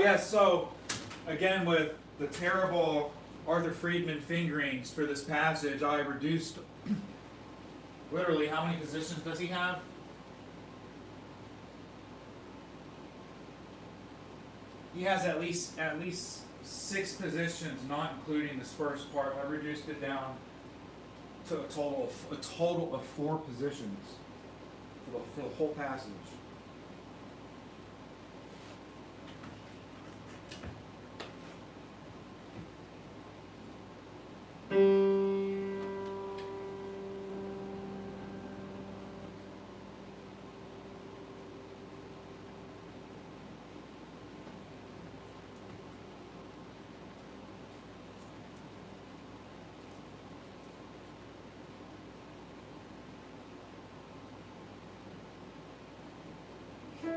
Yes, so again with the terrible Arthur Friedman fingerings for this passage, I reduced literally how many positions does he have? He has at least 6 positions, not including this first part. I reduced it down to a total of 4 positions for the whole passage.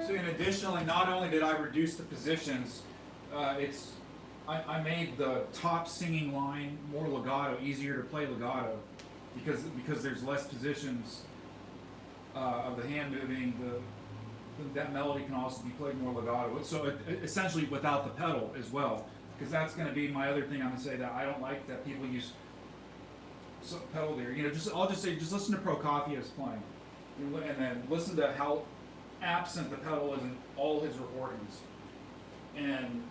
So, and additionally, not only did I reduce the positions, I made the top singing line more legato, easier to play legato, because there's less positions of the hand moving. That melody can also be played more legato. So essentially without the pedal as well, because that's going to be my other thing. I'm going to say that I don't like that people use pedal there. I'll just say just listen to Prokofiev's playing, and then listen to how absent the pedal is in all his recordings, and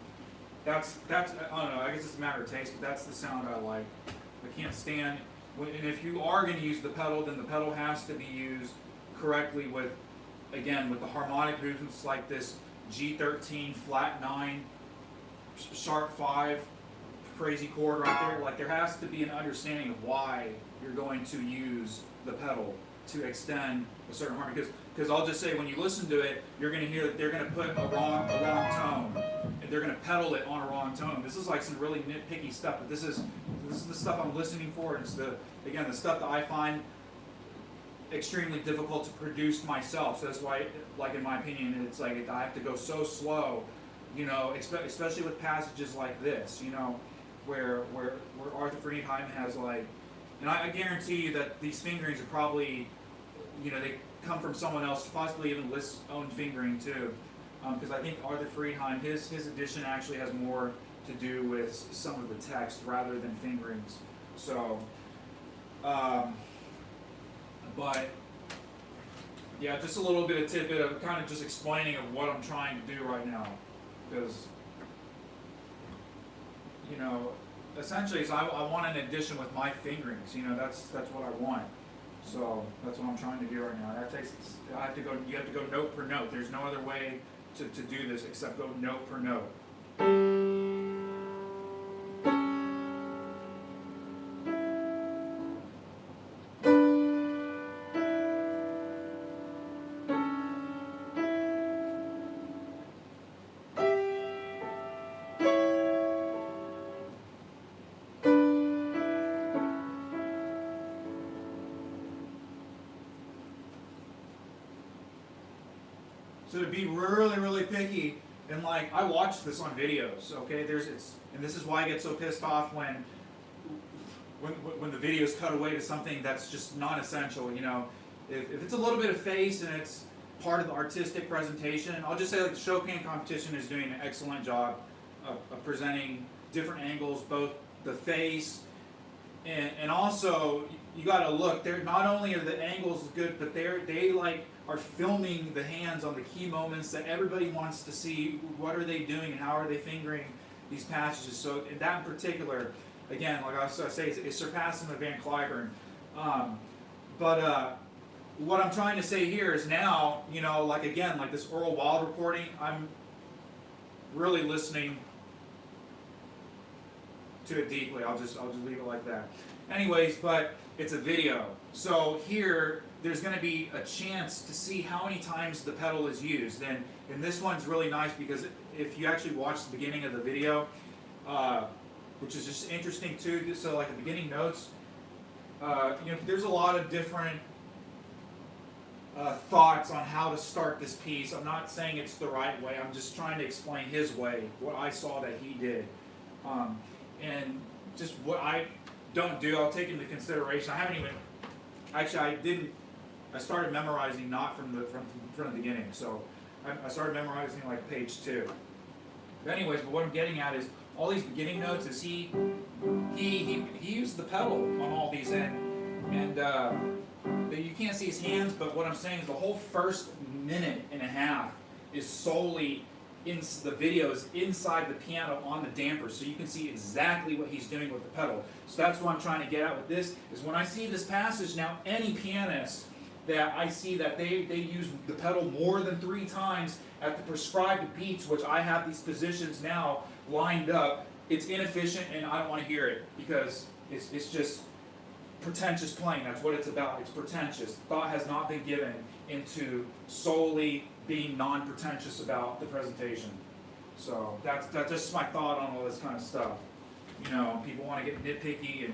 that's I don't know. I guess it's a matter of taste, but that's the sound I like. I can't stand. And if you are going to use the pedal, then the pedal has to be used correctly with the harmonic movements like this G13 flat 9 sharp 5 crazy chord right there. Like there has to be an understanding of why you're going to use the pedal to extend a certain harmony. Because I'll just say, when you listen to it, you're going to hear that they're going to put a wrong tone, and they're going to pedal it on a wrong tone. This is like some really nitpicky stuff, but this is the stuff I'm listening for, and it's the stuff that I find extremely difficult to produce myself. So that's why, like in my opinion, it's like I have to go so slow, especially with passages like this, where Arthur Friedman has like, and I guarantee you that these fingerings are probably, they come from someone else, possibly even Liszt's own fingering too, because I think Arthur Friedman, his edition actually has more to do with some of the text rather than fingerings. So, but yeah, just a little bit of tidbit of kind of just explaining of what I'm trying to do right now, because essentially is I want an addition with my fingerings. You know, that's what I want. So that's what I'm trying to do right now. That takes, I have to go. You have to go note per note. There's no other way to do this except go note per note. So to be really, really picky, and like I watched this on videos, okay? And this is why I get so pissed off when the videos cut away to something that's just non-essential. You know, if it's a little bit of face and it's part of the artistic presentation, I'll just say like the show can competition is doing an excellent job of presenting different angles, both the face and also you got to look. They're not only are the angles good, but they like are filming the hands on the key moments that everybody wants to see. What are they doing and how are they fingering these passages? So in that in particular, again, like I say, it's surpassing the Van Cliburn. But what I'm trying to say here is now, you know, like again, like this Earl Wild recording, I'm really listening to it deeply. I'll just leave it like that. Anyways, but it's a video. So here, there's going to be a chance to see how many times the pedal is used. And this one's really nice because if you actually watch the beginning of the video, which is just interesting too, so like the beginning notes, you know, there's a lot of different thoughts on how to start this piece. I'm not saying it's the right way. I'm just trying to explain his way, what I saw that he did. And just what I don't do, I'll take into consideration. I haven't even, actually I started memorizing not from the beginning. So I started memorizing like page 2. But anyways, but what I'm getting at is all these beginning notes is he used the pedal on all these and you can't see his hands, but what I'm saying is the whole first minute and a half is solely in the video is inside the piano on the damper, so you can see exactly what he's doing with the pedal. So that's what I'm trying to get at with this, is when I see this passage now, any pianist that I see that they use the pedal more than 3 times at the prescribed beats, which I have these positions now lined up, it's inefficient and I don't want to hear it because it's just pretentious playing. That's what it's about. It's pretentious. Thought has not been given into solely being non-pretentious about the presentation. So that's just my thought on all this kind of stuff. You know, people want to get nitpicky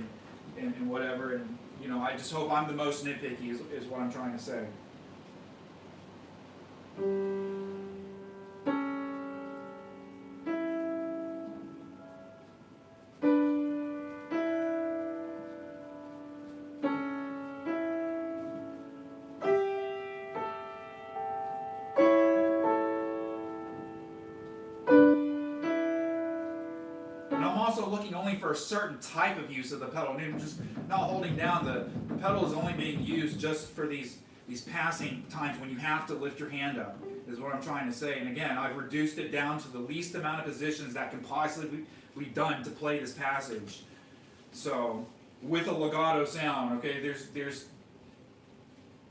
and whatever, and you know, I just hope I'm the most nitpicky is what I'm trying to say. Looking only for a certain type of use of the pedal. And just not holding down, the pedal is only being used just for these passing times when you have to lift your hand up, is what I'm trying to say. And again, I've reduced it down to the least amount of positions that can possibly be done to play this passage. So with a legato sound, okay, there's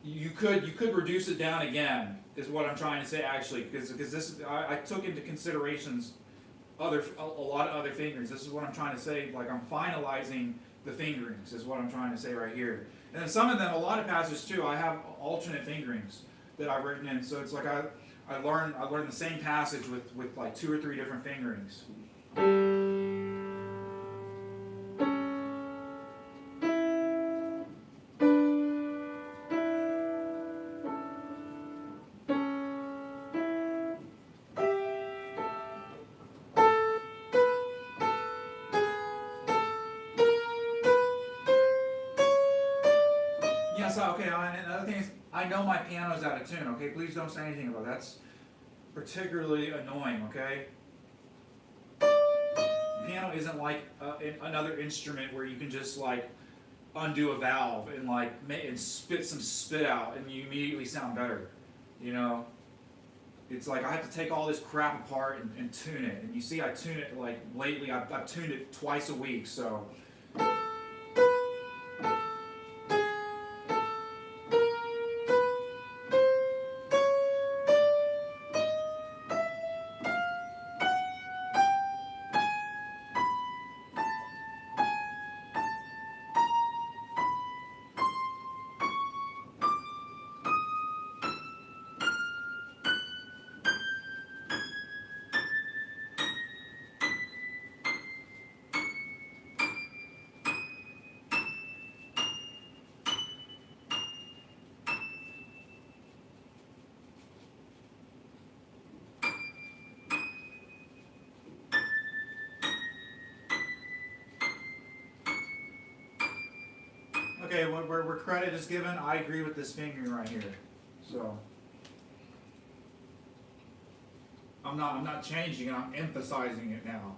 you could reduce it down again, is what I'm trying to say actually, because this I took into considerations a lot of other fingerings. This is what I'm trying to say. Like I'm finalizing the fingerings is what I'm trying to say right here. And then some of them, a lot of passages too, I have alternate fingerings that I've written in. So it's like I learned the same passage with like 2 or 3 different fingerings. Okay, and another thing is, I know my piano's out of tune, okay? Please don't say anything about that. That's particularly annoying, okay? The piano isn't like another instrument where you can just like undo a valve and like spit some spit out and you immediately sound better, you know? it's like I have to take all this crap apart and tune it. And you see, I tune it like lately. I've tuned it twice a week. So. Okay, where credit is given, I agree with this fingering right here. So I'm not changing it. I'm emphasizing it now.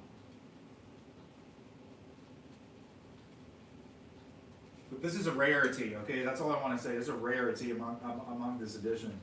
But this is a rarity. Okay, that's all I want to say. It's a rarity among this edition.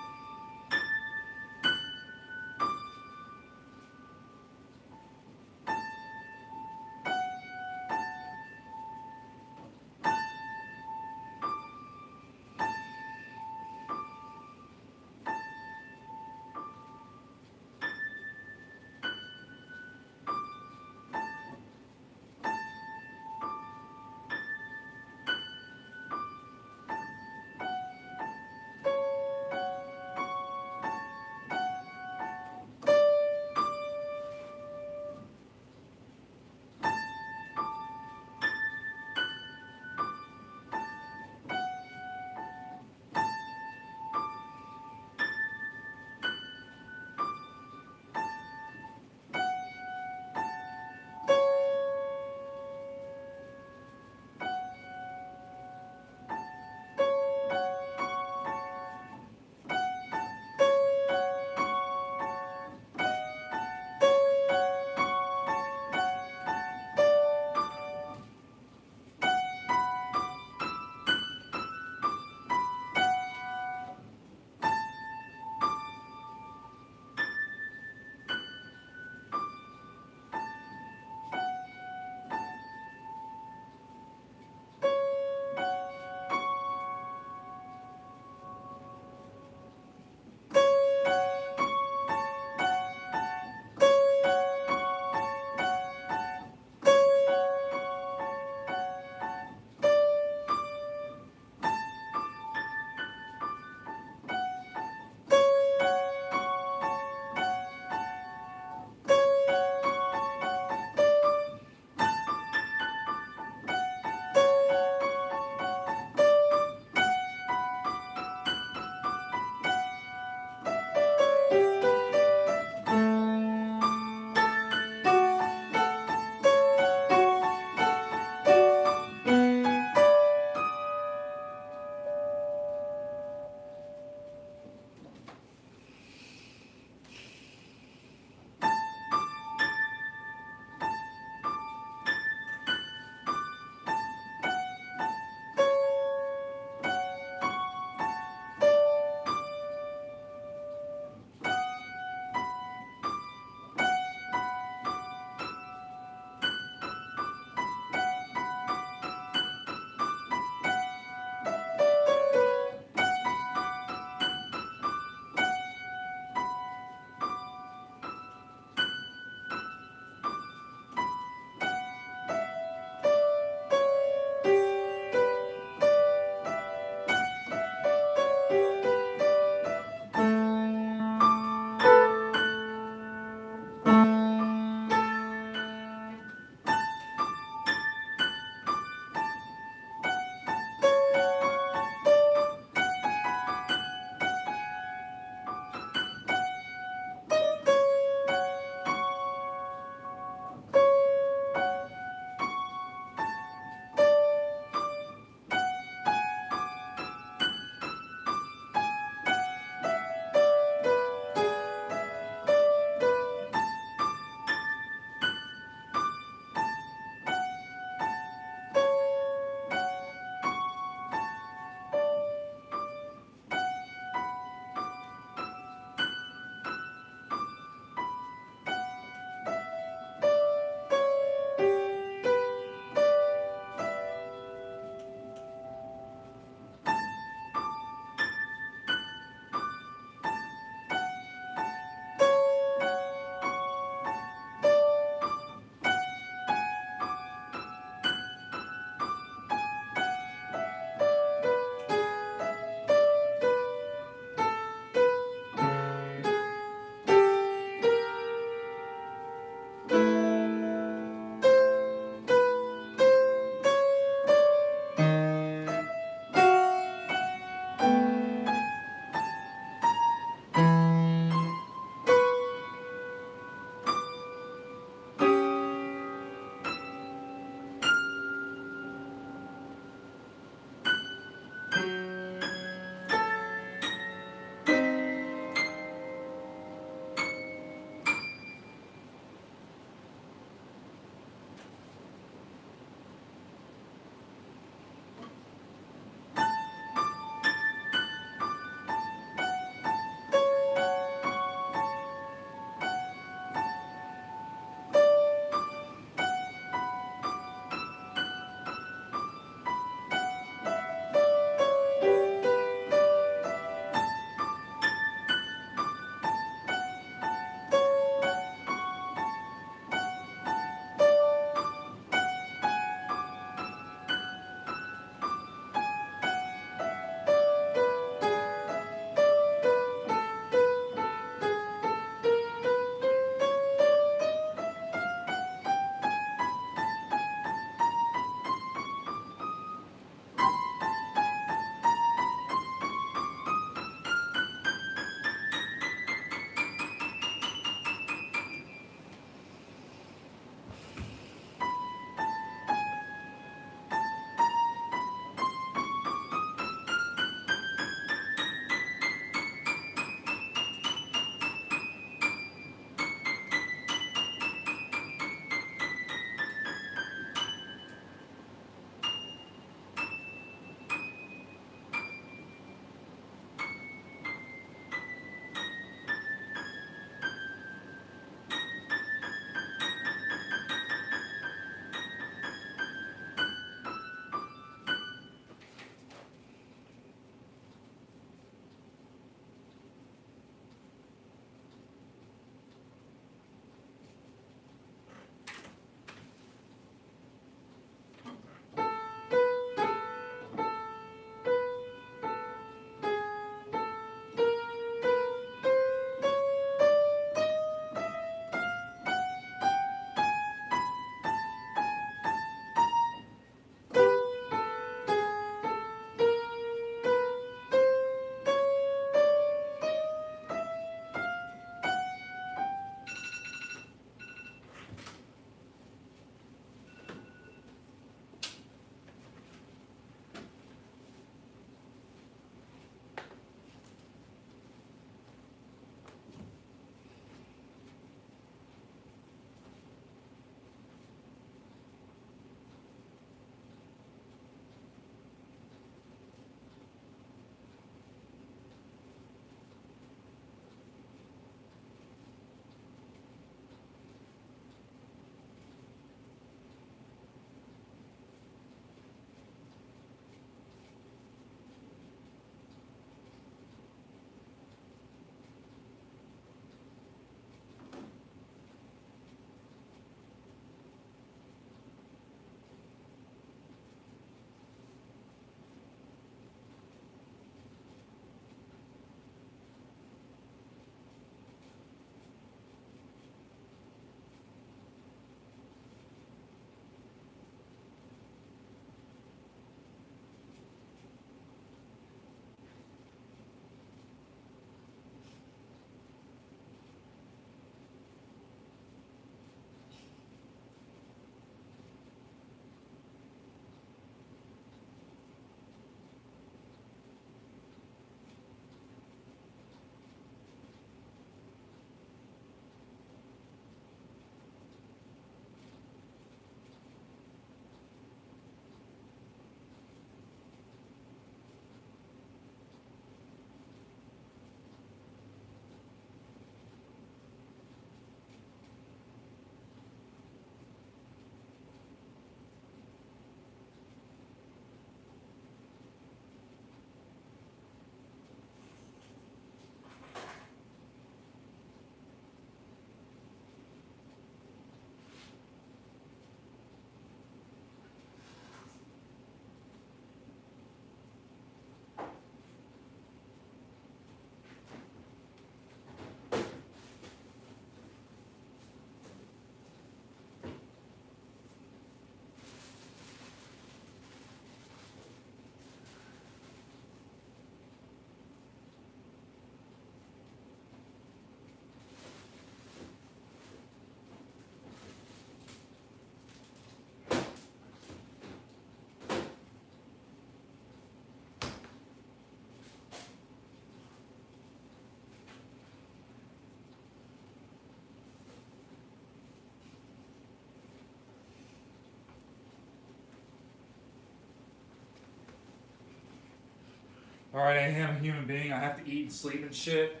All right, I am a human being. I have to eat and sleep and shit.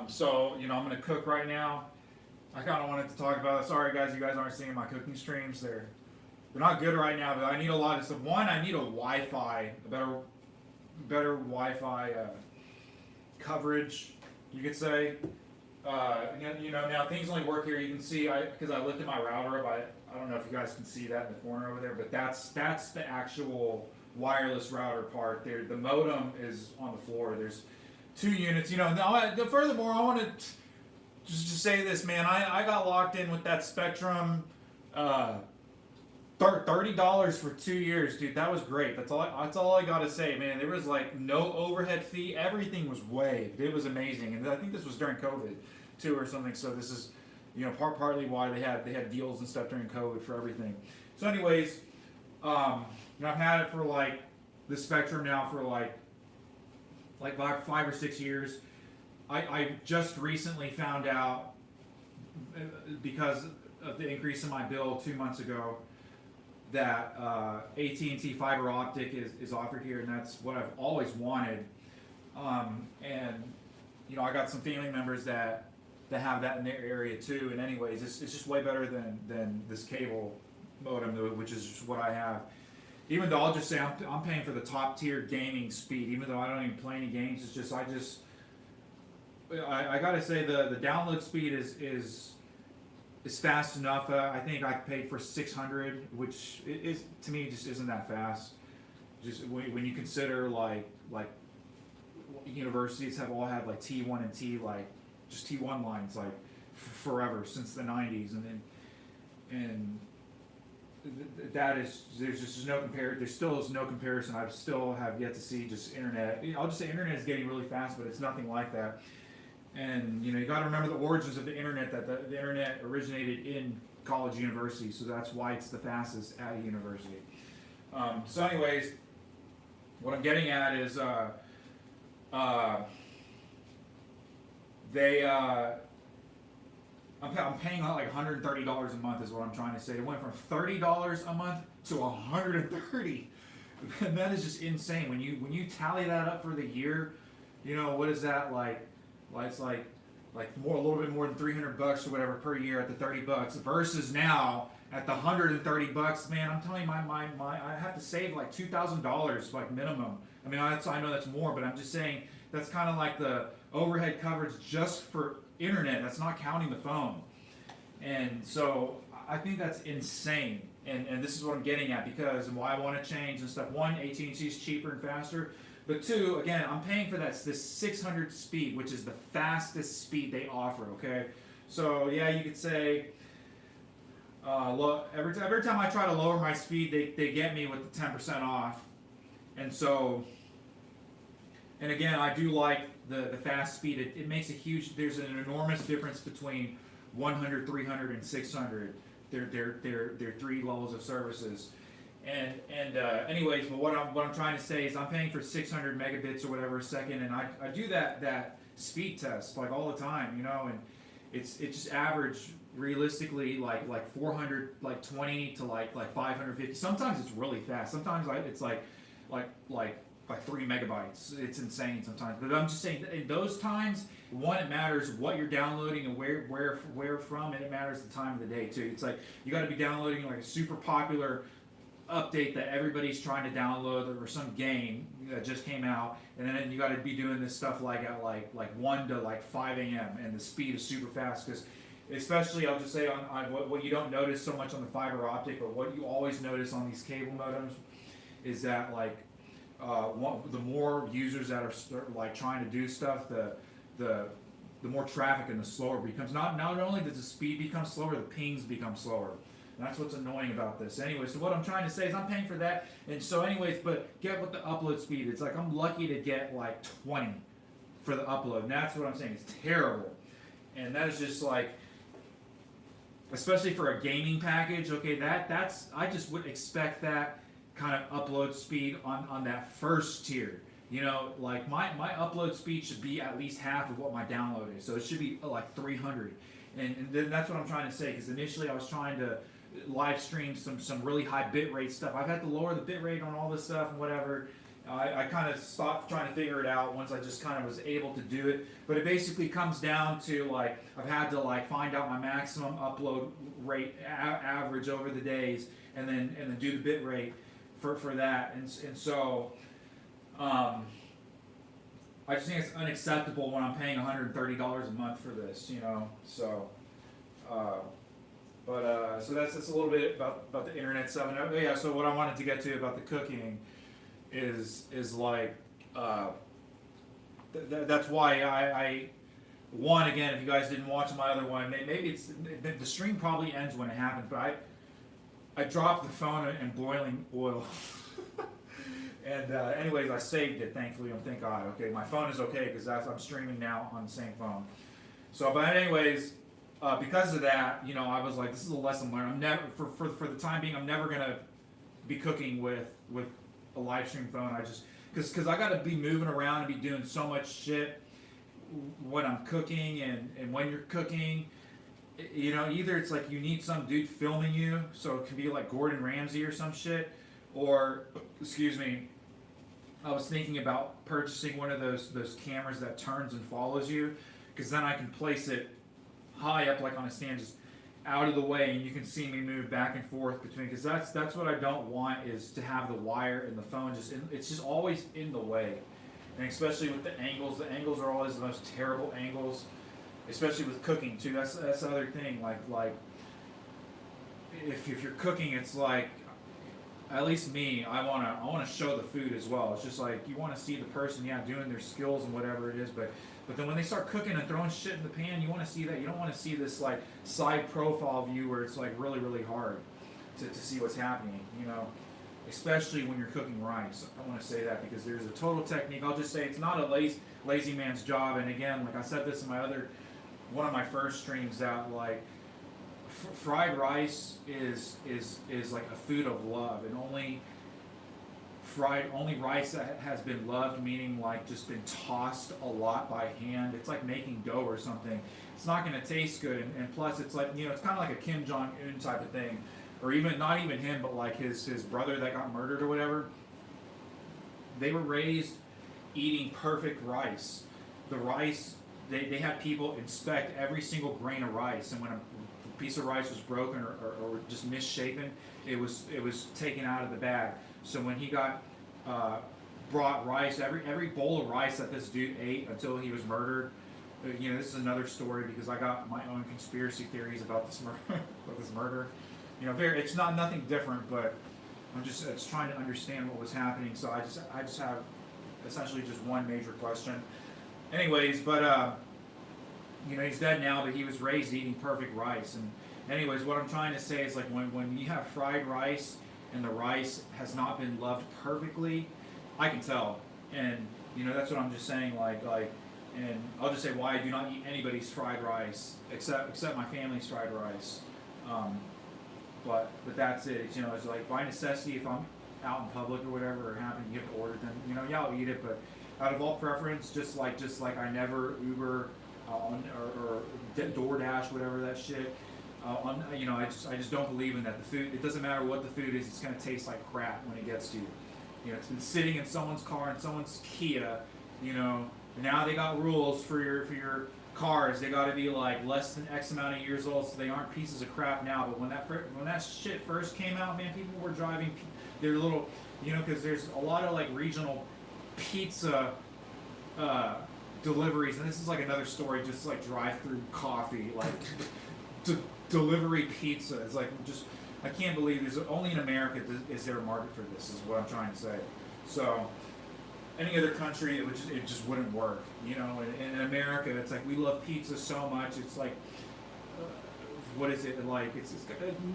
So I'm gonna cook right now. I kind of wanted to talk about it. Sorry, guys, you guys aren't seeing my cooking streams. They're not good right now, but I need a lot of stuff. One, I need a Wi-Fi, a better Wi-Fi coverage, you could say. Now things only work here. You can see because I lifted my router up. I don't know if you guys can see that in the corner over there, but that's the actual wireless router part. There, the modem is on the floor. There's 2 units. Now, furthermore, I want to just say this, man. I got locked in with that Spectrum. $30 for 2 years, dude. That was great. That's all I gotta say, man. There was like no overhead fee. Everything was waived. It was amazing, and I think this was during COVID, too, or something. So this is, partly why they had deals and stuff during COVID for everything. So, anyways, I've had it for like the Spectrum now for like 5 or 6 years. I just recently found out because of the increase in my bill 2 months ago that AT&T fiber optic is offered here, and that's what I've always wanted. And I got some family members that have that in their area too. And anyways, it's just way better than this cable modem, which is just what I have. Even though I'll just say I'm paying for the top tier gaming speed, even though I don't even play any games. It's just I gotta say the download speed is fast enough. I think I paid for 600, which is to me just isn't that fast. Just when you consider like universities all had like T1 and T just T1 lines like forever since the 90s, and that is there's there still is no comparison. I still have yet to see just internet. I'll just say internet is getting really fast, but it's nothing like that. And you got to remember the origins of the internet. That the internet originated in college university, so that's why it's the fastest at a university. So, anyways, what I'm getting at is I'm paying like $130 a month is what I'm trying to say. It went from $30 a month to $130, and that is just insane. When you tally that up for the year, what is that like? Well, it's like a little bit more than $300 or whatever per year at the $30 versus now at the $130. Man, I'm telling you, I have to save like $2,000 like minimum. I mean, I know that's more, but I'm just saying that's kind of like the overhead coverage just for internet. That's not counting the phone, and so I think that's insane. And this is what I'm getting at and why I want to change and stuff. One, AT&T is cheaper and faster. But 2, again, I'm paying for this 600 speed, which is the fastest speed they offer. Okay, so yeah, you could say, every time I try to lower my speed, they get me with the 10% off, and so, and again, I do like the fast speed. It makes there's an enormous difference between 100, 300, and 600. They're 3 levels of services. And anyways, but what I'm trying to say is I'm paying for 600 megabits or whatever a second, and I do that speed test like all the time, and it's just average realistically like 420 to like 550. Sometimes it's really fast. Sometimes it's like 3 megabytes. It's insane sometimes. But I'm just saying in those times, one, it matters what you're downloading and where from, and it matters the time of the day too. It's like you got to be downloading like a super popular update that everybody's trying to download or some game that just came out, and then you got to be doing this stuff like at like 1 to like 5 a.m. and the speed is super fast because especially I'll just say on what you don't notice so much on the fiber optic, but what you always notice on these cable modems is that like the more users that are like trying to do stuff, the more traffic and the slower it becomes. Not only does the speed become slower, the pings become slower. And that's what's annoying about this. Anyway, so what I'm trying to say is I'm paying for that. And so anyways, but get with the upload speed. It's like I'm lucky to get like 20 for the upload. And that's what I'm saying. It's terrible. And that is just like, especially for a gaming package, okay, that's I just would expect that kind of upload speed on that first tier. Like my upload speed should be at least half of what my download is. So it should be like 300. And then that's what I'm trying to say, because initially I was trying to live stream some really high bit rate stuff. I've had to lower the bit rate on all this stuff and whatever, I kind of stopped trying to figure it out once I just kind of was able to do it. But it basically comes down to like I've had to like find out my maximum upload rate average over the days, and then do the bit rate for that. And so I just think it's unacceptable when I'm paying $130 a month for this, you know. So. So that's a little bit about the internet stuff. And yeah, so what I wanted to get to about the cooking is like that's why I one again. If you guys didn't watch my other one, maybe it's the stream probably ends when it happens. But I dropped the phone in boiling oil. And anyways, I saved it. Thankfully, thank God. Okay, my phone is okay because I'm streaming now on the same phone. So, but anyways. Because of that, you know, I was like, this is a lesson learned. I'm never, for the time being, I'm never gonna be cooking with a live stream phone. I just, because I gotta be moving around and be doing so much shit when I'm cooking and when you're cooking. You know, either it's like you need some dude filming you, so it can be like Gordon Ramsay or some shit, or, excuse me, I was thinking about purchasing one of those cameras that turns and follows you, because then I can place it high up like on a stand, just out of the way, and you can see me move back and forth between, because that's what I don't want, is to have the wire and the phone it's just always in the way. And especially with the angles are always the most terrible angles, especially with cooking too. That's the other thing, like if you're cooking, it's like, at least me, I wanna show the food as well. It's just like you want to see the person, yeah, doing their skills and whatever it is, but then when they start cooking and throwing shit in the pan, you want to see that. You don't want to see this like side profile view where it's like really, really hard to see what's happening, you know, especially when you're cooking rice. I want to say that because there's a total technique. I'll just say it's not a lazy man's job. And again, like I said this in one of my first streams, that like fried rice is like a food of love, and only rice that has been loved, meaning like just been tossed a lot by hand. It's like making dough or something. It's not going to taste good, and plus it's like, you know, it's kind of like a Kim Jong-un type of thing, or even not even him, but like his brother that got murdered or whatever. They were raised eating perfect rice. The rice, they had people inspect every single grain of rice, and when a piece of rice was broken or just misshapen, it was taken out of the bag. So when he got brought rice, every bowl of rice that this dude ate until he was murdered. You know, this is another story because I got my own conspiracy theories about this murder. You know, it's nothing different, but it's trying to understand what was happening. So I just have essentially just one major question. Anyways, but you know, he's dead now, but he was raised eating perfect rice. And anyways, what I'm trying to say is like when you have fried rice and the rice has not been loved perfectly, I can tell. And you know, that's what I'm just saying, like and I'll just say why I do not eat anybody's fried rice except my family's fried rice. But that's it. It's, you know, it's like by necessity, if I'm out in public or whatever, or happen you have to order them, you know, yeah, I'll eat it, but out of all preference, just like I never Uber or DoorDash, whatever that shit. You know, I just don't believe in that. The food, it doesn't matter what the food is, it's gonna taste like crap when it gets to you. You know, it's been sitting in someone's car, in someone's Kia. You know, and now they got rules for your cars. They got to be like less than X amount of years old, so they aren't pieces of crap now. But when that shit first came out, man, people were driving their little, you know, because there's a lot of like regional pizza deliveries, and this is like another story, just like drive-through coffee, like delivery pizza. It's like just, I can't believe there's only in America is there a market for this, is what I'm trying to say. So any other country, it just wouldn't work, you know. In America, it's like we love pizza so much. It's like, what is it like? It's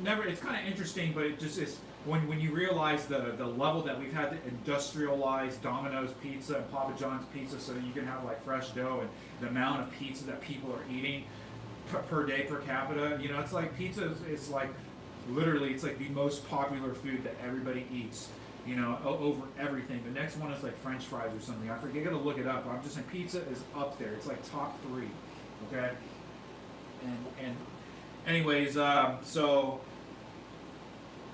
never. It's kind of interesting, but it just is when you realize the level that we've had to industrialize Domino's pizza and Papa John's pizza, so that you can have like fresh dough, and the amount of pizza that people are eating per day per capita. You know, it's like pizza is like literally, it's like the most popular food that everybody eats. You know, over everything. The next one is like French fries or something. I forget. You gotta look it up. I'm just saying, pizza is up there. It's like top 3. Okay. And anyways, so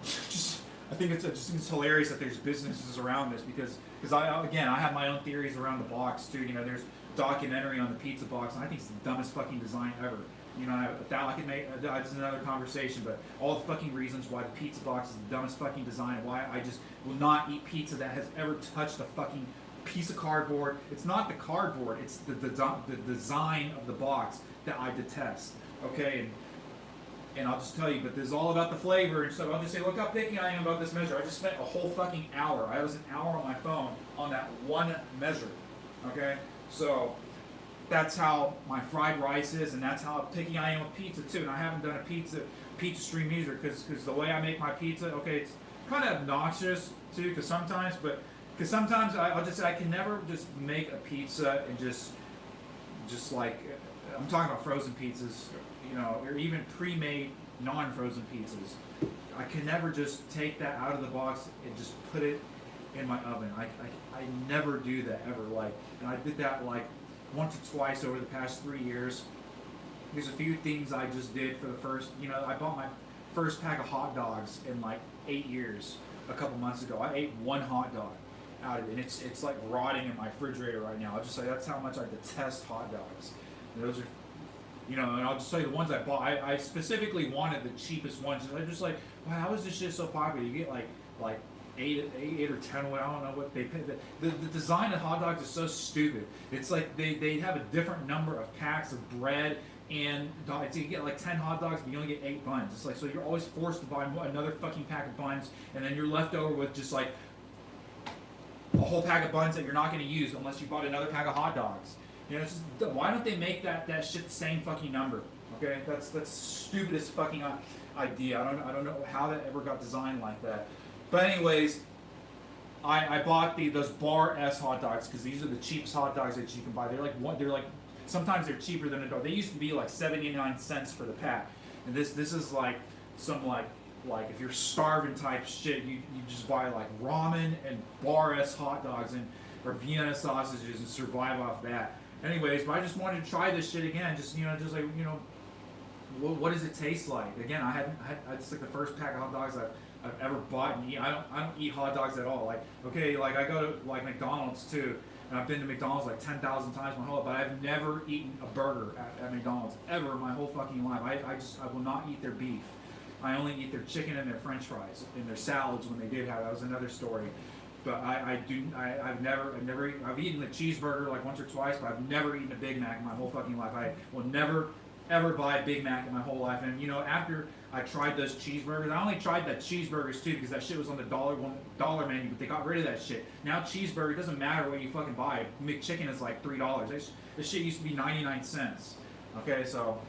just I think it's hilarious that there's businesses around this because I have my own theories around the box too. You know, there's a documentary on the pizza box, and I think it's the dumbest fucking design ever. You know, that I could make. That's another conversation. But all the fucking reasons why the pizza box is the dumbest fucking design. Why I just will not eat pizza that has ever touched a fucking piece of cardboard. It's not the cardboard. It's the design of the box that I detest. Okay. And I'll just tell you, but this is all about the flavor, and so I'll just say, look how picky I am about this measure. I just spent a whole fucking hour. I was an hour on my phone on that one measure, okay? So that's how my fried rice is, and that's how picky I am with pizza too. And I haven't done a pizza stream either, because the way I make my pizza, okay, it's kind of obnoxious too, because sometimes I'll just say I can never just make a pizza and just like, I'm talking about frozen pizzas, you know, or even pre-made non-frozen pizzas. I can never just take that out of the box and just put it in my oven. I never do that ever. Like, and I did that like once or twice over the past 3 years. There's a few things I just did for the first, you know, I bought my first pack of hot dogs in like 8 years a couple months ago. I ate one hot dog out of it, and it's like rotting in my refrigerator right now. I'll just say that's how much I detest hot dogs. And those are, you know, and I'll just tell you the ones I bought. I specifically wanted the cheapest ones. And I'm just like, wow, how is this shit so popular? You get like eight or 10. I don't know what they pay. The design of hot dogs is so stupid. It's like they have a different number of packs of bread and dogs. So you get like 10 hot dogs, but you only get 8 buns. It's like, so you're always forced to buy another fucking pack of buns, and then you're left over with just like a whole pack of buns that you're not going to use unless you bought another pack of hot dogs. You know, it's just, why don't they make that shit the same fucking number? Okay, that's stupidest fucking idea. I don't know how that ever got designed like that. But anyways, I bought those Bar S hot dogs because these are the cheapest hot dogs that you can buy. They're like sometimes they're cheaper than a dog. They used to be like 79 cents for the pack, and this is like some like if you're starving type shit, you just buy like ramen and Bar S hot dogs or Vienna sausages and survive off that. Anyways, but I just wanted to try this shit again. Just like, you know, what does it taste like? Again, I just like the first pack of hot dogs I've ever bought and eat. I don't eat hot dogs at all. Like, okay, like I go to like McDonald's too, and I've been to McDonald's like 10,000 times my whole life, but I've never eaten a burger at McDonald's ever in my whole fucking life. I will not eat their beef. I only eat their chicken and their French fries and their salads when they did have. That was another story. But I've eaten a cheeseburger like once or twice, but I've never eaten a Big Mac in my whole fucking life. I will never ever buy a Big Mac in my whole life. And you know, after I tried those cheeseburgers, I only tried that cheeseburgers too because that shit was on the dollar menu, but they got rid of that shit. Now cheeseburger, it doesn't matter what you fucking buy. McChicken is like $3. This shit used to be 99 cents. Okay, so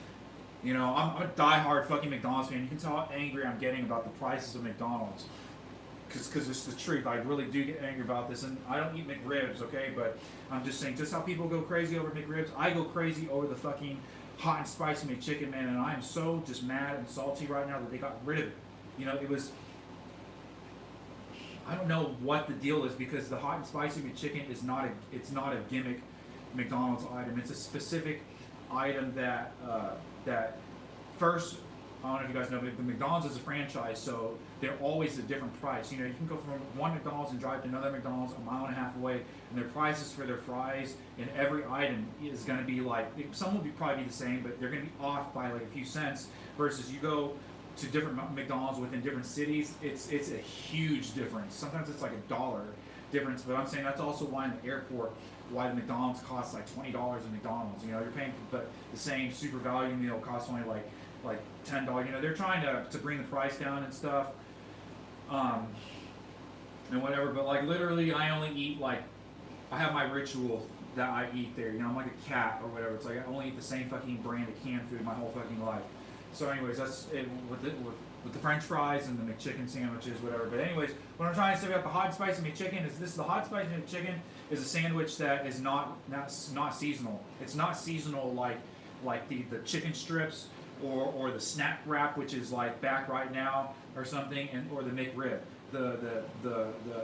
you know, I'm a diehard fucking McDonald's fan. You can tell how angry I'm getting about the prices of McDonald's. Because it's the truth. I really do get angry about this, and I don't eat McRibs, okay? But I'm just saying, just how people go crazy over McRibs, I go crazy over the fucking hot and spicy McChicken, man, and I am so just mad and salty right now that they got rid of it. You know, it was, I don't know what the deal is, because the hot and spicy McChicken is not a gimmick McDonald's item. It's a specific item that first, I don't know if you guys know, but the McDonald's is a franchise, so they're always a different price. You know, you can go from one McDonald's and drive to another McDonald's a mile and a half away, and their prices for their fries and every item is going to be like, some will probably be the same, but they're going to be off by like a few cents, versus you go to different McDonald's within different cities, it's a huge difference. Sometimes it's like $1 difference, but I'm saying that's also why in the airport, why the McDonald's costs like $20 in McDonald's. You know, you're paying, but the same super value meal costs only like $10. You know, they're trying to bring the price down and stuff, and whatever. But like literally, I only eat like, I have my ritual that I eat there. You know, I'm like a cat or whatever. It's like I only eat the same fucking brand of canned food my whole fucking life. So anyways, that's it with the French fries and the McChicken sandwiches, whatever. But anyways, what I'm trying to say about the hot and spicy McChicken is the hot spicy McChicken is a sandwich that is not seasonal. It's not seasonal like the chicken strips or the snack wrap, which is like back right now or something, or the McRib. The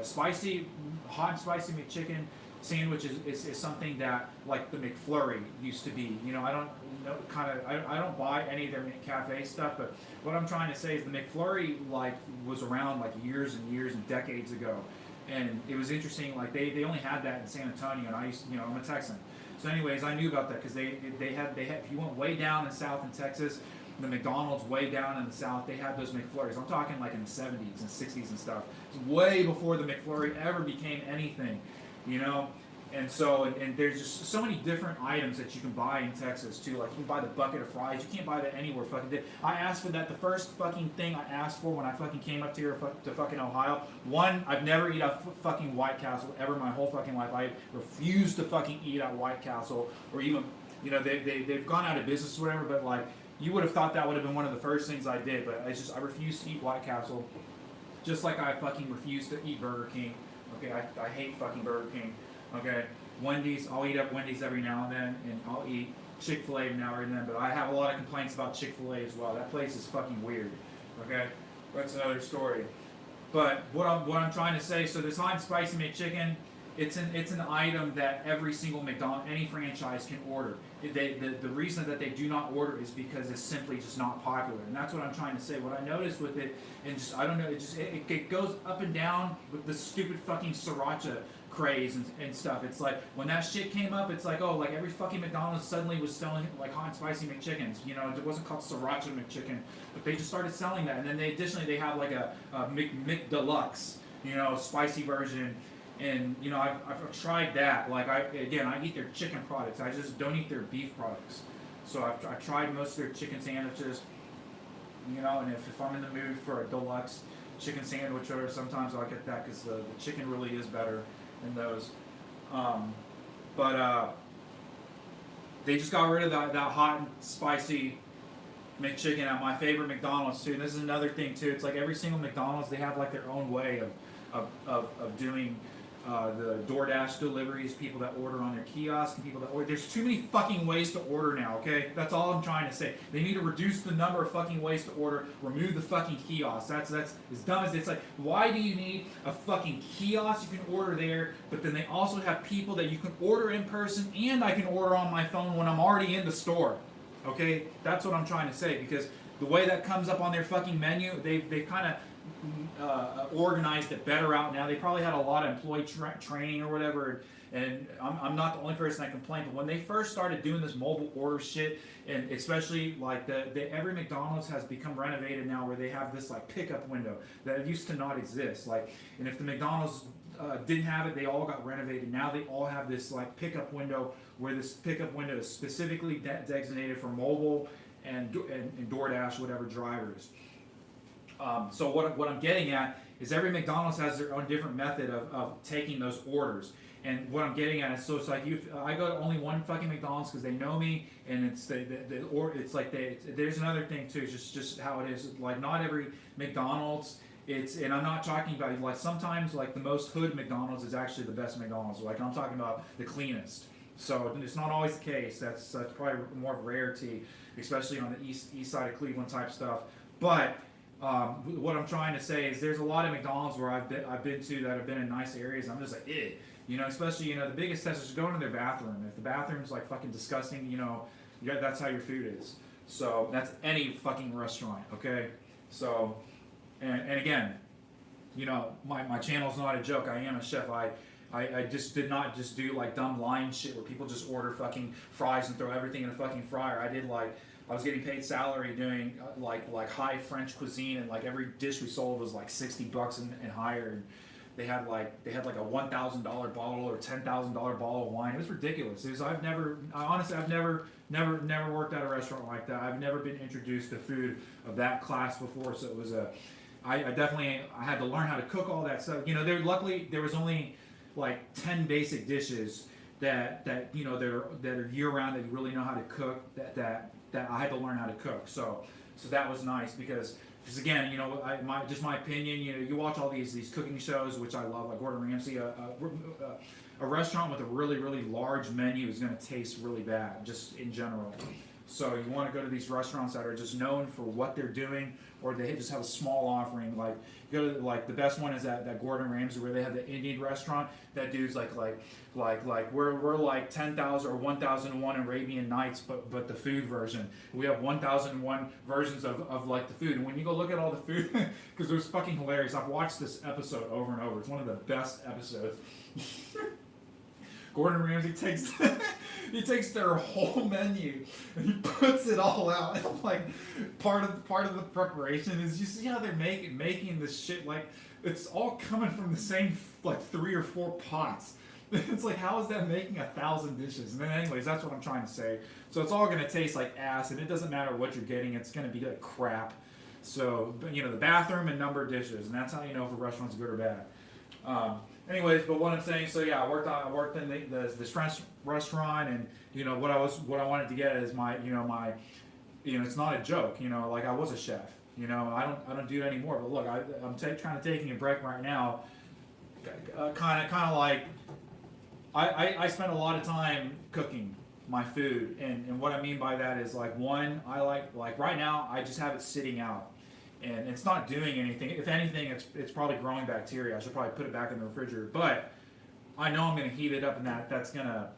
spicy, hot and spicy McChicken sandwich is something that like the McFlurry used to be. You know, I don't know I don't buy any of their McCafe stuff, but what I'm trying to say is the McFlurry like was around like years and years and decades ago, and it was interesting. Like they only had that in San Antonio, and I used you know I'm a Texan, so anyways I knew about that because they had if you went way down in South in Texas. The McDonald's way down in the South, they had those McFlurries. I'm talking like in the 70s and 60s and stuff. It's way before the McFlurry ever became anything, you know? And so, and there's just so many different items that you can buy in Texas too. Like you can buy the bucket of fries. You can't buy that anywhere fucking. I asked for that. The first fucking thing I asked for when I fucking came up to here to fucking Ohio. One, I've never eaten a fucking White Castle ever in my whole fucking life. I refuse to fucking eat at White Castle or even, you know, they've gone out of business or whatever. But like, you would have thought that would have been one of the first things I did. But I refuse to eat White Castle. Just like I fucking refuse to eat Burger King. Okay, I hate fucking Burger King. Okay, Wendy's, I'll eat up Wendy's every now and then, and I'll eat Chick-fil-A every now and then, but I have a lot of complaints about Chick-fil-A as well. That place is fucking weird. Okay, that's another story. But what I'm trying to say, so this hot and spicy McChicken, it's an item that every single McDonald's, any franchise can order. The reason that they do not order is because it's simply just not popular, and that's what I'm trying to say. What I noticed with it, and just I don't know, it goes up and down with the stupid fucking sriracha craze and stuff. It's like when that shit came up, it's like, oh, like every fucking McDonald's suddenly was selling like hot and spicy McChickens. You know, it wasn't called sriracha McChicken, but they just started selling that. And then they have like a McDeluxe, you know, spicy version. And you know, I've tried that. Like I eat their chicken products. I just don't eat their beef products. So I've tried most of their chicken sandwiches. You know, and if I'm in the mood for a deluxe chicken sandwich, or sometimes I'll get that because the chicken really is better than those. They just got rid of that hot and spicy McChicken at my favorite McDonald's too. And this is another thing too. It's like every single McDonald's, they have like their own way of doing the DoorDash deliveries, people that order on their kiosk, and people that order. There's too many fucking ways to order now, okay? That's all I'm trying to say. They need to reduce the number of fucking ways to order, remove the fucking kiosk. That's as dumb as it's like, why do you need a fucking kiosk you can order there, but then they also have people that you can order in person and I can order on my phone when I'm already in the store, okay? That's what I'm trying to say, because the way that comes up on their fucking menu, they've kind of organized it better out now. They probably had a lot of employee training or whatever, and I'm not the only person that complained, but when they first started doing this mobile order shit, and especially like every McDonald's has become renovated now where they have this like pickup window that used to not exist. Like, and if the McDonald's didn't have it, they all got renovated. Now they all have this like pickup window where this pickup window is specifically designated for mobile and DoorDash, whatever drivers. So what I'm getting at is every McDonald's has their own different method of taking those orders. And what I'm getting at is, so it's like I go to only one fucking McDonald's because they know me, and it's it's like there's another thing too, just how it is. Like not every McDonald's, and I'm not talking about like sometimes like the most hood McDonald's is actually the best McDonald's. Like I'm talking about the cleanest. So it's not always the case. That's probably more of a rarity, especially on the east side of Cleveland type stuff. But what I'm trying to say is there's a lot of McDonald's where I've been to that have been in nice areas. I'm just like, you know, especially, you know, the biggest test is going to their bathroom. If the bathroom's like fucking disgusting, you know, that's how your food is. So that's any fucking restaurant, okay? So, and again, you know, my channel's not a joke. I am a chef. I just did not just do like dumb line shit where people just order fucking fries and throw everything in a fucking fryer. I was getting paid salary doing like high French cuisine, and like every dish we sold was like $60 and higher. And they had like a $1,000 bottle or $10,000 bottle of wine. It was ridiculous. I've never worked at a restaurant like that. I've never been introduced to food of that class before. So it was I had to learn how to cook all that stuff. You know, luckily there was only like 10 basic dishes that you know that are year round that you really know how to cook that I had to learn how to cook. So that was nice because again, you know, my opinion, you know, you watch all these cooking shows, which I love, like Gordon Ramsay. A restaurant with a really, really large menu is going to taste really bad, just in general. So you want to go to these restaurants that are just known for what they're doing, or they just have a small offering. Like go to, like the best one is that Gordon Ramsay where they have the Indian restaurant. That dude's like we're like 10,000 or 1,001 Arabian Nights, but the food version. We have 1,001 versions of like the food. And when you go look at all the food, because it was fucking hilarious. I've watched this episode over and over. It's one of the best episodes. Gordon Ramsay takes he takes their whole menu and he puts it all out. And like part of the preparation is you see how they're making this shit, like it's all coming from the same like 3 or 4 pots. It's like, how is that making 1,000 dishes? And then anyways, that's what I'm trying to say. So it's all gonna taste like ass, and it doesn't matter what you're getting, it's gonna be like crap. So the bathroom and number of dishes, and that's how you know if a restaurant's good or bad. Anyways, but what I'm saying, so yeah, I worked in this French restaurant, and what I wanted to get is my it's not a joke, like I was a chef, I don't do it anymore. But look, I'm trying to taking a break right now, kind of like I spend a lot of time cooking my food, and what I mean by that is like one, I like right now I just have it sitting out. And it's not doing anything. If anything, it's probably growing bacteria. I should probably put it back in the refrigerator. But I know I'm going to heat it up, and that's going to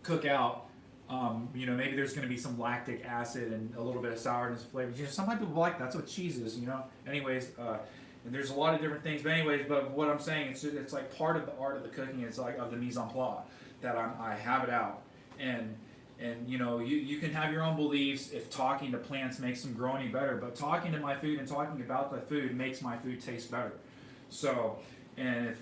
cook out. Maybe there's going to be some lactic acid and a little bit of sourness flavor. Some people like that's what cheese is. Anyways, and there's a lot of different things. But anyways, what I'm saying, it's like part of the art of the cooking. It's like of the mise en place that I have it out. And you can have your own beliefs if talking to plants makes them grow any better, but talking to my food and talking about the food makes my food taste better. So, and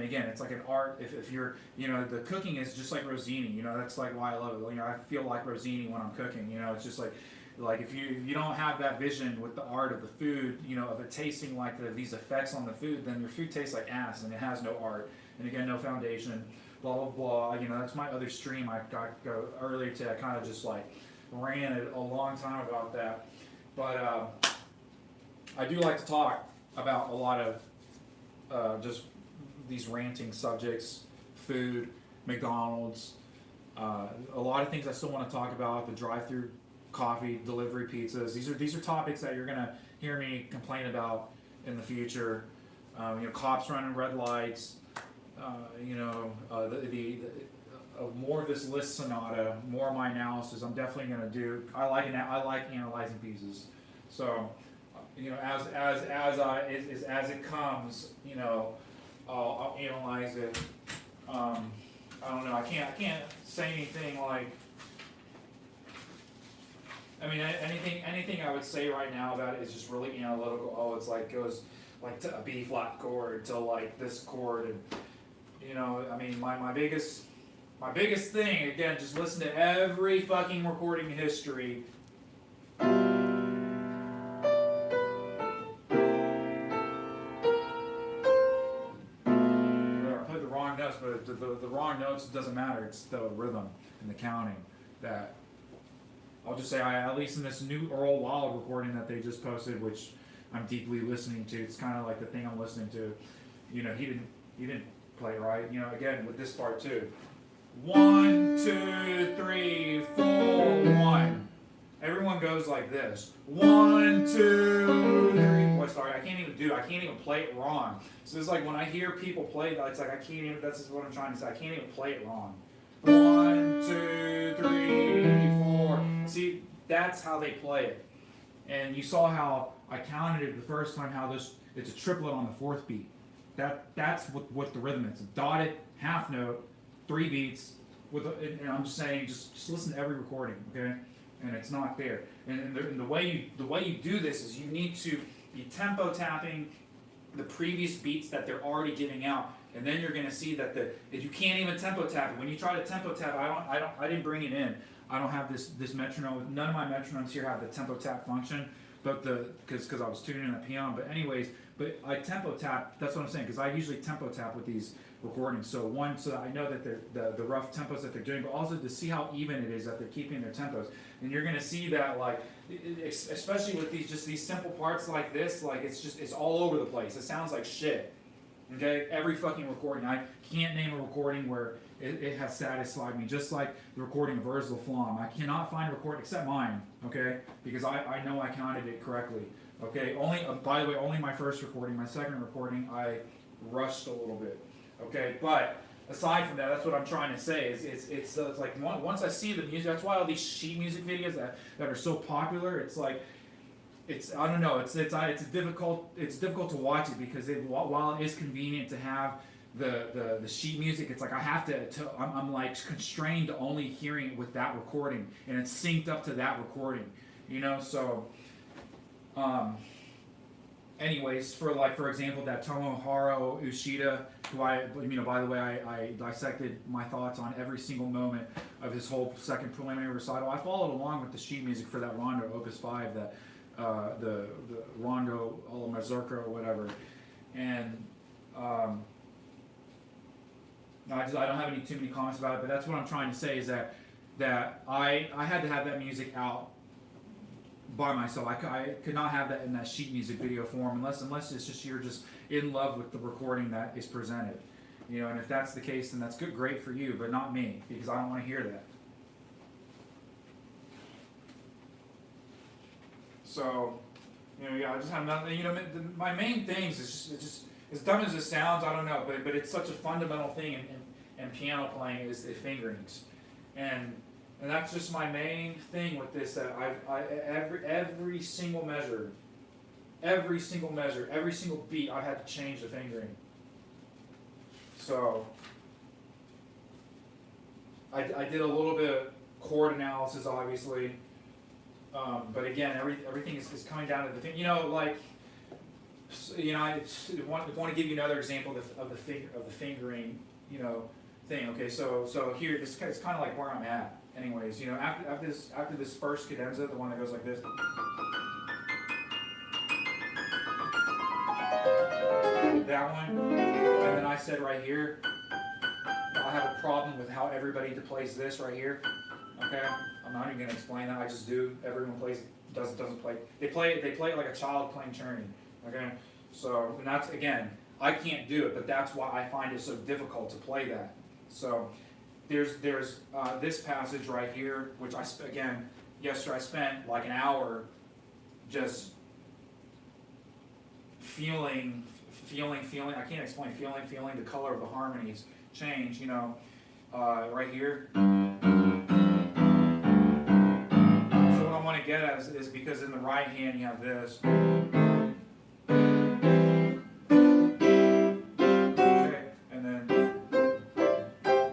again, it's like an art. If you're, the cooking is just like Rosini. That's like why I love it. I feel like Rosini when I'm cooking. It's just like if you don't have that vision with the art of the food, of it tasting like these effects on the food, then your food tastes like ass and it has no art. And again, no foundation. Blah blah blah. That's my other stream I got earlier today. I kind of just like ranted a long time about that, but I do like to talk about a lot of just these ranting subjects: food, McDonald's, a lot of things I still want to talk about. The drive-through coffee, delivery pizzas. These are topics that you're gonna hear me complain about in the future. Cops running red lights. More of this list sonata, more of my analysis. I'm definitely going to do. I like analyzing pieces. So, as it comes, I'll analyze it. I don't know. I can't say anything like. I mean, anything I would say right now about it is just really analytical. Oh, it's like goes like to a B flat chord to like this chord and. I mean, my biggest thing, again, just listen to every fucking recording history. I put the wrong notes, but the wrong notes, it doesn't matter. It's the rhythm and the counting that I'll just say, at least in this new Earl Wild recording that they just posted, which I'm deeply listening to. It's kind of like the thing I'm listening to. He didn't play right. Again with this part too. 1, 2, 3, 4, 1. Everyone goes like this. 1, 2, 3. Boy, sorry, I can't even play it wrong. So it's like when I hear people play that, it's like I can't even. That's what I'm trying to say. I can't even play it wrong. 1, 2, 3, 4. See, that's how they play it. And you saw how I counted it the first time. How it's a triplet on the 4th beat. That's what the rhythm is. A dotted half note, 3 beats. And I'm just saying, just listen to every recording, okay? And it's not there. And the way you do this is you need to be tempo tapping the previous beats that they're already giving out, and then you're going to see that you can't even tempo tap it. When you try to tempo tap, I didn't bring it in. I don't have this metronome. None of my metronomes here have the tempo tap function, but because I was tuning in the piano. But anyways. But I tempo tap, that's what I'm saying, because I usually tempo tap with these recordings. So so that I know that the rough tempos that they're doing, but also to see how even it is that they're keeping their tempos. And you're going to see that, like, especially with these simple parts like this, like it's all over the place. It sounds like shit. Okay, every fucking recording. I can't name a recording where it has satisfied me, just like the recording of Ursula Flom. I cannot find a recording except mine, okay, because I know I counted it correctly. Okay, only by the way, only my first recording. My second recording, I rushed a little bit. Okay, but aside from that, that's what I'm trying to say. It's like once I see the music, that's why all these sheet music videos that are so popular. It's like I don't know. It's difficult to watch it because while it is convenient to have the sheet music, it's like I have to I'm like constrained to only hearing it with that recording, and it's synced up to that recording, you know. So, anyways, for example, that Tomohiro Ushida, who by the way, I dissected my thoughts on every single moment of his whole second preliminary recital. I followed along with the sheet music for that Rondo Opus 5 that. The Rondo alla Mazurka or whatever, and I don't have too many comments about it, but that's what I'm trying to say is that I had to have that music out by myself. I could not have that in that sheet music video form unless it's just you're just in love with the recording that is presented, you know. And if that's the case, then that's great for you, but not me, because I don't want to hear that. So, you know, yeah, I just have nothing. You know, my main things is just as dumb as it sounds. I don't know, but it's such a fundamental thing in piano playing is the fingerings, and that's just my main thing with this. That every single measure, every single beat, I had to change the fingering. So, I did a little bit of chord analysis, obviously. But again, everything is coming down to the thing. You know, like, you know, I want to give you another example of the fingering, you know, thing. Okay, so here, it's kind of like where I'm at. Anyways, you know, after this first cadenza, the one that goes like this, that one, and then I said right here, I have a problem with how everybody plays this right here. Okay, I'm not even gonna explain that. I just do. Everyone doesn't play. They play it like a child playing Czerny. Okay, so and that's again, I can't do it, but that's why I find it so difficult to play that. So there's this passage right here, which yesterday I spent like an hour just feeling. I can't explain feeling the color of the harmonies change. You know, right here. I want to get at is because in the right hand you have this.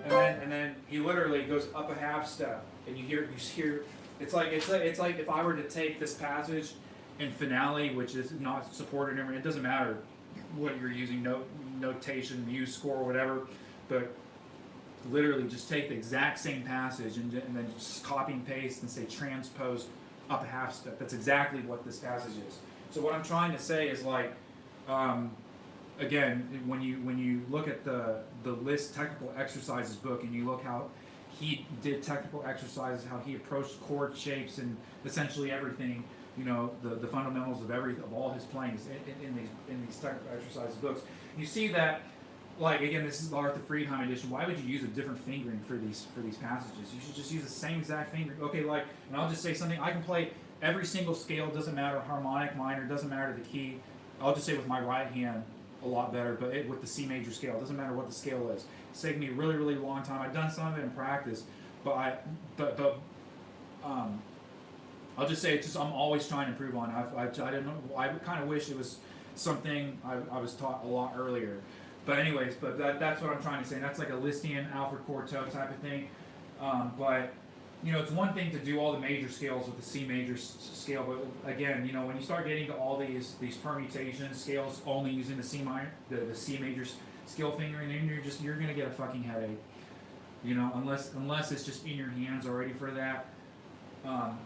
Okay, and then he literally goes up a half step, and you hear it's like if I were to take this passage in finale, which is not supported in it doesn't matter what you're using, notation, muse score, whatever, but literally just take the exact same passage and then just copy and paste and say transpose up a half step. That's exactly what this passage is. So what I'm trying to say is like, again, when you look at the Liszt technical exercises book and you look how he did technical exercises, how he approached chord shapes and essentially everything, you know, the fundamentals of all his playing in these technical exercises books, you see that. Like again, this is the Arthur Friedheim edition. Why would you use a different fingering for these passages? You should just use the same exact fingering. Okay, like, and I'll just say something. I can play every single scale. Doesn't matter harmonic, minor. Doesn't matter the key. I'll just say with my right hand a lot better. But with the C major scale, doesn't matter what the scale is. It's taken me a really really long time. I've done some of it in practice, but I'll just say it's just I'm always trying to improve on. I didn't know. I kind of wish it was something I was taught a lot earlier. But anyways, that's what I'm trying to say. That's like a Lisztian, Alfred Cortot type of thing. But you know, it's one thing to do all the major scales with the C major scale, but again, you know, when you start getting to all these permutations, scales only using the C minor, the C major scale fingering, then you're gonna get a fucking headache. You know, unless it's just in your hands already for that.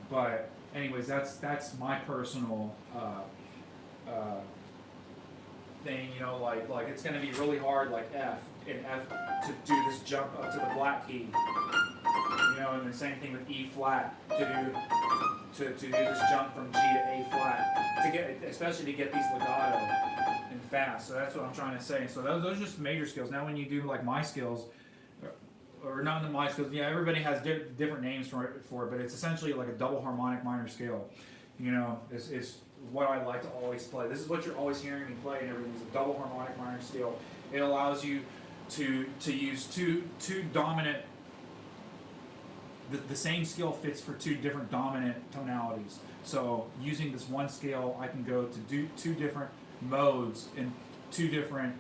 But anyways, that's my personal. Thing, you know, like it's going to be really hard, like F to do this jump up to the black key, you know, and the same thing with E flat to to do this jump from G to A flat, to get, especially to get these legato and fast. So that's what I'm trying to say. So those are just major scales. Now when you do like my scales, or not the my scales, yeah, everybody has different names for it, but it's essentially like a double harmonic minor scale. You know, is what I like to always play. This is what you're always hearing me play and everything. It's a double harmonic minor scale. It allows you to use two dominant. The same scale fits for two different dominant tonalities. So using this one scale, I can go to do two different modes in two different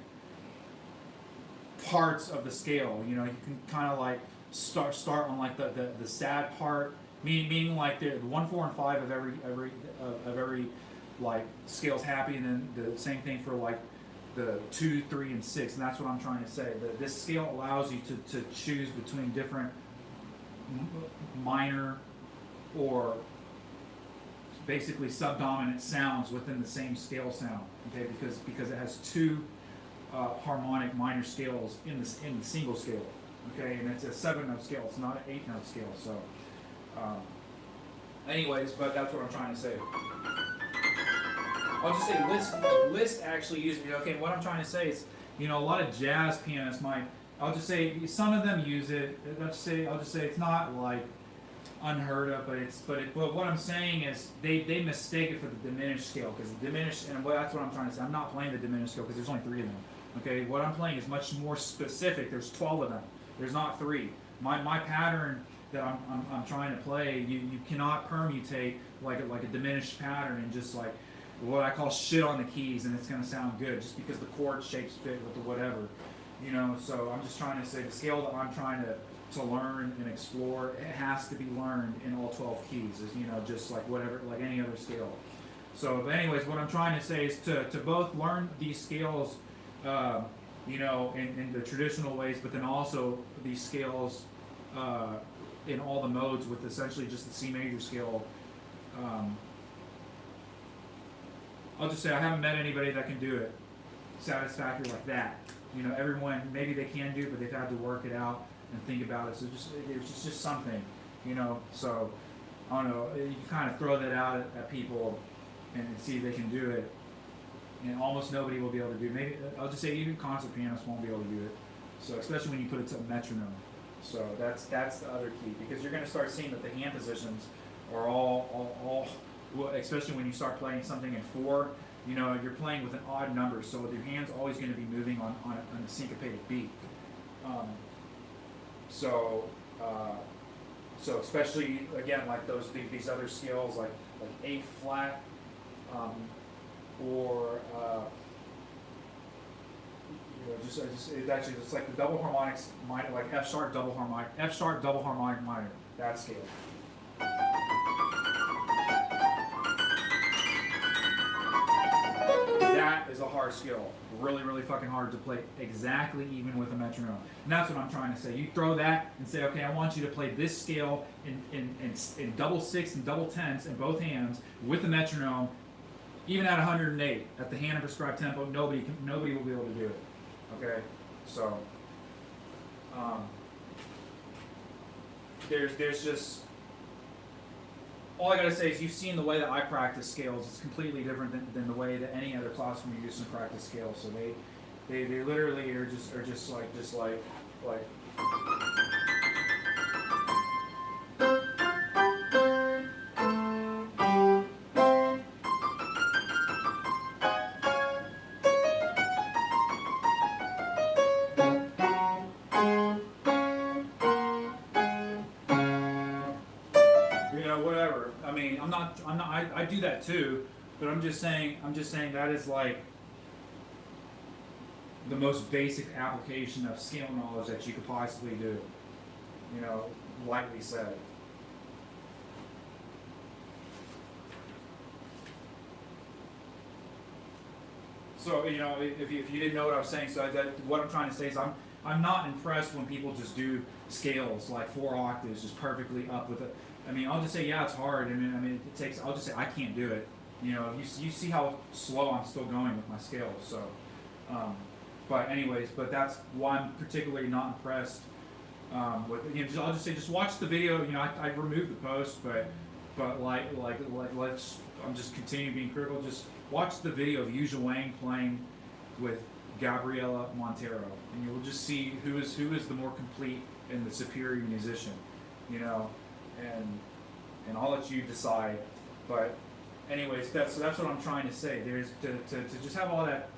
parts of the scale. You know, you can kind of like start on like the sad part, meaning like the 1, 4, and 5 of every like scale's happy, and then the same thing for like the 2, 3, and 6. And that's what I'm trying to say. That this scale allows you to choose between different minor or basically subdominant sounds within the same scale sound. Okay, because it has two harmonic minor scales in the single scale. Okay, and it's a 7-note scale. It's not an 8-note scale. So, anyways, but that's what I'm trying to say. I'll just say Liszt actually uses it. Okay, what I'm trying to say is, you know, a lot of jazz pianists might. I'll just say some of them use it. I'll just say it's not like unheard of, but what I'm saying is they mistake it for the diminished scale, because the diminished, and that's what I'm trying to say. I'm not playing the diminished scale because there's only 3 of them. Okay, what I'm playing is much more specific. There's 12 of them. There's not 3. My pattern that I'm trying to play, you cannot permutate like a diminished pattern and just like what I call shit on the keys, and it's going to sound good just because the chord shapes fit with the whatever. You know, so I'm just trying to say the scale that I'm trying to learn and explore, it has to be learned in all 12 keys, is, you know, just like whatever, like any other scale. So, but anyways, what I'm trying to say is to both learn these scales, you know, in the traditional ways, but then also these scales in all the modes with essentially just the C major scale. I'll just say I haven't met anybody that can do it satisfactory like that. You know, everyone, maybe they can do it, but they've had to work it out and think about it. So it's just something, you know. So I don't know. You kind of throw that out at people and see if they can do it, and almost nobody will be able to do it. Maybe I'll just say even concert pianists won't be able to do it. So especially when you put it to a metronome. So that's the other key, because you're going to start seeing that the hand positions are all well, especially when you start playing something in 4. You know, you're playing with an odd number, so your hand's always going to be moving on a syncopated beat. So especially again like these other scales like A flat, or you know, just it's like the double harmonics minor, like F sharp double harmonic minor, that scale. That is a hard scale, really fucking hard to play exactly even with a metronome. And that's what I'm trying to say. You throw that and say, okay, I want you to play this scale in double 6 and double 10s in both hands with the metronome, even at 108 at the hand and prescribed tempo. Nobody will be able to do it. Okay, so there's just. All I gotta say is you've seen the way that I practice scales. It's completely different than the way that any other classical musician practice scales. So they literally are just like. Whatever. I mean, I do that too, but I'm just saying that is like the most basic application of scale knowledge that you could possibly do. You know, lightly said. So, you know, if you didn't know what I was saying, so what I'm trying to say is I'm not impressed when people just do scales like 4 octaves just perfectly up with it. I mean, I'll just say, yeah, it's hard. I mean, it takes. I'll just say I can't do it. You know, you see how slow I'm still going with my scales. So, but anyways, that's why I'm particularly not impressed with. You know, I'll just say, just watch the video. You know, I removed the post, but But let's. I'm just continuing being critical. Just watch the video of Yu Wang playing with Gabriela Montero, and you will just see who is the more complete and the superior musician, you know, and I'll let you decide. But anyways, that's what I'm trying to say. There's to just have all that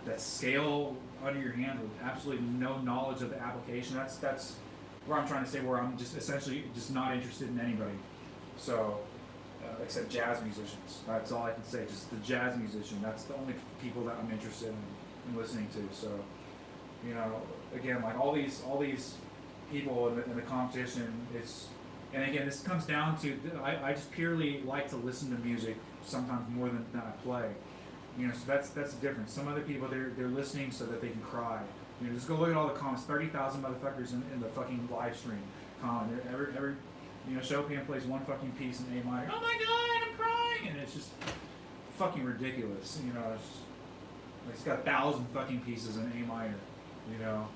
that scale under your hand with absolutely no knowledge of the application. That's where I'm trying to say where I'm just essentially just not interested in anybody. So. Except jazz musicians. That's all I can say. Just the jazz musician. That's the only people that I'm interested in listening to. So, you know, again, like all these people in the competition. And again, this comes down to I just purely like to listen to music sometimes more than I play. You know, so that's the difference. Some other people they're listening so that they can cry. You know, just go look at all the comments. 30,000 motherfuckers in the fucking live stream comment. Every you know, Chopin plays one fucking piece in A minor. Oh my god, I'm crying, and it's just fucking ridiculous. You know, it's got 1,000 fucking pieces in A minor. You know,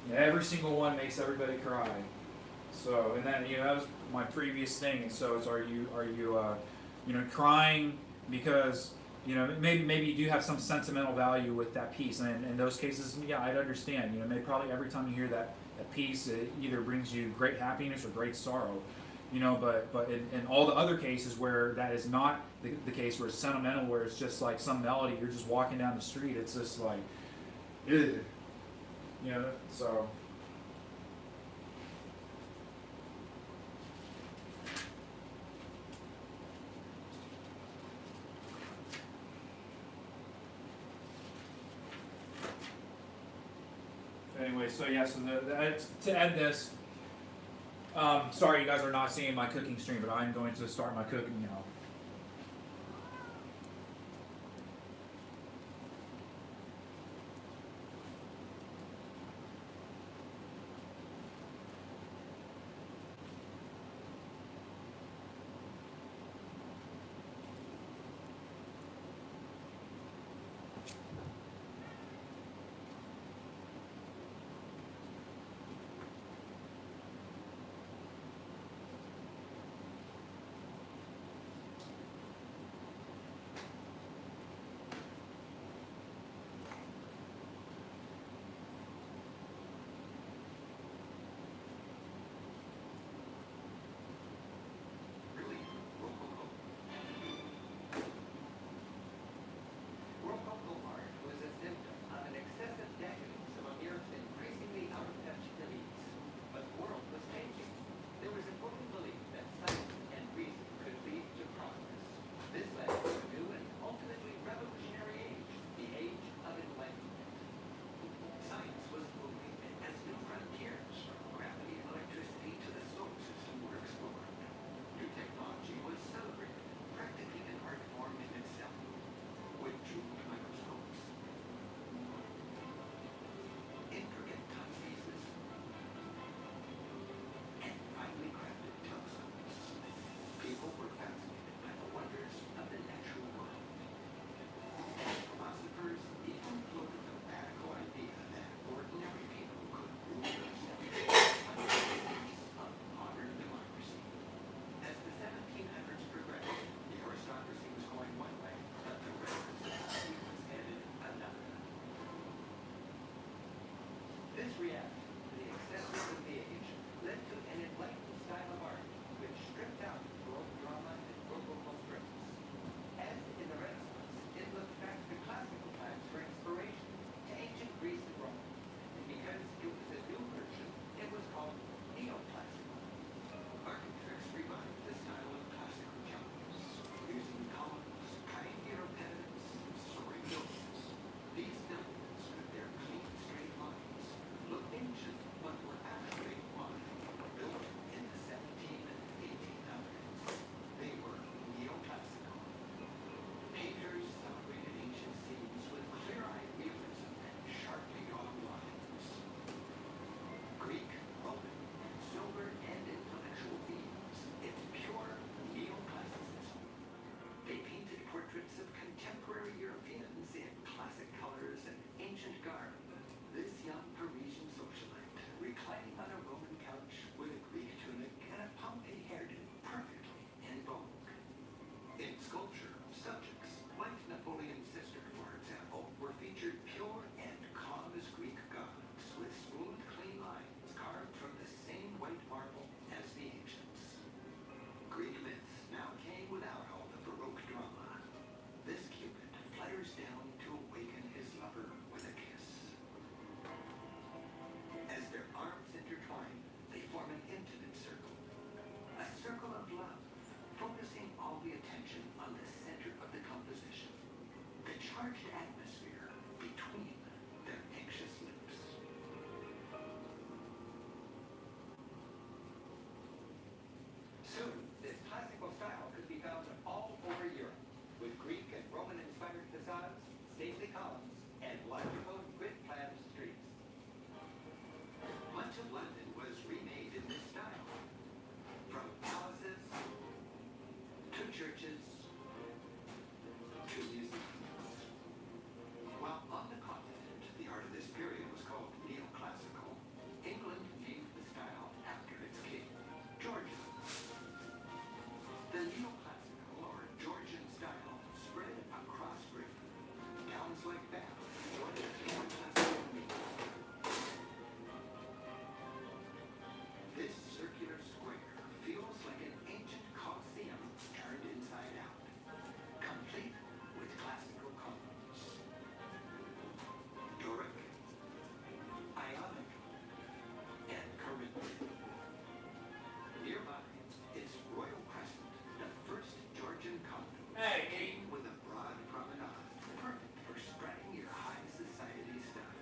yeah, every single one makes everybody cry. So, and then you know that was my previous thing. And so, are you you know crying because you know maybe you do have some sentimental value with that piece, and in those cases, yeah, I'd understand. You know, maybe probably every time you hear that piece, it either brings you great happiness or great sorrow, you know. But in all the other cases where that is not the case, where it's sentimental, where it's just like some melody, you're just walking down the street, it's just like, ugh. You know. So. Anyway, so yeah, so to end this, sorry you guys are not seeing my cooking stream, but I'm going to start my cooking now. charged atmosphere between their anxious lips. Soon, this classical style could be found all over Europe, with Greek and Roman-inspired facades, stately columns, and logical grid-planned streets. Much of London was remade in this style, from palaces to churches to museums. While on the continent, the art of this period was called neoclassical, England named the style after its king, Georgia. The neoclassical or Georgian style spread across Britain. Towns like Bath joined the neoclassical movement. This circular square feels like an ancient Colosseum turned inside out, complete with classical columns. Doric, Ionic, and Corinthian. Nearby is Royal Crescent, the first Georgian convent, Hey, with a broad promenade, perfect for spreading your high society stuff.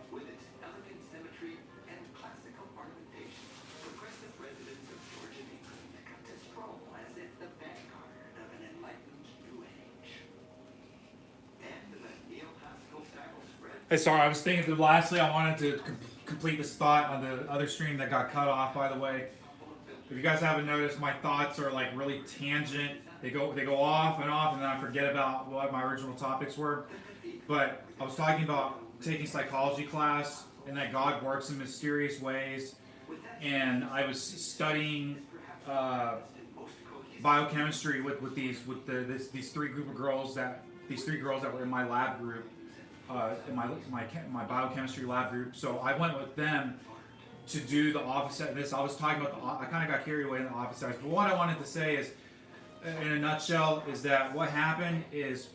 With its elegant symmetry and classical ornamentation, progressive residents of Georgian England got to stroll as if the vanguard of an enlightened new age. And the neoclassical style spread. Hey, sorry, I was thinking that lastly, I wanted to complete this thought on the other stream that got cut off, by the way. If you guys haven't noticed, my thoughts are like really tangent. They go off, and then I forget about what my original topics were. But I was talking about taking psychology class and that God works in mysterious ways. And I was studying biochemistry with these three girls that were in my lab group, in my biochemistry lab group. So I went with them to do the office at this. I was talking about I kind of got carried away in the office hours. But what I wanted to say is, in a nutshell, is that what happened is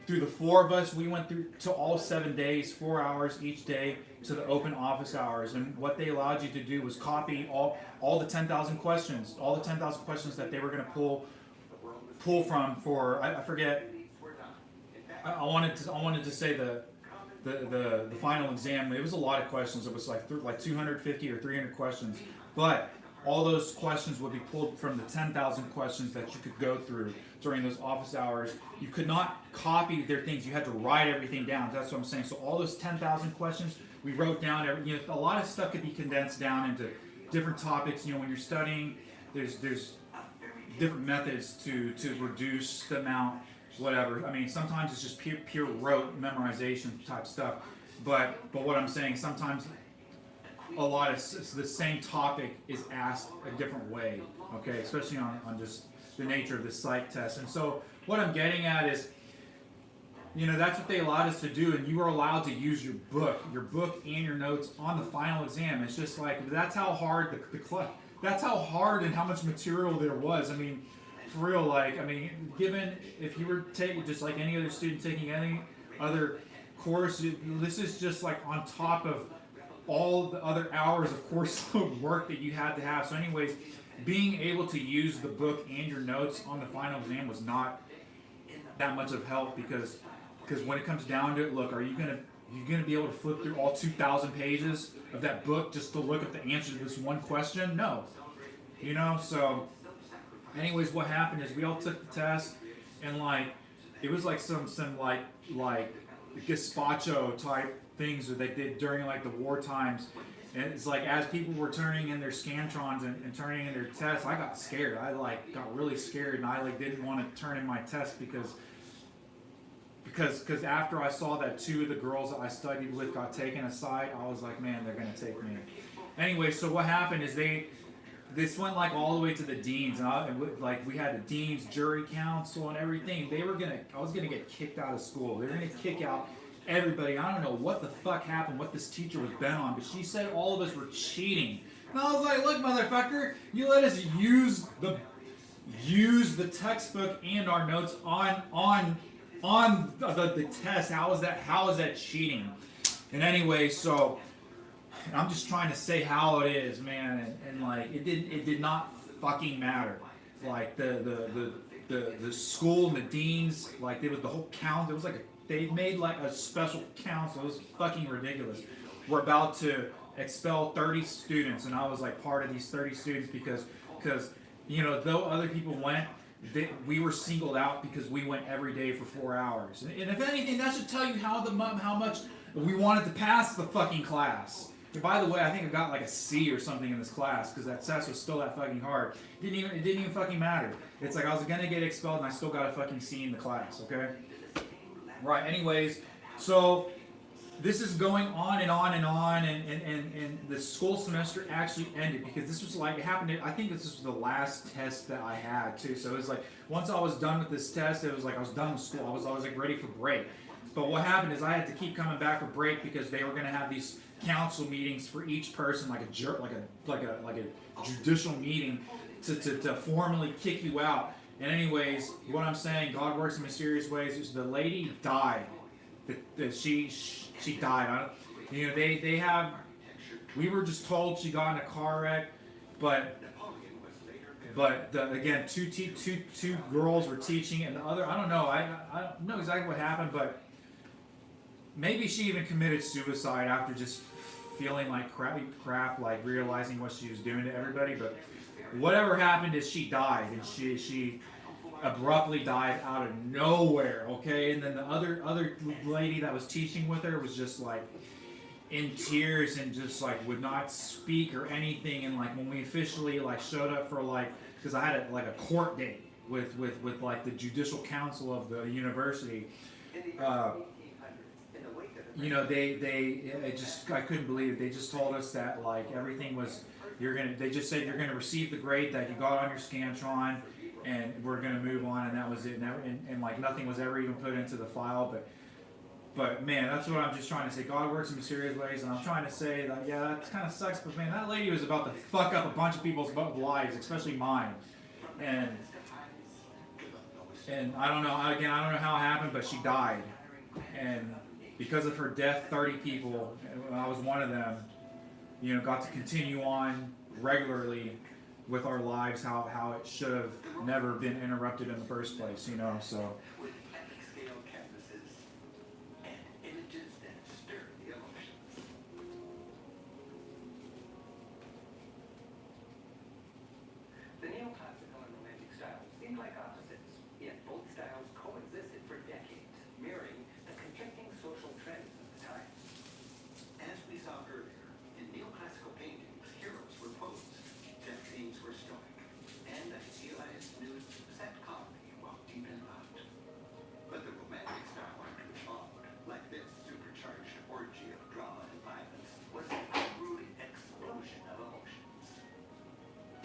through the four of us, we went through to all 7 days, 4 hours each day to the open office hours. And what they allowed you to do was copy all the 10,000 questions, that they were going to pull from for, I forget. I wanted to say the final exam. It was a lot of questions. It was like 250 or 300 questions, but all those questions would be pulled from the 10,000 questions that you could go through during those office hours. You could not copy their things. You had to write everything down. That's what I'm saying. So all those 10,000 questions, we wrote down. A lot of stuff could be condensed down into different topics. When you're studying, there's different methods to reduce the amount. Whatever. I mean, sometimes it's just pure rote memorization type stuff. But what I'm saying, sometimes a lot of the same topic is asked a different way. Okay, especially on just the nature of the psych test. And so what I'm getting at is, that's what they allowed us to do, and you were allowed to use your book and your notes on the final exam. It's just like that's how hard that's how hard and how much material there was. I mean, for real, given if you were taking just like any other student taking any other course, this is just like on top of all the other hours of course work that you had to have. So anyways, being able to use the book and your notes on the final exam was not that much of help because when it comes down to it, look, are you gonna be able to flip through all 2,000 pages of that book just to look at the answer to this one question? No. So anyways, what happened is we all took the test, and it was like some gazpacho type things that they did during the war times. And it's like as people were turning in their scantrons and turning in their tests, I got scared. I got really scared, and I didn't want to turn in my test because after I saw that two of the girls that I studied with got taken aside, I was like, man, they're gonna take me. Anyway, so what happened is this went all the way to the deans, and we had the deans, jury council, and everything. I was gonna get kicked out of school. They were gonna kick out everybody. I don't know what the fuck happened, what this teacher was bent on, but she said all of us were cheating. And I was like, look, motherfucker, you let us use the textbook and our notes on the test. How is that cheating? And anyway, so I'm just trying to say how it is, man, and it did not fucking matter. The the school and the deans, like, it was the whole count. It was like they made like a special council. It was fucking ridiculous. We're about to expel 30 students, and I was like part of these 30 students because though other people went, we were singled out because we went every day for 4 hours. And if anything, that should tell you how much we wanted to pass the fucking class. And by the way, I think I got like a C or something in this class because that test was still that fucking hard. It didn't even fucking matter. It's like I was gonna get expelled and I still got a fucking C in the class. Okay. Right. Anyways, so this is going on and on and on, and the school semester actually ended because this was like, it happened. I think this was the last test that I had too. So it was like once I was done with this test, it was like I was done with school. I was like ready for break. But what happened is I had to keep coming back for break because they were going to have these council meetings for each person, like a judicial meeting to formally kick you out. And anyways, what I'm saying, God works in mysterious ways. The lady died. She died. They have. We were just told she got in a car wreck, but again, two girls were teaching, and the other, I don't know. I don't know exactly what happened, but maybe she even committed suicide after just feeling like crap, like realizing what she was doing to everybody. But whatever happened is she died, and she abruptly died out of nowhere. Okay, and then the other lady that was teaching with her was just like in tears and just like would not speak or anything. And like when we officially like showed up for like, because I had a court date with like the judicial council of the university. I couldn't believe it. They just told us that like everything was, they just said you're gonna receive the grade that you got on your Scantron, and we're gonna move on, and that was it. And like nothing was ever even put into the file. But man, that's what I'm just trying to say. God works in mysterious ways, and I'm trying to say that that kind of sucks. But man, that lady was about to fuck up a bunch of people's lives, especially mine. And I don't know. Again, I don't know how it happened, but she died, and because of her death, 30 people, and I was one of them, got to continue on regularly with our lives, how it should have never been interrupted in the first place, so. With epic scale canvases and images that stir the emotions. The neoclassical and romantic styles seem like opposites, yet both styles coexisted for decades, mirroring the conflicting social trends of the time. As we saw earlier, in neoclassical paintings, heroes were posed, death scenes were stoic, and idealized nudes set calmly while deep in thought. But the romantic style art which followed, like this supercharged orgy of drama and violence, was an unruly explosion of emotions.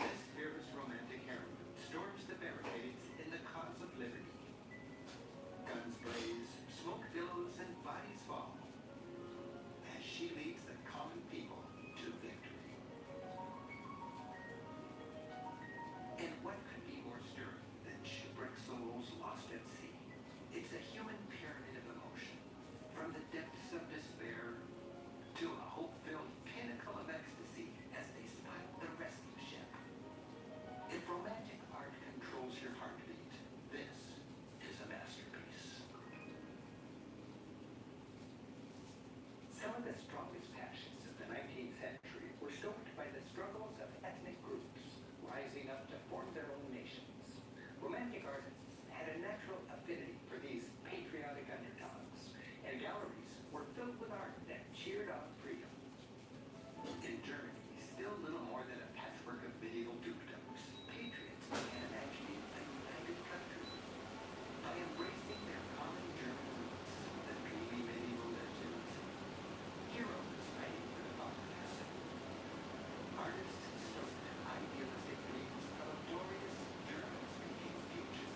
This fearless romantic heroine storms the barricades in the cause of liberty. Guns blaze, smoke billows, and bodies fall as she leads the common people to victory. And what could be more stirring than shipwrecked souls lost at sea? It's a human pyramid of emotion, from the depths of despair to a hope-filled pinnacle of ecstasy as they spot the rescue ship. If romantic art controls your heartbeat, this is a masterpiece. Some of the strongest passions of the 19th century were stoked by the struggles of ethnic groups rising up to form their own nations. Romantic artists had a natural affinity for these patriotic underdogs, and galleries were filled with art that cheered on freedom. In Germany, still little more than a patchwork of medieval dukedoms, patriots began imagining a united country. By embracing their common German roots, the dreamy medieval legends, heroes fighting for the fatherland. Artists stoked idealistic dreams of a glorious German-speaking future.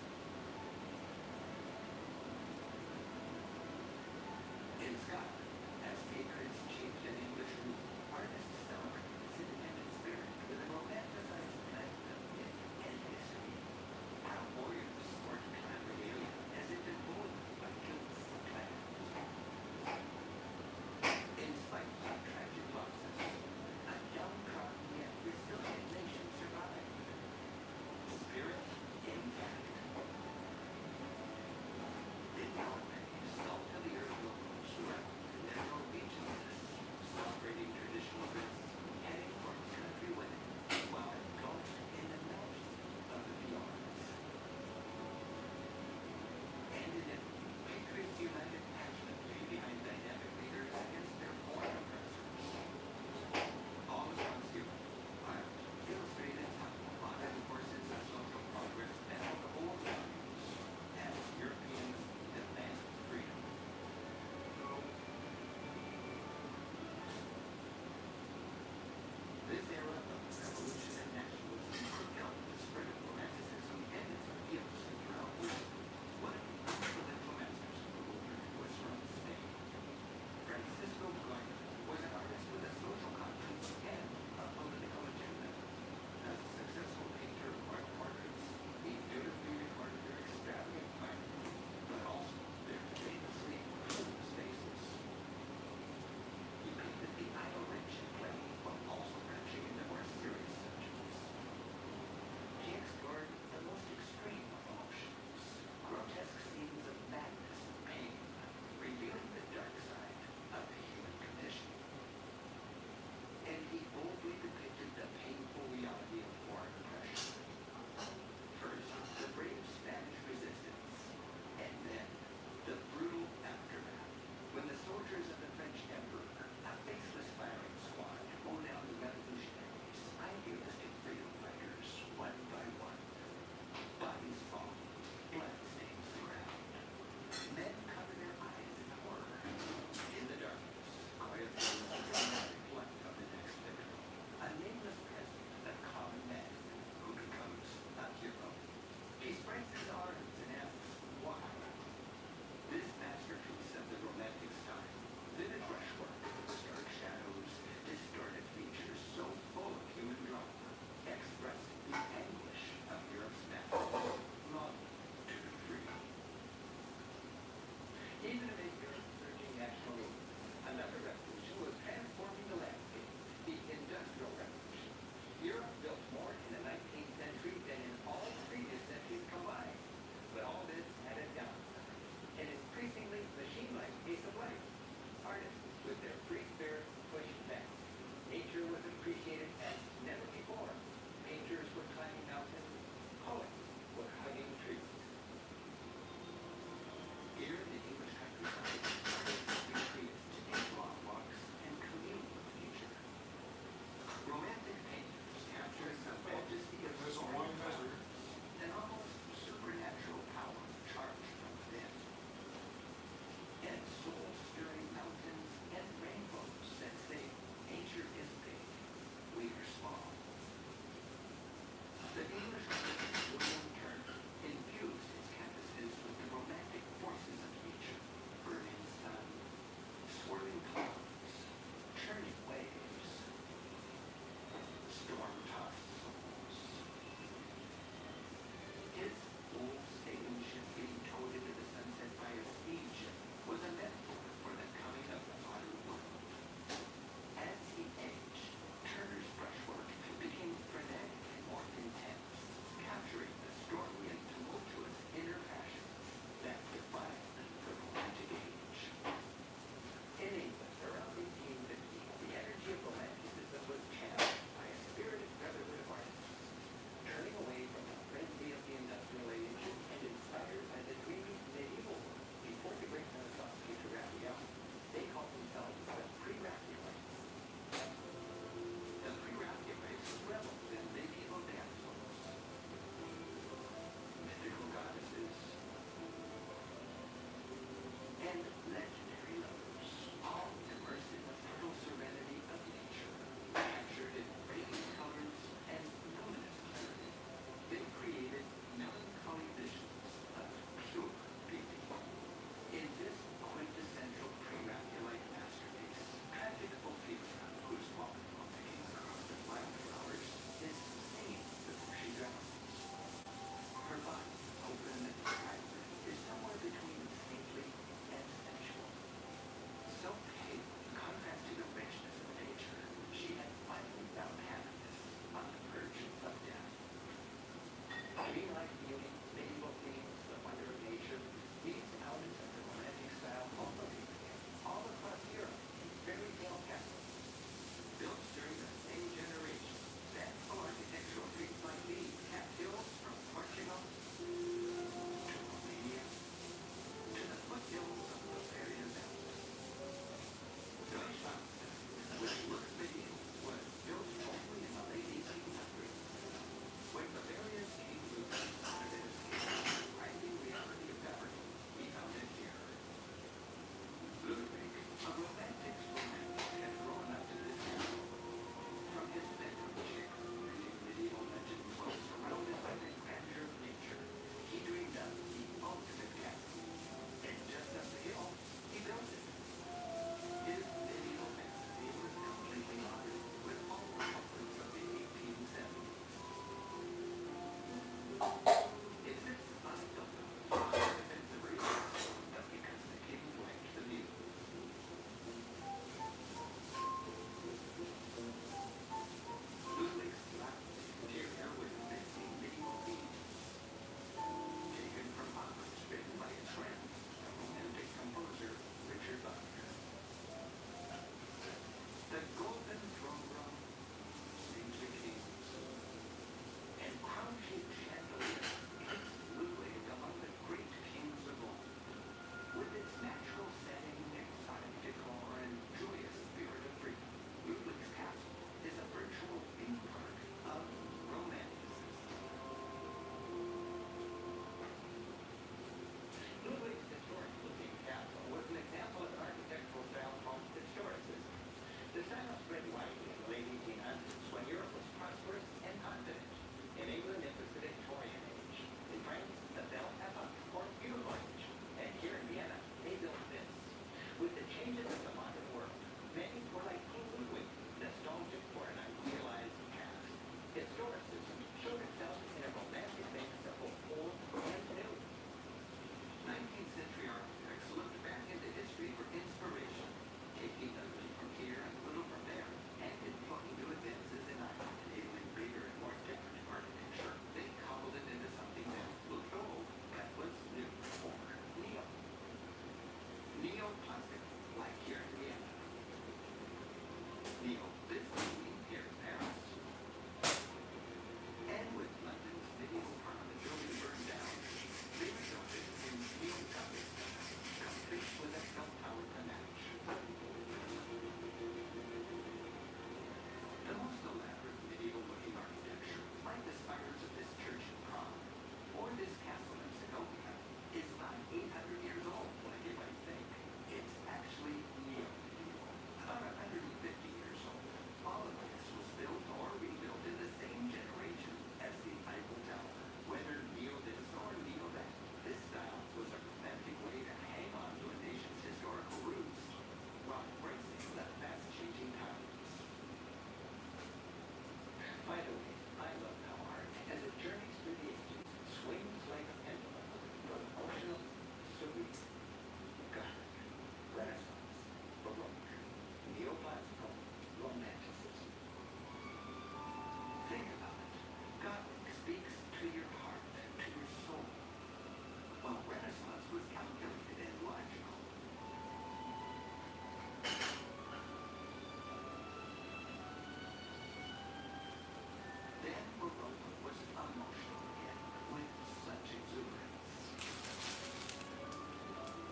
exuberance.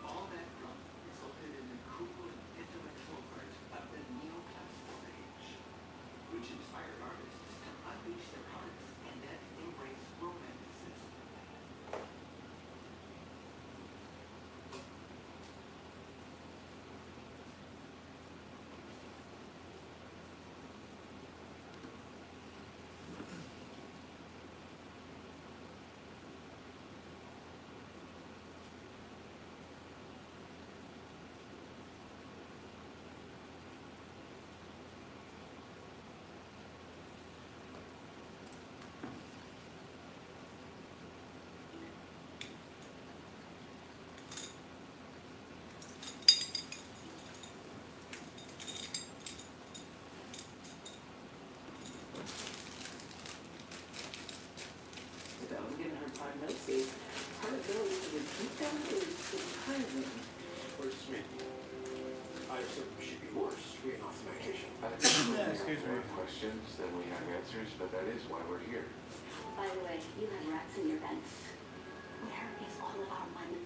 All that drama resulted in the cool and intellectual art of the neoclassical age, which inspired artists to unleash their hearts and then embrace romanticism. Given her prognosis, her ability to repeat them is surprising. Where's me? I said she'd be worse. We ain't off the medication. Excuse me. Questions, then we have answers, but that is why we're here. By the way, you have rats in your vents. Where is all of our money?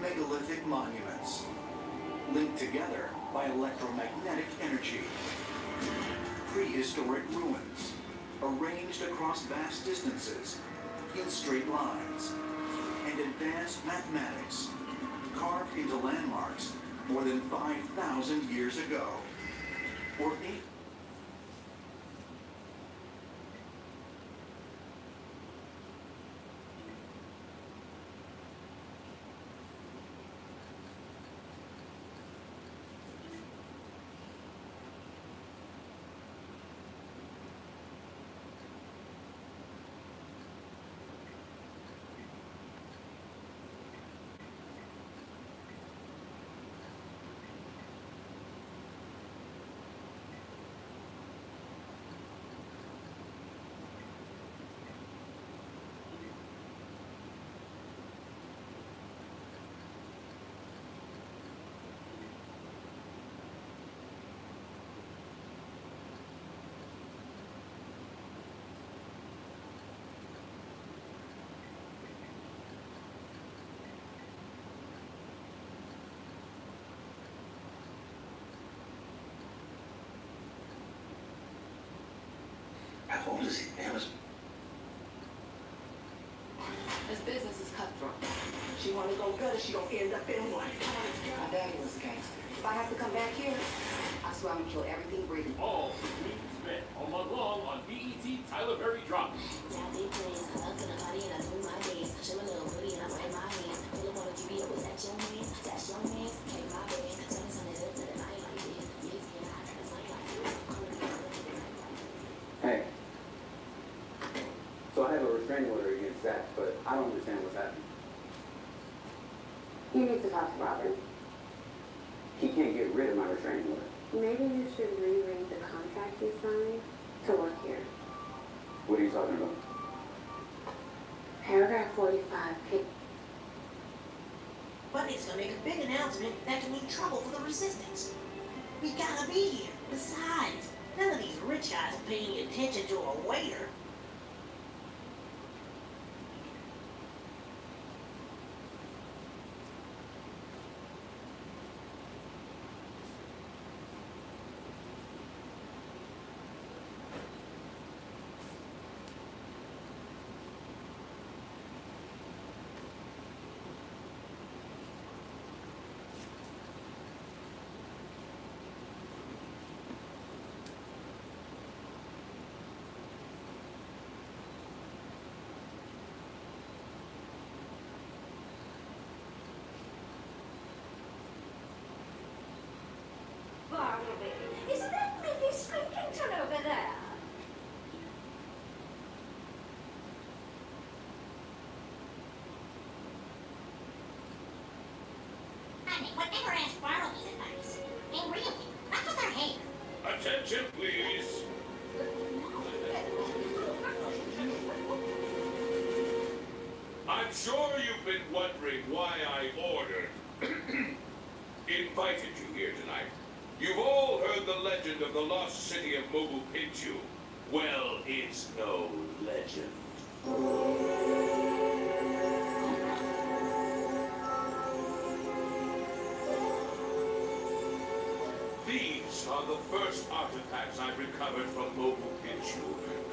Megalithic monuments, linked together by electromagnetic energy. Prehistoric ruins, arranged across vast distances, in straight lines. And advanced mathematics, carved into landmarks more than 5,000 years ago. Or eight. How old is he? Amazon. This business is cutthroat. She want to go gutter, she gonna end up in one. My daddy was a gangster. If I have to come back here, I swear I'm gonna kill everything breathing. All between Smith all month long on BET Tyler Perry Drop. Hey. restraining order against that, but I don't understand what's happening. You need to talk to Robin. He can't get rid of my restraining order. Maybe you should reread the contract you signed to work here. What are you talking about? Paragraph 45. Bunny's gonna make a big announcement that can mean trouble for the resistance. We gotta be here. Besides, none of these rich guys are paying any attention to a waiter. Bartleby, is that Mrs. Skinkington over there? I mean, whatever asked Bartleby's advice. And really, what's with her hair? Attention, please. I'm sure you've been wondering why I invited you here tonight. You've all heard the legend of the lost city of Mobu Pinchu. Well, it's no legend. These are the first artifacts I've recovered from Mobu Pinchu.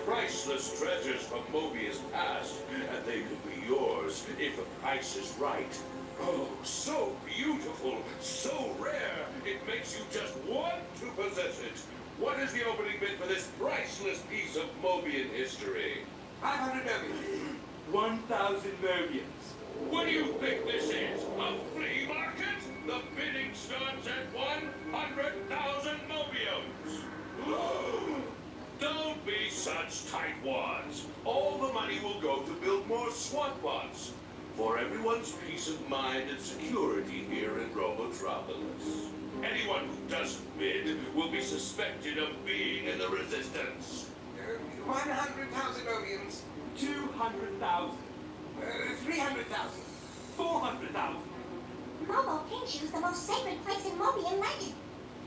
Priceless treasures from Mobia's past, and they could be yours if the price is right. Oh, so beautiful, so rare, it makes you just want to possess it. What is the opening bid for this priceless piece of Mobian history? 500 million. 1,000 Mobians. What do you think this is? A flea market? The bidding starts at 100,000 Mobiums. Don't be such tightwads. All the money will go to build more SWAT-bots. For everyone's peace of mind and security here in Robotropolis. Anyone who doesn't bid will be suspected of being in the resistance. 100,000 opiums. 200,000. 300,000. 400,000. Mobo Pinchu's the most sacred place in Mobian legend.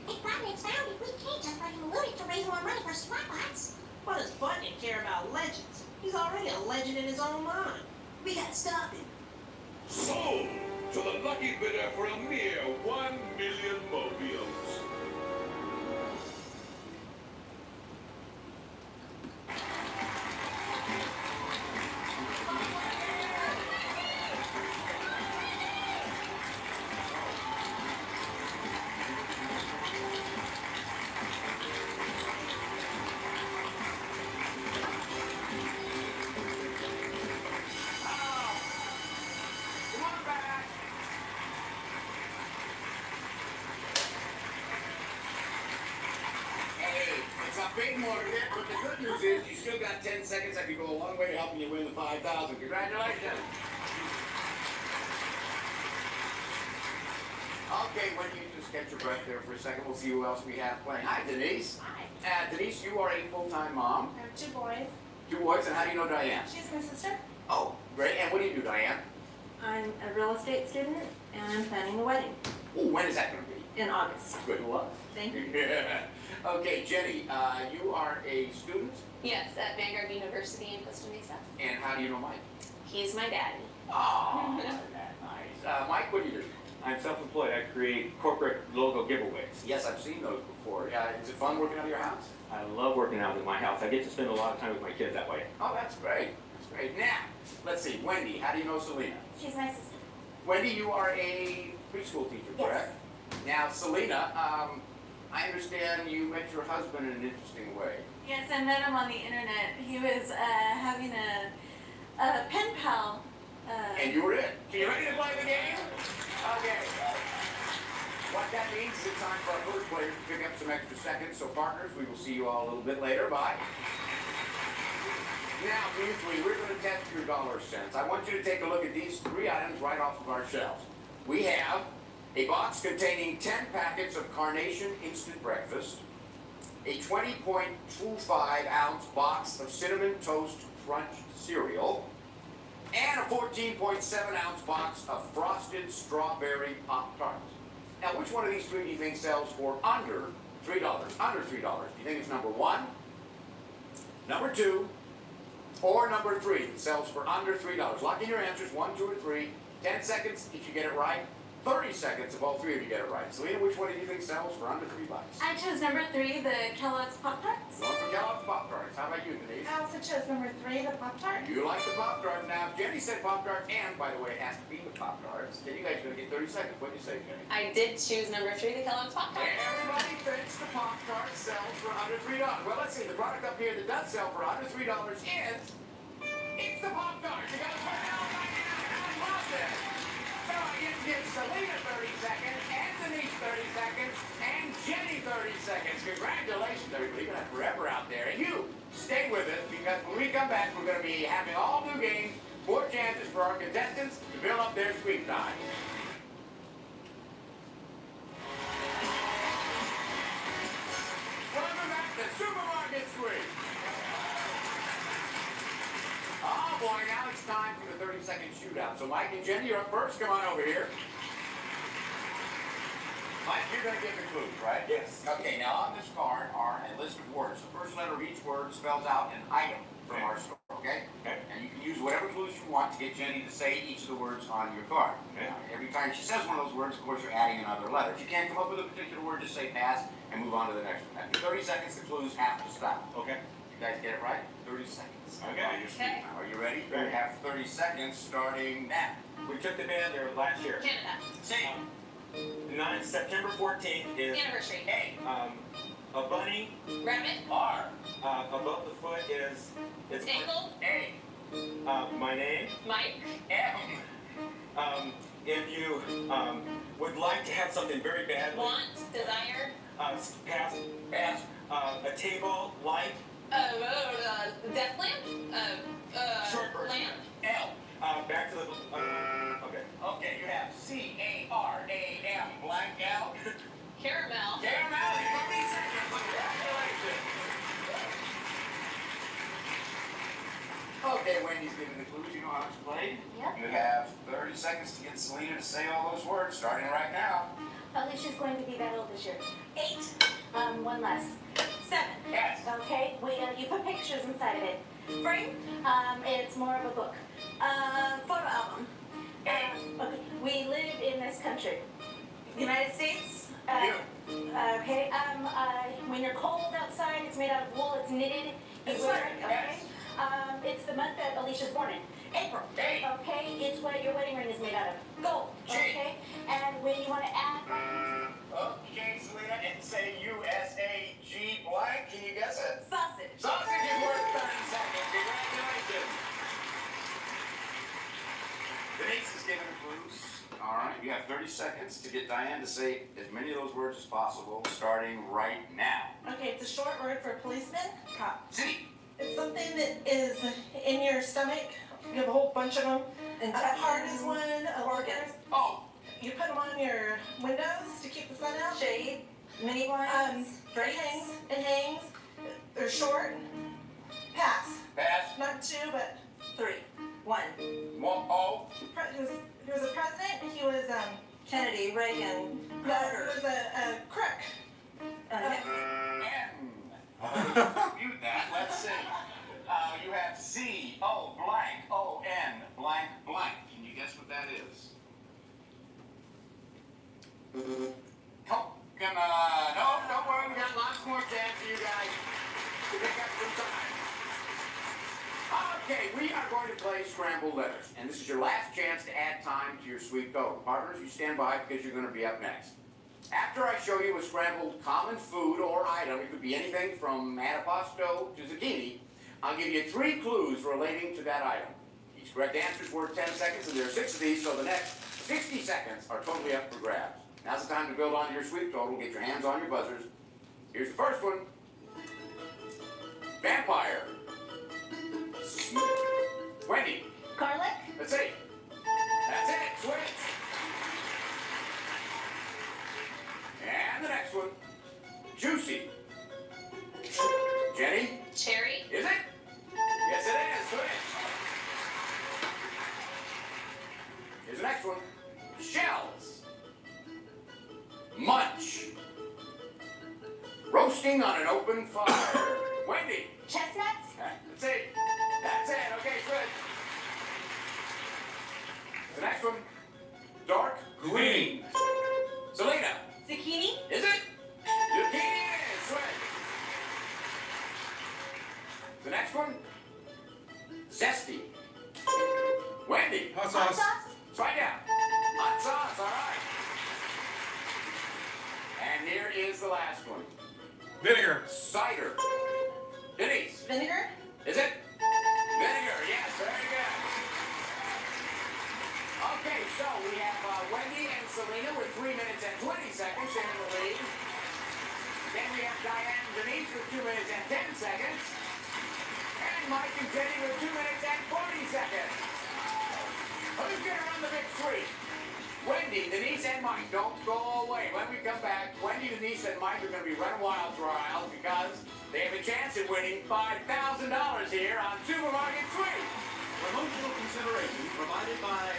If Botnick's found it, we can't just let him loot it to raise more money for SWAT-bots. What does Botnick care about legends? He's already a legend in his own mind. We gotta stop him. Sold to the lucky bidder for a mere 1 million Mobiums. Big motor hit, but the good news is you still got 10 seconds that could go a long way to helping you win the 5,000. Congratulations. Okay, when you just catch your breath there for a second, we'll see who else we have playing. Hi, Denise. Hi. Denise, you are a full-time mom. I have 2 boys. 2 boys, and how do you know Diane? She's my sister. Oh, great. And what do you do, Diane? I'm a real estate student, and I'm planning a wedding Oh, when is that going to be? in August. Good luck. Thank you. Okay, Jenny, you are a student, Yes, at Vanguard University in Costa Mesa. and how do you know Mike? He's my daddy. Oh, nice. Mike, what do you do? I'm self-employed. I create corporate logo giveaways. Yes, I've seen those before. Is it fun working out of your house? I love working out in my house. I get to spend a lot of time with my kids that way. Oh, that's great. That's great. Now, let's see. Wendy, how do you know Selena? She's my sister. Wendy, you are a preschool teacher, correct? Now, Selena, I understand you met your husband in an interesting way. Yes, I met him on the internet. He was having a pen pal. And you were it. Are you ready to play the game? Okay. What that means is it's time for our first player to pick up some extra seconds. So, partners, we will see you all a little bit later. Bye. Now, for you three, we're going to test your dollar sense. I want you to take a look at these 3 items right off of our shelves. We have a box containing 10 packets of Carnation Instant Breakfast, a 20.25 ounce box of Cinnamon Toast Crunch cereal, and a 14.7 ounce box of Frosted Strawberry Pop-Tarts. Now, which one of these 3 do you think sells for under $3? Under $3. Do you think it's number 1, number 2, or number 3? It sells for under $3. Lock in your answers, 1, 2, or 3. 10 seconds if you get it right. 30 seconds if all 3 of you get it right. Selena, which one do you think sells for under $3? I chose number 3, the Kellogg's Pop-Tarts. Going for Kellogg's Pop-Tarts. How about you, Denise? I also chose number 3, the Pop-Tart. You like the Pop-Tarts. Now, Jenny said Pop-Tarts, and, by the way, it has to be the Pop-Tarts. Then you guys are going to get 30 seconds. What do you say, Jenny? I did choose number 3, the Kellogg's Pop-Tarts. Everybody thinks the Pop-Tart sells for under $3. Well, let's see. The product up here that does sell for under $3 is... It's the Pop-Tart. You got to put it out right now. Process. So I get to give Selena 30 seconds, and Denise 30 seconds, and Jenny 30 seconds. Congratulations, everybody. You're going to have forever out there. And you, stay with us, because when we come back, we're going to be having all new games, more chances for our contestants to build up their sweep time. Welcome back to Supermarket Sweep. Oh boy, now it's time for the 30-second shootout. So Mike and Jenny, you're up first. Come on over here. Mike, you're going to give the clues, right? Yes. Okay, now on this card are a list of words. The first letter of each word spells out an item from our store, okay? Okay. And you can use whatever clues you want to get Jenny to say each of the words on your card. Okay. Now, every time she says one of those words, of course, you're adding another letter. If you can't come up with a particular word, just say pass and move on to the next one. After 30 seconds, the clues have to stop. Okay. You guys get it right? 30 seconds. Okay. On your sweep time. Are you ready? Ready. You have 30 seconds starting now. We took them in there last year. Canada. See. 9 September 14th is Anniversary. A. a bunny. Rabbit. R. Above the foot is it's Ankle. A. my name. Mike. M. If you would like to have something very badly, Want. Desire. pass. Pass. A table, light. Death lamp. Short Lamp. L. Back to the. Okay. Okay, you have C-A-R-A-M blank L. Caramel. Caramel is 30 seconds. Congratulations. Okay, Wendy's giving the clues. You know how it's played? Yep. You have 30 seconds to get Selena to say all those words, starting right now. Alicia's going to be that old this year. 8. One less. 7. Yes. Okay. You put pictures inside of it. Frame. It's more of a book. Photo album. Okay. We live in this country. United States. Okay. When you're cold outside, it's made out of wool. It's knitted. You wear it. Okay. It's the month that Alicia's born in. April. Okay. It's what your wedding ring is made out of. Gold. Okay. And when you want to add. Okay, Selena, and say U-S-A-G blank. Can you guess it? Sausage. Sausage is worth 30 seconds. Congratulations. Denise is giving the clues. All right, you have 30 seconds to get Diane to say as many of those words as possible, starting right now. Okay, it's a short word for policeman. Cop. C. It's something that is in your stomach. You have a whole bunch of them. And heart is one. Organs. Oh. You put them on your windows to keep the sun out. Shade. Mini blinds. It hangs. They're short. Pass. Pass. Not 2, but 3. 1. Oh. He was a president. He was Kennedy, Reagan, no, he was a crook. Dispute that. Let's see. You have C-O blank O-N blank blank. Can you guess what that is? Come on. No, don't worry. We got lots more chance for you guys to pick up some time. Okay, we are going to play scrambled letters, and this is your last chance to add time to your sweep total. Partners, you stand by because you're going to be up next. After I show you a scrambled common food or item, it could be anything from antipasto to zucchini, I'll give you 3 clues relating to that item. Each correct answer is worth 10 seconds, and there are 6 of these, so the next 60 seconds are totally up for grabs. Now's the time to build onto your sweep total. Get your hands on your buzzers. Here's the first one. Vampire. Jenny? Cherry. Is it? Yes, it is. Switch. Here's the next one. Shells. Munch. Roasting on an open fire. Wendy. Chestnuts? That's it. That's it. Okay, good. The next one. Dark green. Selena. Zucchini? Is it? Zucchini it is. Switch. The next one. Zesty. Wendy. Hot Hot sauce. sauce? Strike out. Hot sauce, all right. And here is the last one. Vinegar. Cider. Denise. Vinegar? Is it? Vinegar, yes, very good. Okay, so we have Wendy and Selena with 3 minutes and 20 seconds in the lead. Then we have Diane and Denise with 2 minutes and 10 seconds. And Mike and Jenny with 2 minutes and 40 seconds. Who's going to run the big three? Wendy, Denise, and Mike. Don't go away. When we come back, Wendy, Denise, and Mike are going to be running wild for our aisles because they have a chance at winning $5,000 here on Supermarket Sweep. Promotional consideration provided by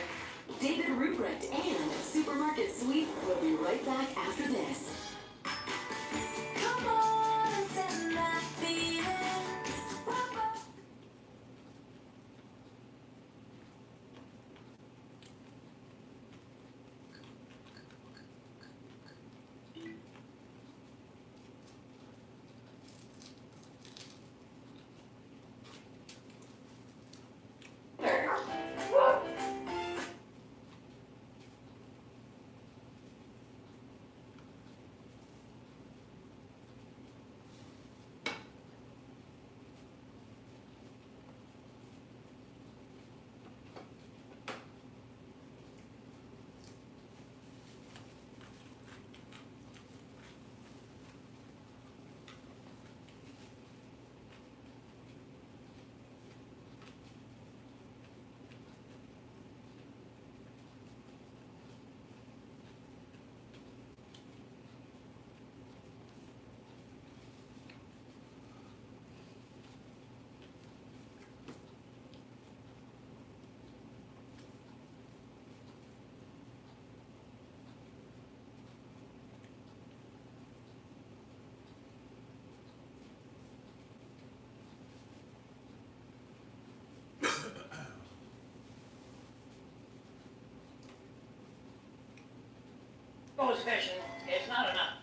David Ruprecht and Supermarket Sweep will be right back after this. Come on and set that feeling. Goes fishing is not enough.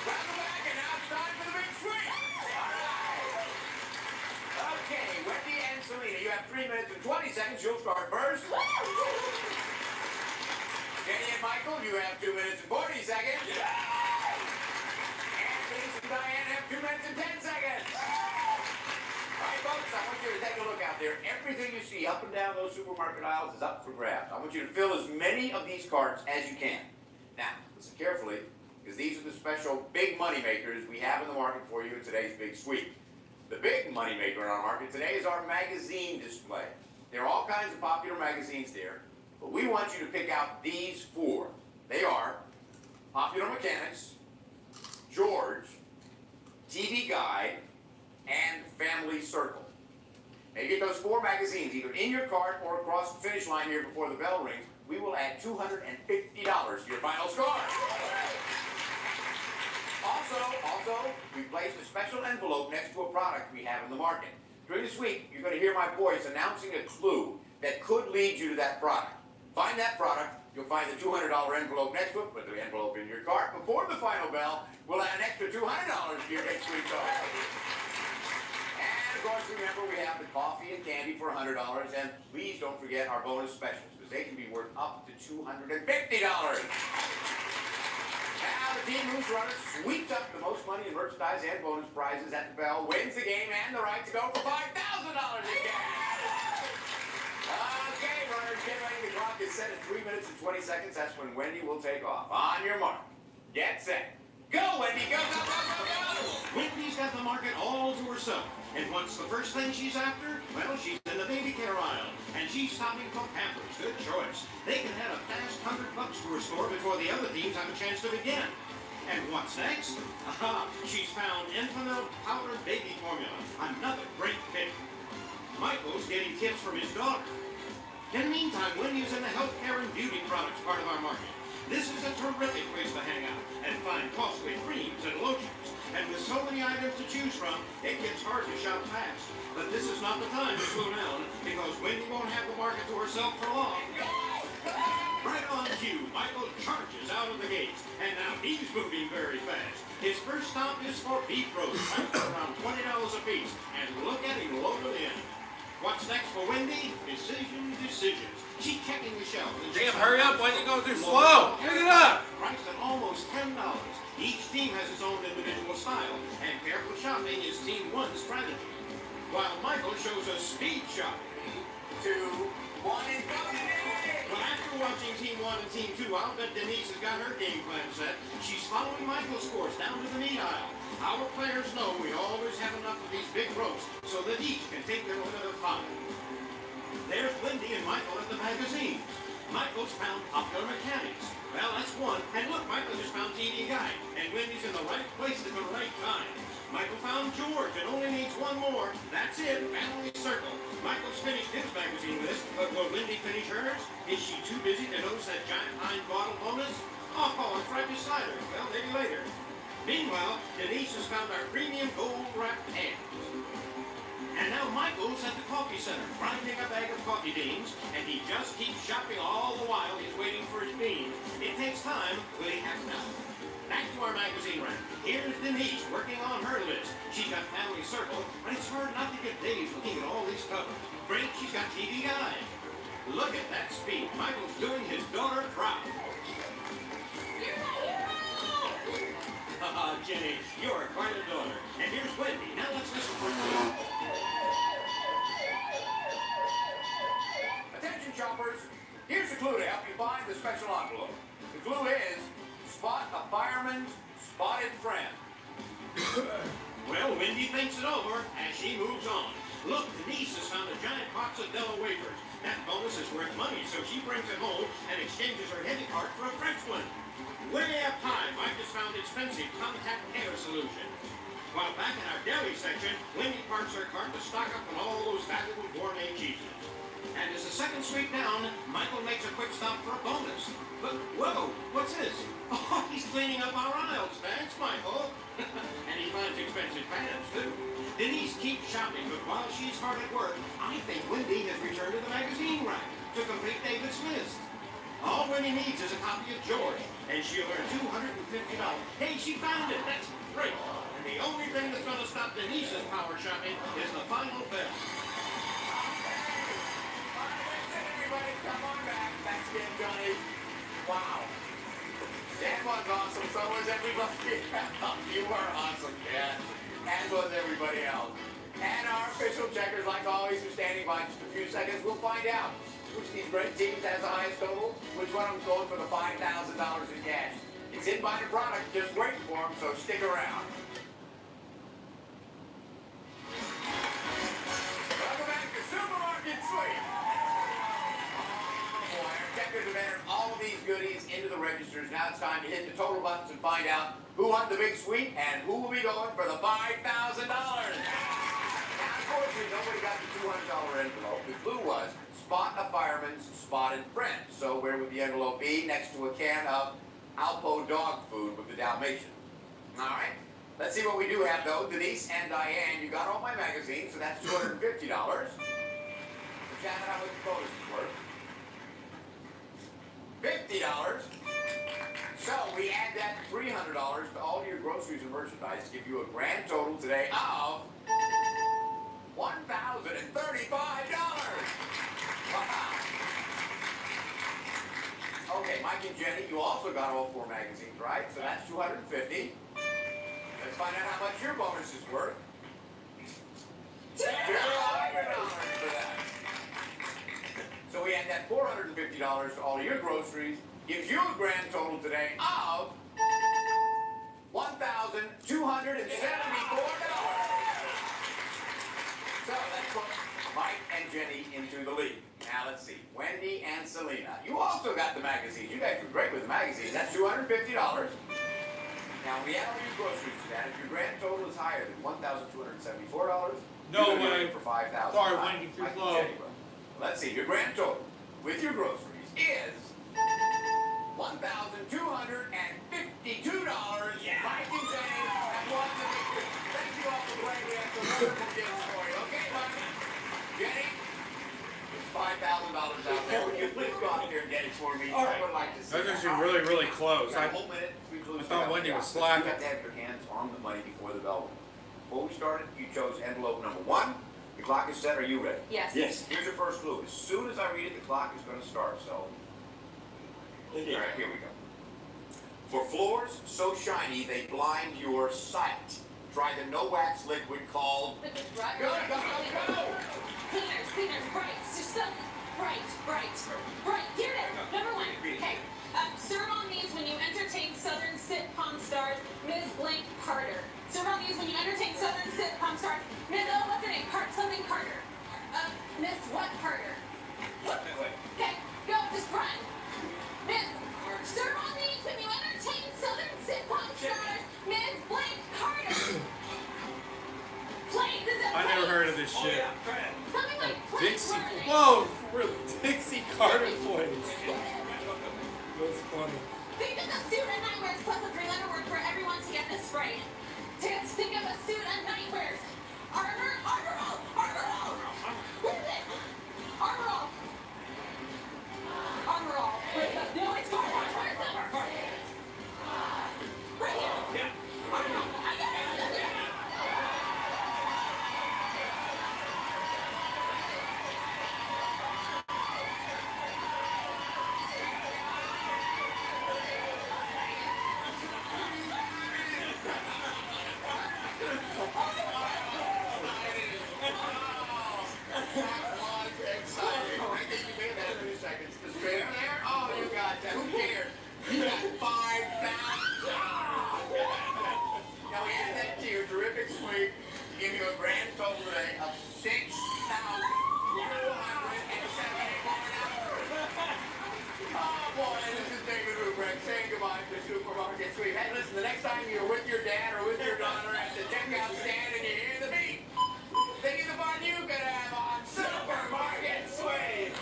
Welcome back, and now it's time for the big sweep. All right. Okay, Wendy and Selena, you have 3 minutes and 20 seconds. You'll start first. Jenny and Michael, you have 2 minutes and 40 seconds. And Denise and Diane have 2 minutes and 10 seconds. All right, folks, I want you to take a look out there. Everything you see up and down those supermarket aisles is up for grabs. I want you to fill as many of these carts as you can. Now, listen carefully, because these are the special big money makers we have in the market for you in today's big sweep. The big money maker in our market today is our magazine display. There are all kinds of popular magazines there, but we want you to pick out these 4. They are Popular Mechanics, George, TV Guide, and Family Circle. Now you get those 4 magazines either in your cart or across the finish line here before the bell rings. We will add $250 to your final score. Also, we placed a special envelope next to a product we have in the market. During this week, you're going to hear my voice announcing a clue that could lead you to that product. Find that product, you'll find the $200 envelope next to it, put the envelope in your cart. Before the final bell, we'll add an extra $200 to your next week's order. And of course, remember, we have the coffee and candy for $100, and please don't forget our bonus specials, because they can be worth up to $250. Now the team whose runner sweeps up the most money in merchandise and bonus prizes at the bell wins the game and the right to go for $5,000 in cash. Okay, runners, get ready. The clock is set at 3 minutes and 20 seconds. That's when Wendy will take off. On your mark. Get set. Go, Wendy. Go, go, go, go, go. Wendy's got the market all to herself. And what's the first thing she's after? Well, she's in the baby care aisle. And she's stopping for Pampers. Good choice. They can add a fast $100 to her store before the other teams have a chance to begin. And what's next? Aha, she's found Infamil powdered baby formula. Another great pick. Michael's getting tips from his daughter. In the meantime, Wendy's in the healthcare and beauty products part of our market. This is a terrific place to hang out and find costly creams and lotions. And with so many items to choose from, it gets hard to shop fast. But this is not the time to slow down, because Wendy won't have the market to herself for long. Right on cue, Michael charges out of the gates, and now he's moving very fast. His first stop is for beef roast, around $20 a piece, and look at him loaded in. What's next for Wendy? Decisions. She's checking the shelf. Damn, hurry up, why are you going too slow? Get it up! Priced at almost $10. Each team has its own individual style, and careful shopping is Team 1's strategy. While Michael shows us speed shopping. 2, 1, and go! Well, after watching Team 1 and Team 2, I'll bet Denise has got her game plan set. She's following Michael's course down to the meat aisle. Our players know we always have enough of these big roasts so that each can take their limit of 5. There's Wendy and Michael at the magazines. Michael's found Popular Mechanics. Well, that's one. And look, Michael just found TV Guide. And Wendy's in the right place at the right time. Michael found George and only needs one more. That's it, Family Circle. Michael's finished his magazine list, but will Wendy finish hers? Is she too busy to notice that giant pine bottle bonus? Oh, it's right beside her. Well, maybe later. Meanwhile, Denise has found our premium gold-wrapped pans. And now Michael's at the coffee center, grinding a bag of coffee beans, and he just keeps shopping all the while he's waiting for his beans. It takes time, but he has now. Back to our magazine rack. Here's Denise working on her list. She's got Family Circle, but it's hard not to get dazed looking at all these covers. Great, she's got TV Guide. Look at that speed. Michael's doing his daughter proud. Jenny, you're quite a daughter. And here's Wendy. Now let's listen for a clue. Attention shoppers, here's a clue to help you find the special envelope. The clue is, spot a fireman's spotted friend. Well, Wendy thinks it over as she moves on. Look, Denise has found a giant box of Della wafers. That bonus is worth money, so she brings it home and exchanges her heavy cart for a French one. Way up high, Mike has found expensive contact hair solution. While back in our deli section, Wendy parks her cart to stock up on all those valuable gourmet cheeses. And as the second sweep down, Michael makes a quick stop for a bonus. But, whoa, what's this? Oh, he's cleaning up our aisles. Thanks, Michael. And he finds expensive pants, too. Denise keeps shopping, but while she's hard at work, I think Wendy has returned to the magazine rack to complete David's list. All Wendy needs is a copy of George, and she'll earn $250. Hey, she found it. That's great. And the only thing that's going to stop Denise's power shopping is the final bell. Everybody, come on back. Thanks again, Johnny. Wow. That was awesome. So was everybody else. You were awesome, Kat. As was everybody else. And our official checkers, like always, are standing by just a few seconds. We'll find out which of these great teams has the highest total, which one of them's going for the $5,000 in cash. It's in by the product, just waiting for them, so stick around. Welcome back to Supermarket Sweep. Oh boy, our checkers have entered all of these goodies into the registers. Now it's time to hit the total buttons and find out who won the big sweep and who will be going for the $5,000. Now, unfortunately, nobody got the $200 envelope. The clue was spot a fireman's spotted friend. So where would the envelope be? Next to a can of Alpo dog food with the Dalmatian. All right. Let's see what we do have, though. Denise and Diane, you got all my magazines, so that's $250. Janet, how much the bonus is worth? $50. So we add that $300 to all your groceries and merchandise to give you a grand total today of $1,035. Wow. Okay, Mike and Jenny, you also got all 4 magazines, right? So that's $250. Let's find out how much your bonus is worth. $200 for that. So we add that $450 to all of your groceries, gives you a grand total today of $1,274. So let's put Mike and Jenny into the lead. Now let's see, Wendy and Selena. You also got the magazines. You guys were great with the magazines. That's $250. Now we add all your groceries to that. If your grand total is higher than $1,274, No you're gonna way. get it for $5,000. Sorry, Wendy, too Mike and slow. Jenny, bro. Let's see, your grand total with your groceries is $1,252. Yeah. Mike and Jenny have won the victory. Thank you all for playing. We have some wonderful gifts for you. Okay, Mike? Jenny? There's $5,000 out there. Would you please go out there and get it for me? All right. I would like to see That was that. really, really close. We got a whole minute. I thought Wendy was slacking. You have to have your hands on the money before the bell rings. Before we started, you chose envelope number 1. The clock is set. Are you ready? Yes. Yes. Here's your first clue. As soon as I read it, the clock is going to start. So, all right, here we go. For floors so shiny they blind your sight, try the no wax liquid called. Go, Go, go, go, go! Cleaners, bright, just so bright. Here it is. Number 1. Okay. Serve on these when you entertain Southern sitcom stars, Ms. Blank Carter. Serve on these when you entertain Southern sitcom stars, Ms. What's her name? Something Carter. Miss what Carter? Okay, go, just run. Ms. Serve on these when you entertain Southern sitcom stars, Ms. Blank Carter. Planes is it? I never heard of this Oh, shit. yeah, try it. Something like planes. Dixie. running. Whoa, really? Dixie Carter plays. That's funny. Think of the suit and nightwears plus a 3-letter word for everyone to get this right. Tits, think of a suit and nightwears. Armor all. What is it? Armor all. Where's the, no, it's Armor all. Where's the? Right here. Yeah. Armor all. I got it. Give you a grand total today of $6,274. Oh boy, this is David Ruprecht saying goodbye to Supermarket Sweep. Hey, listen, the next time you're with your dad or with your daughter at the checkout stand and you hear the beep, think of the fun you could have on Supermarket Sweep.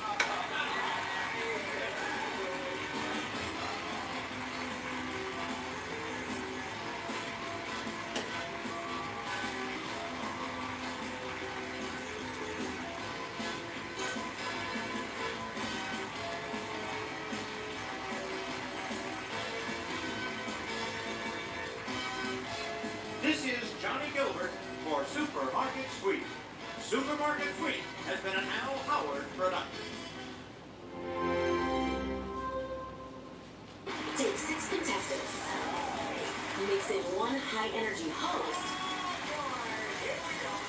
This is Johnny Gilbert for Supermarket Sweep. Supermarket Sweep has been an Al Howard production. Take 6 contestants. Mix in 1 high-energy host.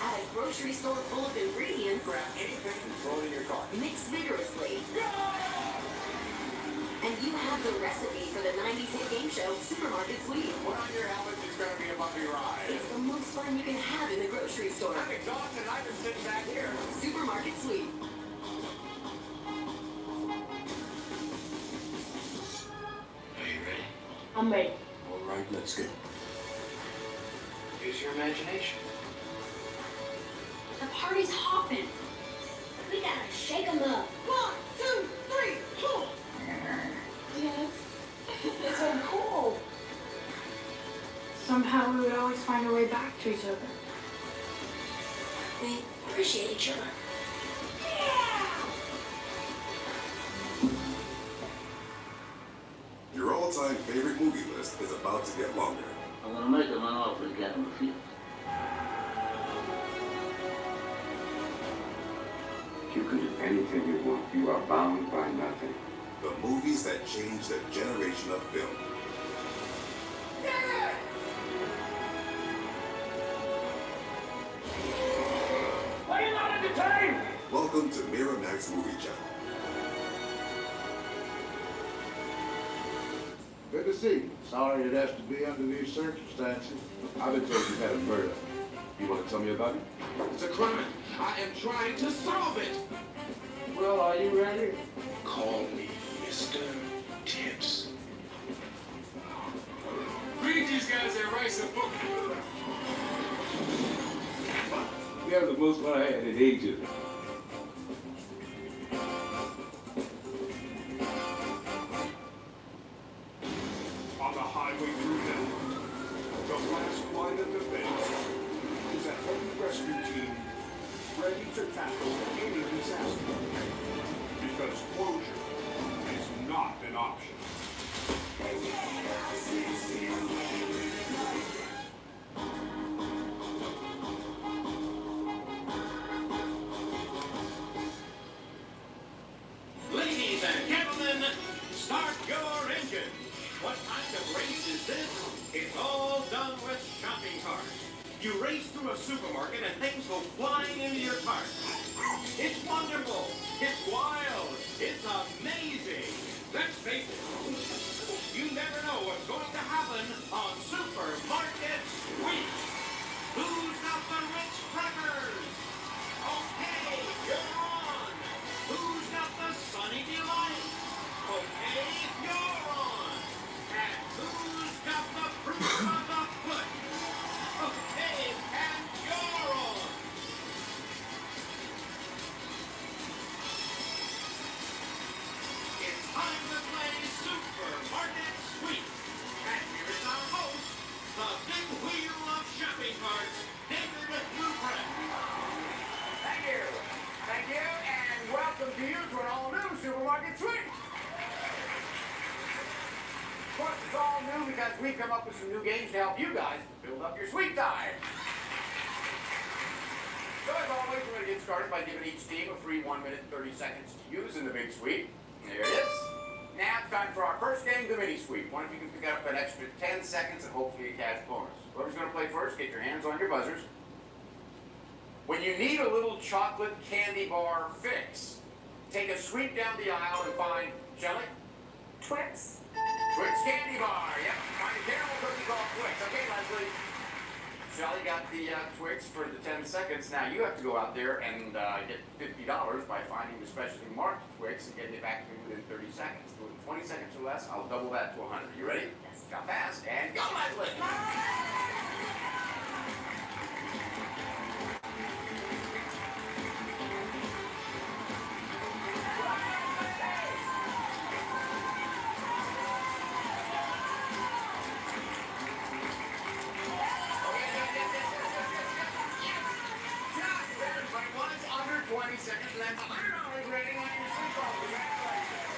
Add a grocery store full of ingredients. Grab anything and throw it in your cart. Mix vigorously. And you have the recipe for the 90s hit game show, Supermarket Sweep. Put on your helmets, it's going to be a bumpy ride. It's the most fun you can have in the grocery store. I'm exhausted, I've been sitting back here. Supermarket Sweep. Are you ready? I'm ready. All right, let's go. Use your imagination. The party's hopping. We gotta shake 'em up. 1, 2, 3, 4. Yes. It's so cool. Somehow we would always find our way back to each other. We appreciate each other. Your all-time favorite movie list is about to get longer. I'm gonna make him an offer he can't refuse. You can do anything you want. You are bound by nothing. The movies that changed a generation of film. Yeah! Are you not entertained? Welcome to Miramax Movie Channel. Good to see you. Sorry it has to be under these circumstances. I've been told you had a murder. You want to tell me about it? It's a crime. I am trying to solve it. Well, are you ready? Call me Mr. Tips. Read these guys that write some book. You have the most fun I had in ages. On the highway through hell, the last line of defense is a heavy rescue team ready to tackle any disaster. Because closure is not an option. Ladies and gentlemen, start your engine. What kind of race is this? It's all done with shopping carts. You race through a supermarket and things go flying into your cart. It's wonderful. It's wild. It's amazing. Let's face it. You never know what's going to happen on Supermarket Sweep. Who's got the rich crackers? Okay, you're on. Who's got the Sunny Delight? Okay, you're on. And who's got the fruit of the foot? Okay, and you're on. It's time to play Supermarket Sweep. And here's our host, the big wheel of shopping carts, David Rupert. Thank you. Thank you, and welcome to you to an all-new Supermarket Sweep. Of course, it's all new because we've come up with some new games to help you guys build up your sweep time. So as always, we're going to get started by giving each team a free 1 minute and 30 seconds to use in the big sweep. There it is. Now it's time for our first game, the mini sweep. One of you can pick up an extra 10 seconds and hopefully a cash bonus. Whoever's going to play first, get your hands on your buzzers. When you need a little chocolate candy bar fix, take a sweep down the aisle and find, Shelley? Twix. Twix candy bar, yep. Find a caramel cookie called Twix. Okay, Leslie. Shelley got the Twix for the 10 seconds. Now you have to go out there and get $50 by finding the specially marked Twix and getting it back to me within 30 seconds. Do it in 20 seconds or less, I'll double that to 100. You ready? Yes. Got fast, and go, Leslie! Seconds left. $100 rating on your sweep ball. Congratulations.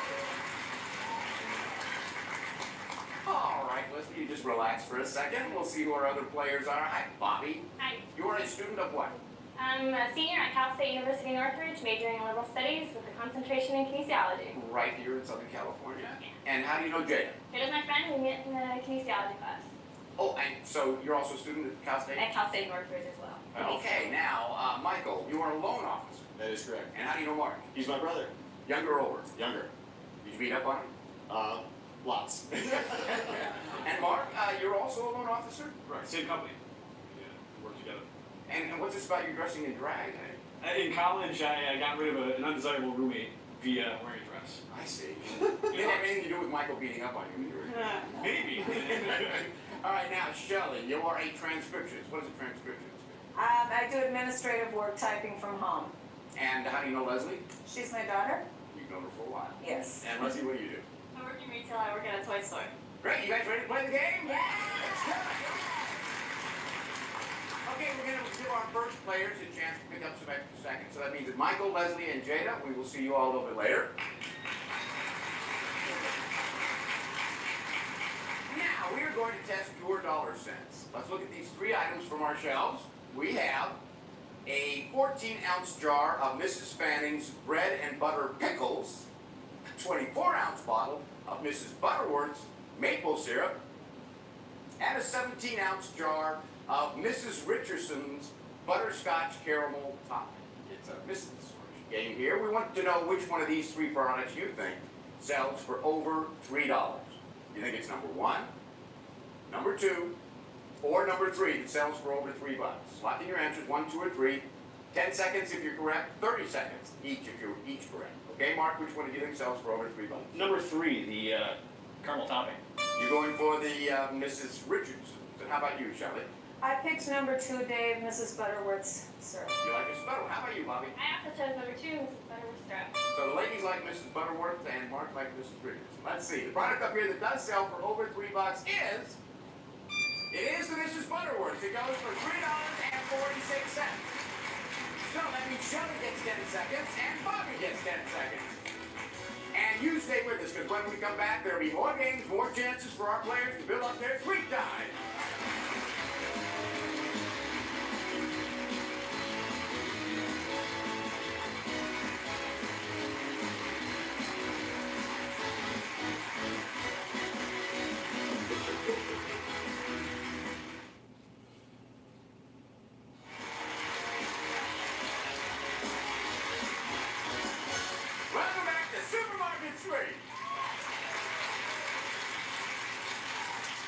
All right, Leslie, you just relax for a second. We'll see who our other players are. Hi, Bobby. Hi. You are a student of what? I'm a senior at Cal State University Northridge, majoring in liberal studies with a concentration in kinesiology. Right here in Southern California. And how do you know Jada? Jada's my friend. We met in the kinesiology class. Oh, and so you're also a student at Cal State? At Cal State Northridge as well. Okay, now, Michael, you are a loan officer. That is correct. And how do you know Mark? He's my brother. Younger or older? Younger. Did you beat up on him? Lots. And Mark, you're also a loan officer? Right. Same company. Yeah, work together. And what's this about you dressing in drag? In college, I got rid of an undesirable roommate via wearing a dress. I see. Did it have anything to do with Michael beating up on you when you were Maybe. All right, now, Shelley, you are a transcriptionist. What is a transcriptionist? I do administrative work typing from home. And how do you know Leslie? She's my daughter? You've known her for a while. Yes. And Leslie, what do you do? I work in retail. I work at a toy store. Great, you guys ready to play the game? Yeah! Let's go! Okay, we're going to give our first players a chance to pick up some extra seconds. So that means that Michael, Leslie, and Jada, we will see you all a little bit later. Now, we are going to test your dollar sense. Let's look at these three items from our shelves. We have a 14-ounce jar of Mrs. Fanning's bread and butter pickles. a 24-ounce bottle of Mrs. Butterworth's maple syrup, and a 17-ounce jar of Mrs. Richardson's butterscotch caramel topping. It's a Mrs. game here. We want to know which one of these three products you think sells for over $3. You think it's number 1, number 2, or number 3 that sells for over $3? Lock in your answers, 1, 2, or 3. 10 seconds if you're correct, 30 seconds each if you're each correct. Okay, Mark, which one do you think sells for over $3? Number 3, the caramel topping. You're going for the Mrs. Richards. And how about you, Shelley? I picked number 2, Dave, Mrs. Butterworth's syrup. You like Mrs. Butterworth? How about you, Bobby? I also chose number 2, Mrs. Butterworth syrup. So the ladies like Mrs. Butterworth and Mark like Mrs. Richards. Let's see. The product up here that does sell for over $3 is... It is the Mrs. Butterworth. It goes for $3.46. So that means Shelley gets 10 seconds and Bobby gets 10 seconds. And you stay with us, because when we come back, there'll be more games, more chances for our players to build up their sweet time. Welcome back to Supermarket Sweet.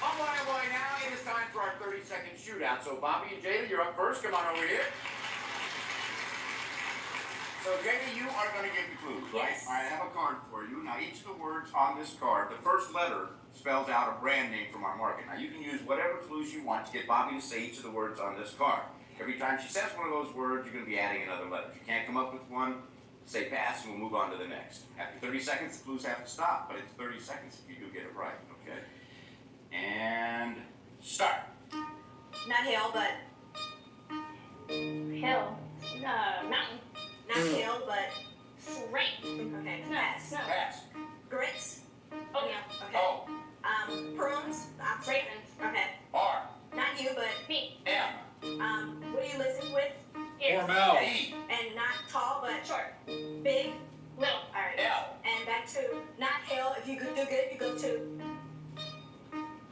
Oh boy, now it is time for our 30-second shootout. So Bobby and Jada, you're up first. Come on over here. So Jada, you are going to give me clues, right? Yes. All right, I have a card for you. Now each of the words on this card, the first letter spells out a brand name from our market. Now you can use whatever clues you want to get Bobby to say each of the words on this card. Every time she says one of those words, you're going to be adding another letter. If you can't come up with one, say pass and we'll move on to the next. After 30 seconds, the clues have to stop, but it's 30 seconds if you do get it right, okay? And start. Not hill, but Hill. Mountain. not hill, but Rain. okay. Snow. Pass. Snow. Pass. Grits. Oh, yeah. Okay. O. Prunes. Raisins. Okay. R. Not you, but Me. M. what do you listen with? Ears. Hormel. E. And not tall, but Short. big. Little. All right. L. And back to not hill. If you could do good, you go to.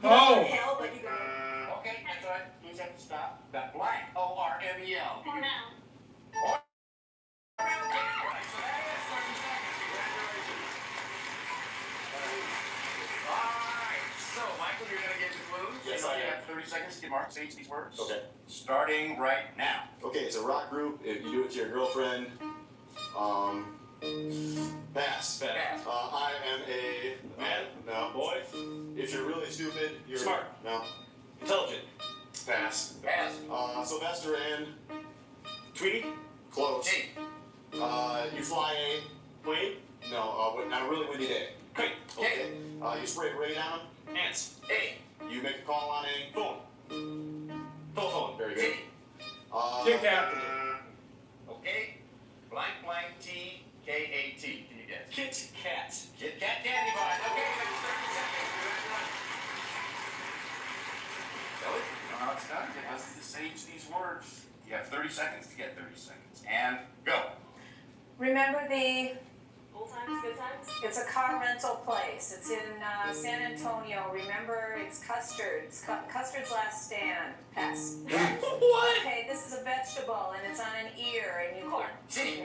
Oh. Hill, but you go. Okay, that's all right. Please have to stop. That blank. O-R-M-E-L. Hormel. Right, so that is 30 seconds. Congratulations. All right, so Michael, you're going to get the clues. Yes, you I am. have 30 seconds to get Mark to say each of these words. Okay. Starting right now. Okay, it's a rock group. If you do it to your girlfriend, pass. Pass. I am a man. No. Boy. If you're really stupid, you're Smart. No. Intelligent. Pass. Pass. Sylvester and Tweety. close. T. You fly a Plane. no. Not a really windy day. Kite. Okay. You spray rain on them. Ants. A. You make a call on a Phone. Telephone. Very T. good. Kit Kat. Okay. Blank, blank, T-K-A-T. Can you guess? Kit Kat. Kit Kat candy bar. Okay, that's 30 seconds. Congratulations. Kelly, you know how it's done. Get us to say each of these words. You have 30 seconds to get 30 seconds. And go. Remember the. Old times, good times. It's a car rental place. It's in San Antonio. Remember, it's Custard's. Custard's Last Stand. Pass. What? Okay, this is a vegetable and it's on an ear and you. Corn. T.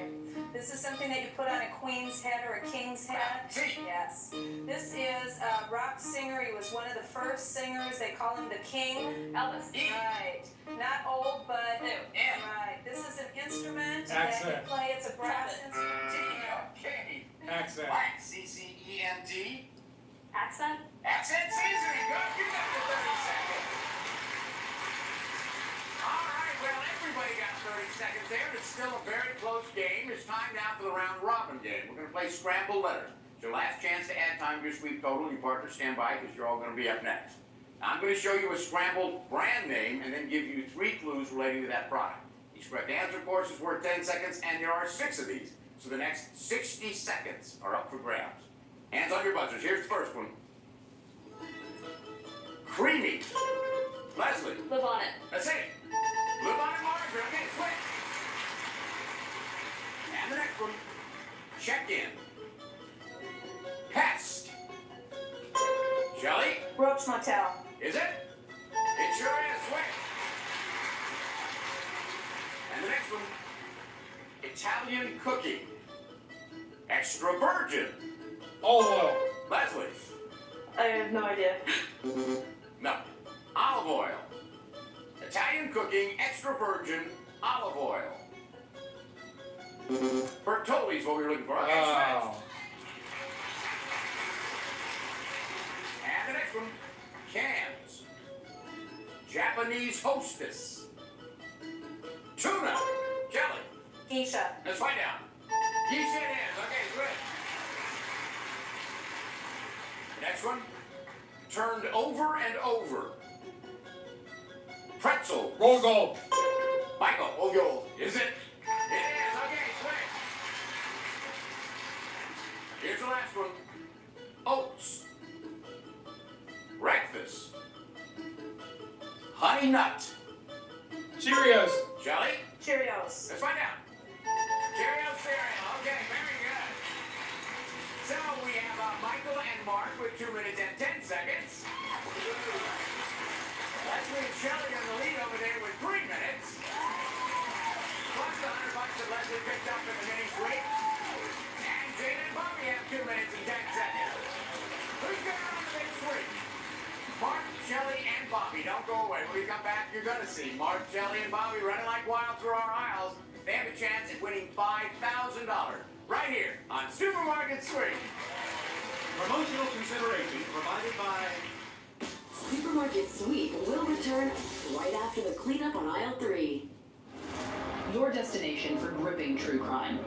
This is something that you put on a queen's head or a king's head. T. Yes. This is a rock singer. He was one of the first singers. They call him the king. Elvis. E. Right. Not old, but New. M. right. This is an instrument Accent. that you play. It's a brass T. instrument. Okay. Accent. Blank. C-C-E-N-T. Accent. Accent seasoning. Good. You got the 30 seconds. All right. Well, everybody got 30 seconds there. It's still a very close game. It's time now for the round robin game. We're going to play scrambled letters. It's your last chance to add time to your sweep total. Your partners stand by because you're all going to be up next. Now, I'm going to show you a scrambled brand name and then give you 3 clues relating to that product. Each correct answer, of course, is worth 10 seconds, and there are 6 of these. So the next 60 seconds are up for grabs. Hands on your buzzers. Here's the first one. Creamy. Leslie. Live on it. That's it. Live on it, Margaret. Okay, switch. And the next one. Check in. next one, Italian cooking. Extra virgin. Olive oil. Leslie. I have no idea. No. Olive oil. Italian cooking, extra virgin, olive oil. Bertolli's what we were looking for. Okay, Wow. and the next one, cans. Japanese hostess. Tuna. Jelly. Geisha. Let's find out. Geisha it is. Okay, good. Next one, turned over and over. Pretzel. Roll gold. Michael, oh yo, is it? It is. Okay, swing. Here's the last one. Oats. Breakfast. Honey nut. Cheerios. Jelly? Cheerios. Let's find out. Cheerios cereal. Okay, very good. So we have Michael and Mark with 2 minutes and 10 seconds. Leslie and Shelley in the lead over there with 3 minutes. Plus the $100 that Leslie picked up in the mini suite. And Jane and Bobby have 2 minutes and 10 seconds. Who's going on the big suite? Mark, Shelley, and Bobby. Don't go away. When we come back, you're going to see Mark, Shelley, and Bobby running like wild through our aisles. They have a chance at winning $5,000 right here on Supermarket Suite. Promotional consideration provided by... Supermarket Sweep will return right after the cleanup on aisle 3. Your destination for gripping true crime.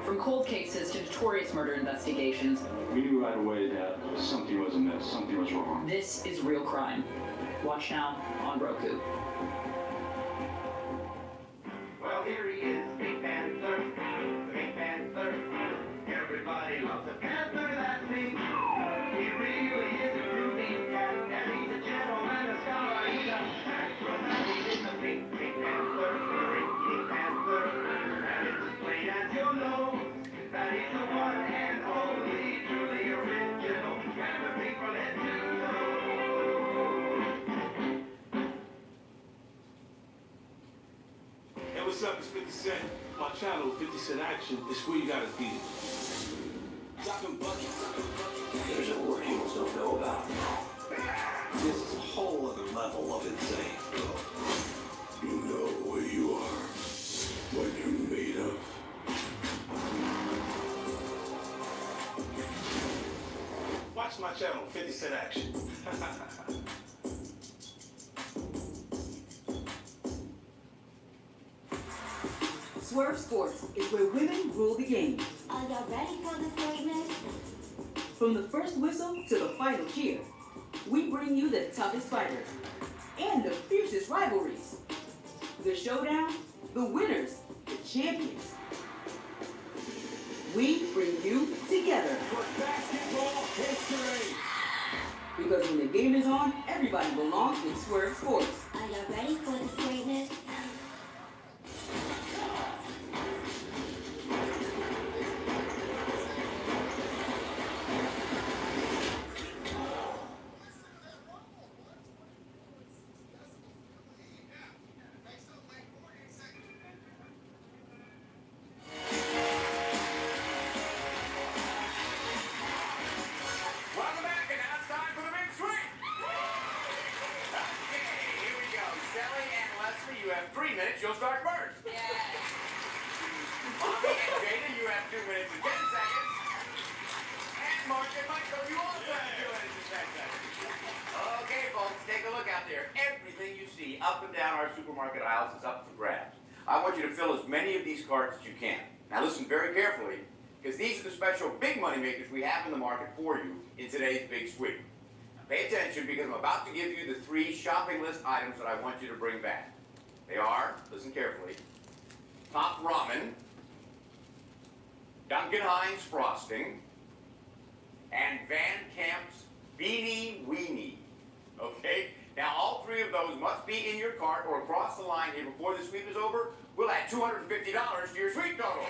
From cold cases to notorious murder investigations, We knew right away that something was amiss, something was wrong. this is real crime. Watch now on Roku. Well, here he is, Pink Panther. Pink Panther. Everybody loves a panther, that's me. He really is a groovy cat, and he's a gentleman, a scholar, he's a acrobat. He's a Pink Panther, Pink Panther. And it's plain as you'll know that he's the one and only, truly original, kind of people let you know. Hey, what's up? It's 50 Cent. My channel, 50 Cent Action, is where you gotta be. There's a war humans don't know about. This is a whole other level of insane. You know what you are, what you're made of. Watch my channel, 50 Cent Action. Swerve Sports is where women rule the game. Are y'all ready for this greatness? From the first whistle to the final cheer, we bring you the toughest fighters and the fiercest rivalries. The showdown, the winners, the champions. We bring you together. For basketball history. Because when the game is on, everybody belongs in Swerve Sports. Are y'all ready for this greatness? Welcome back, and now it's time for the big swing. Okay, here we go. Shelley and Leslie, you have 3 minutes. You'll start first. Bobby and Jada, you have 2 minutes and 10 seconds. And Mark and Michael, you also have 2 minutes and 10 seconds. Okay, folks, take a look out there. Everything you see up and down our supermarket aisles is up for grabs. I want you to fill as many of these carts as you can. Now listen very carefully, because these are the special big money makers we have in the market for you in today's big sweep. Pay attention, because I'm about to give you the 3 shopping list items that I want you to bring back. They are, listen carefully, Top Ramen, Duncan Hines Frosting, and Van Camp's Beanie Weenie. Okay? Now, all 3 of those must be in your cart or across the line here before the sweep is over. We'll add $250 to your sweep total.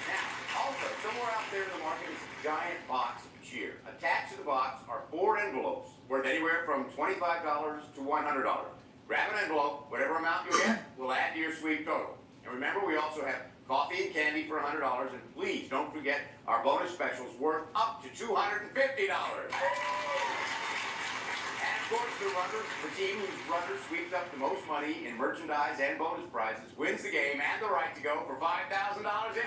Now, also, somewhere out there in the market is a giant box of cheer. Attached to the box are 4 envelopes worth anywhere from $25 to $100. Grab an envelope, whatever amount you get, we'll add to your your sweep total. And remember, we also have coffee and candy for $100, and please don't forget our bonus specials worth up to $250. And of course, the team whose runner sweeps up the most money in merchandise and bonus prizes wins the game and the right to go for $5,000 in cash.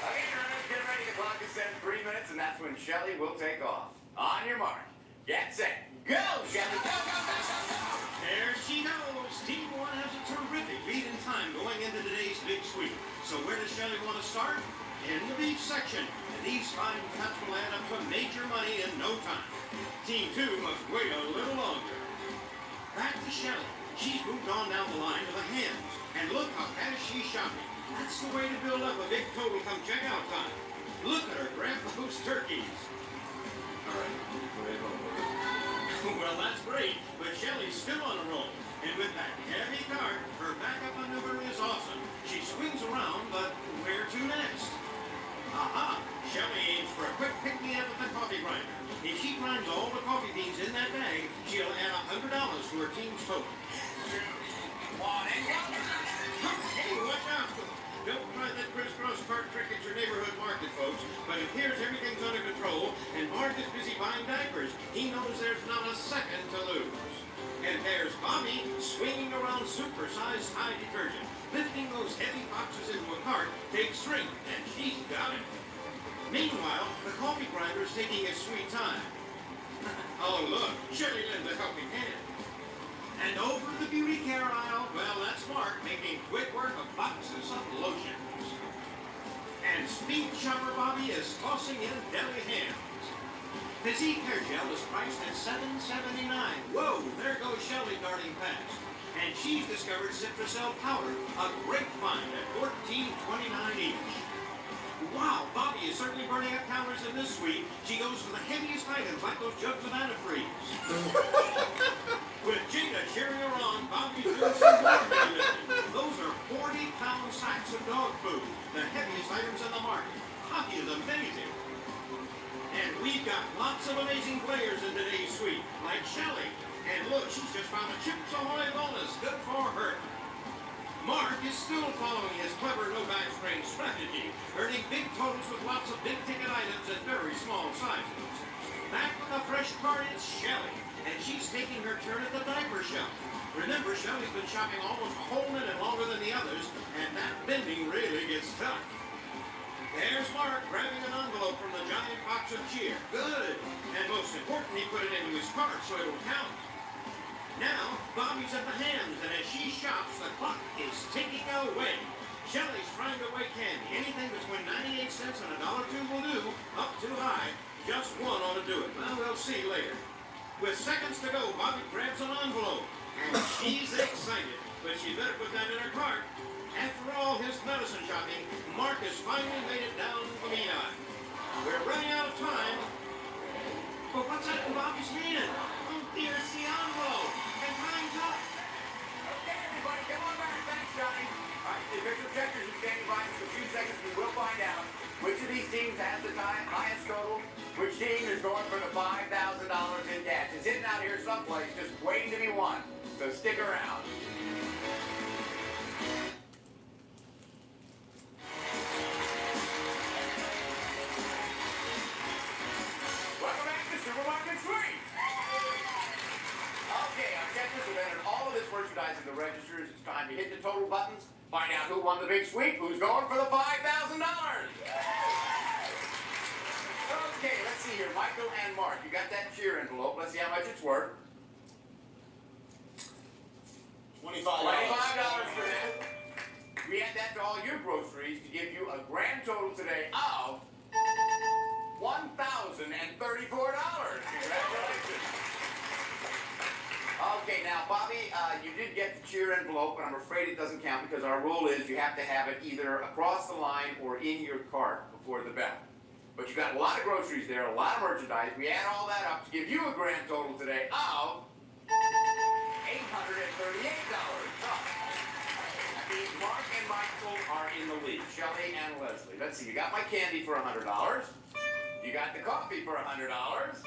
Okay, runners, get ready. The clock is set at 3 minutes, and that's when Shelly will take off. On your mark, get set, go, Shelly, go, go, go, go, go! There she goes. Team 1 has a terrific lead in time going into today's big sweep. So where does Shelly want to start? In the beef section. And these fine cuts will add up to major money in no time. Team 2 must wait a little longer. Back to Shelly. She's moved on down the line to the hams. And look how fast she's shopping. That's the way to build up a big total come checkout time. Look at her grab those turkeys. All right, go ahead, Well, that's great, but Shelly's still on a roll. And with that heavy cart, her backup maneuver is awesome. She swings around, but where to next? Aha! Shelly aims for a quick pick-me-up at the coffee grinder. If she grinds all the coffee beans in that bag, she'll add $100 to her team's total. Hey, watch out! Don't try that crisscross cart trick at your neighborhood market, folks. But it appears everything's under control, and Mark is busy buying diapers. He knows there's not a second to lose. And there's Bobby swinging around super-sized Tide detergent. Lifting those heavy boxes into a cart takes strength, and she's got it. Meanwhile, the coffee grinder is taking its sweet time. Oh, look, Shelly lends a helping hand. And over the beauty care aisle, well, that's Mark making quick work of boxes of lotions. And speed shopper Bobby is tossing in deli hams. Physique hair gel is priced at $7.79. Whoa, there goes Shelly darting past. And she's discovered Citrusel powder, a great find at $14.29 each. Wow, Bobby is certainly burning up calories in this sweep. She goes for the heaviest items like those jugs of antifreeze. With Gina cheering her on, Bobby's doing some more heavy lifting. Those are 40-pound sacks of dog food, the heaviest items in the market. Bobby is amazing. And we've got lots of amazing players in today's sweep, like Shelly. And look, she's just found a Chips Ahoy bonus. Good for her. Mark is still following his clever no-back strain strategy, earning big totals with lots of big-ticket items at very small sizes. Back with a fresh card, it's Shelly, and she's taking her turn at the diaper shelf. Remember, Shelly's been shopping almost a whole minute longer than the others, and that bending really gets tough. There's Mark grabbing an envelope from the giant box of cheer. Good. And most important, he put it into his cart so it'll count. Now, Bobby's at the hams, and as she shops, the clock is ticking away. Shelly's trying to weigh candy. Anything between 98 cents and $1.02 will do. Up too high. Just one ought to do it. Well, we'll see later. With seconds to go, Bobby grabs an envelope. And she's excited, but she better put that in her cart. After all his medicine shopping, Mark has finally made it down the meat aisle. We're running out of time. But what's that in Bobby's hand? Oh dear, it's the envelope. And time's up. Okay, everybody, come on back. Thanks, Johnny. All right, the official checkers are standing by for a few seconds. We will find out which of these teams has the highest total, which team is going for the $5,000 in cash. It's hidden out here someplace, just waiting to be won. So stick around. Welcome back to Supermarket Sweep. Okay, our checkers have entered all of this merchandise in the registers. It's time to hit the total buttons, find out who won the big sweep, who's going for the $5,000. Okay, let's see here. Michael and Mark, you got that cheer envelope. Let's see how much it's worth. $25 for that. We add that to all your groceries to give you a grand total today of $1,034. Congratulations. Okay, now, Bobby, you did get the cheer envelope, but I'm afraid it doesn't count because our rule is you have to have it either across the line or in your cart before the bell. But you got a lot of groceries there, a lot of merchandise. We add all that up to give you a grand total today of $838. That means Mark and Michael are in the lead. Shelly and Leslie. Let's see, you got my candy for $100. You got the coffee for $100.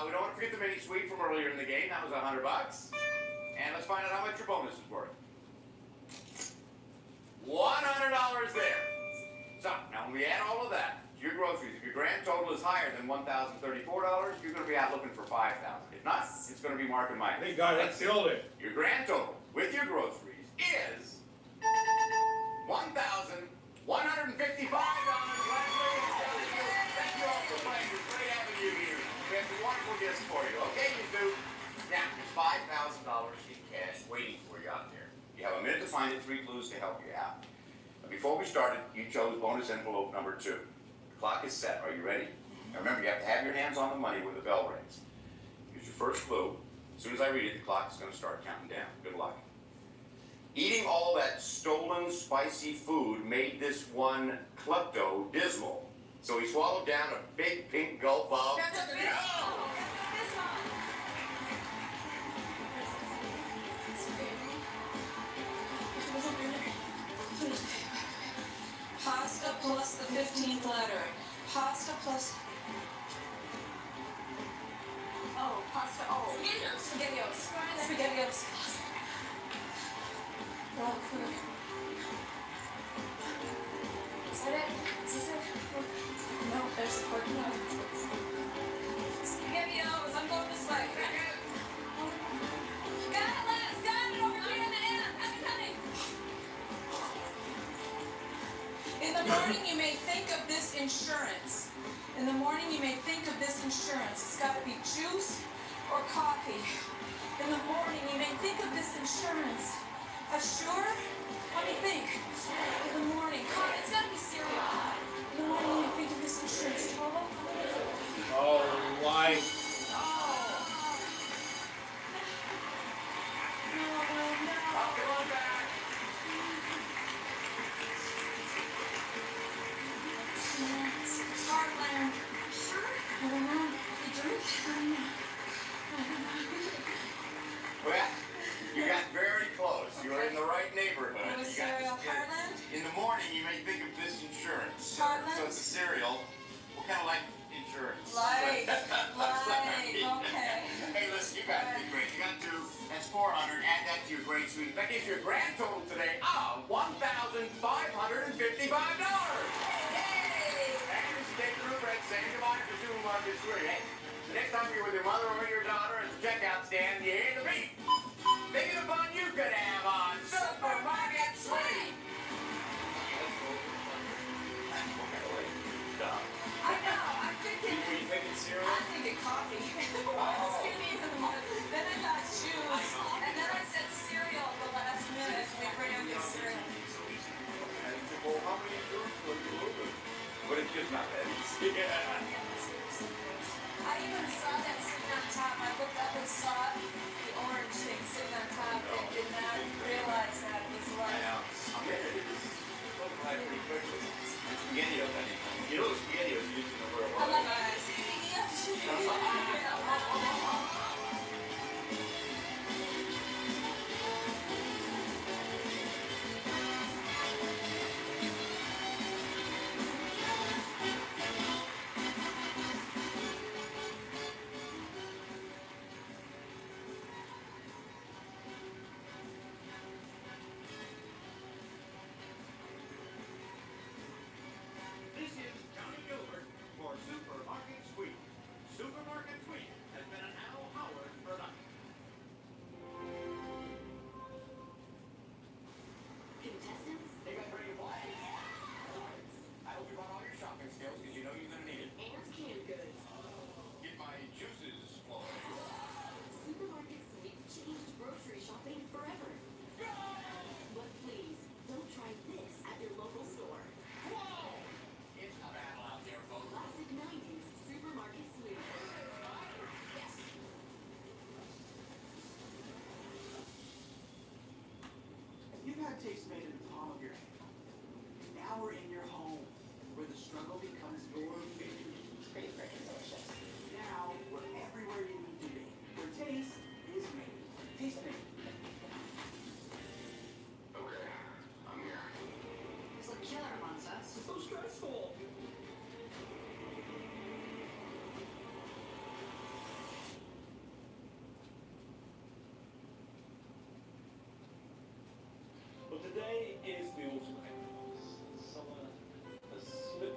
We don't want to forget the mini sweep from earlier in the game. That was $100. And let's find out how much your bonus is worth. we add all of that to your groceries, if your grand total is higher than $1,034, you're going to be out looking for $5,000. If not, it's going to be Mark and Mike. Hey guys, let's build it. Your grand total with your groceries is $1,155. Ladies and gentlemen, thank you all for playing. It's great having you here. We have some wonderful gifts for you. Okay, you two. Now, there's $5,000 in cash waiting for you out there. You have a minute to find the 3 clues to help you out. Now, before we started, you chose bonus envelope number 2. The clock is set. Are you ready? Now remember, you have to have your hands on the money when the bell rings. Here's your first clue. As soon as I read it, the clock is going to start counting down. Good luck. Eating all that stolen, spicy food made this one klepto dismal. So he swallowed down a big pink gulp of... Pasta plus the 15th letter. Pasta plus... Oh, pasta. Oh. SpaghettiOs. SpaghettiOs. Dog food. Is that it? Is this it? No, there's the pork. No. SpaghettiOs. I'm going this way. Got it, Liz. Got it over here in the end. Coming. In the morning, you may think of this insurance. In the morning, you may think of this insurance. It's got to be juice or coffee. In the morning, you may think of this insurance. Assure? Let me think. In the morning, it's got to be cereal. In the morning, you may think of this insurance. Total? Oh, why? Heartland. I don't know. You drink? Well, you got very close. You were in the right neighborhood. What is You got cereal? this- Heartland? In the morning, you may think of this insurance. Heartland? So it's a cereal. What kind of like insurance? Life. Okay. Hey, listen, you got to be great. You got 2. That's 400. Add that to your grade suite. That gives you a grand total today of $1,555. Hey! And you take the rubric, saying goodbye to Supermarket Suite. Hey, the next time you're with your mother or your daughter at the checkout stand, you hear the beat. Think of the fun you could have on Supermarket Suite. I know. I'm thinking. Were you thinking cereal? I'm thinking coffee. Then I got shoes. And then I said cereal at the last minute. We bring out the cereal. Well, how many fruits were you moving? But it's just not that easy. I even saw that sitting on top. I looked up and saw the orange thing sitting on top and did not realize that it was I like. know. I'm getting it. It's looking like pretty quickly. It's SpaghettiOs, I think. You know the SpaghettiOs you used to know where it was. I like it. This is Johnny Gilbert for Supermarket Suite. Supermarket Suite has been an Al Howard production. Contestants Hey, guys, ready to play? I hope you brought all your shopping skills because you know you're going to need it. and canned goods. Get my juices flowing. Supermarket Suite changed grocery shopping forever. But please, don't try this at your local store. Whoa! It's a battle out there, folks. Classic 90s Supermarket Suite. Yes. You've had taste made in the palm of your hand. Now we're in your home, where the struggle becomes your victory. Now we're everywhere you need to be, where taste is made. Taste made. Okay, I'm here. It's like killer months, huh? It's so stressful. Well, today is the ultimate. Someone has slipped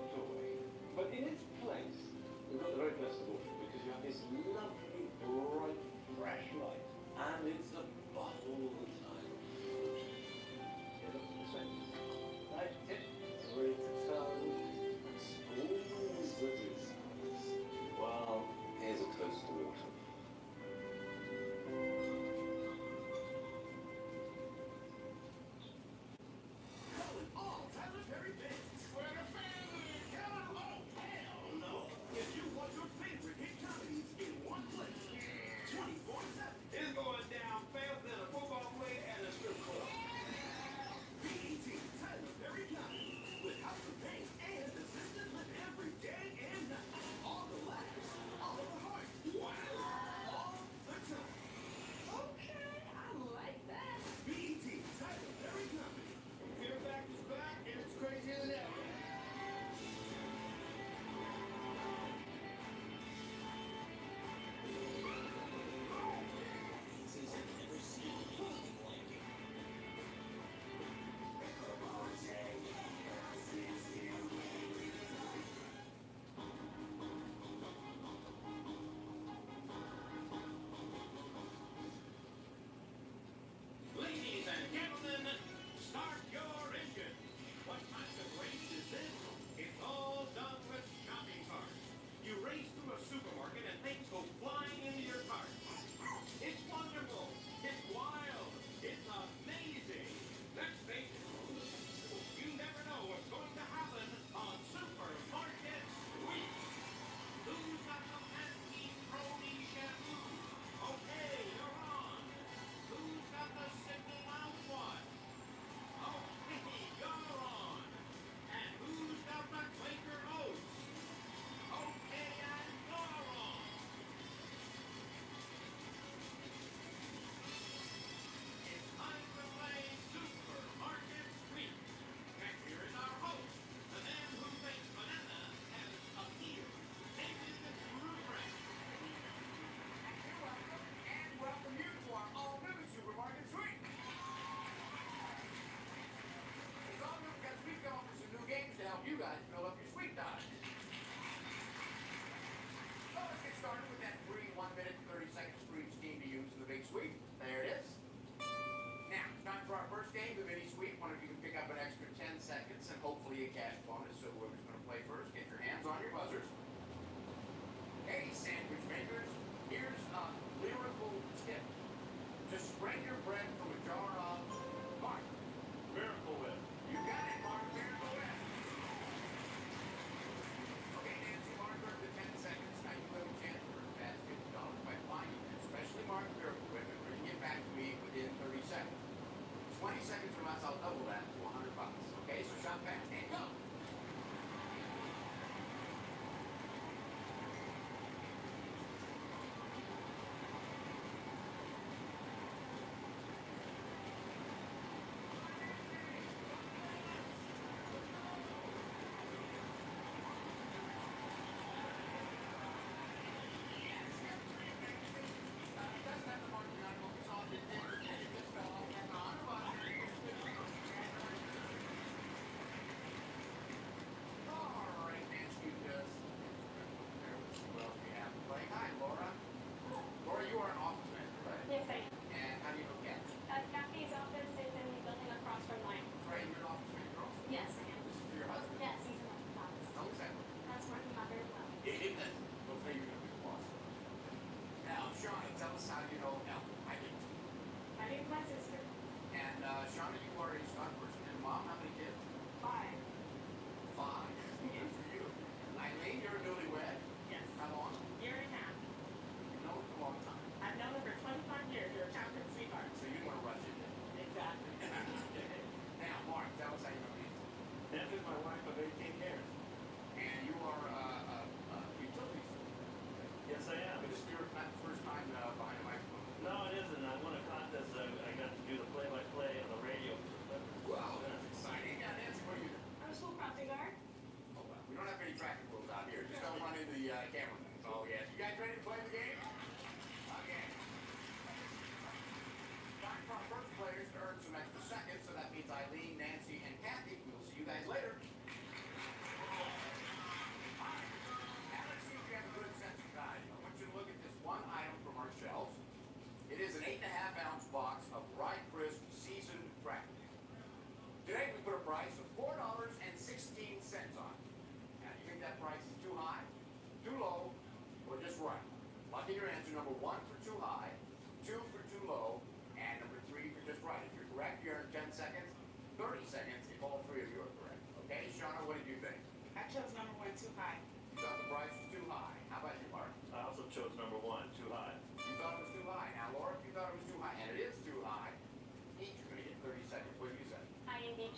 bread from a jar of Mark. Miracle Whip. You got it, Mark. Miracle Whip. Okay, Nancy, Mark earned the 10 seconds. Now you have a chance to earn fast $50 by finding an especially marked Miracle Whip and bringing it back to me within 30 seconds. 20 seconds or less, I'll double that to $100. Okay, so shop fast and go.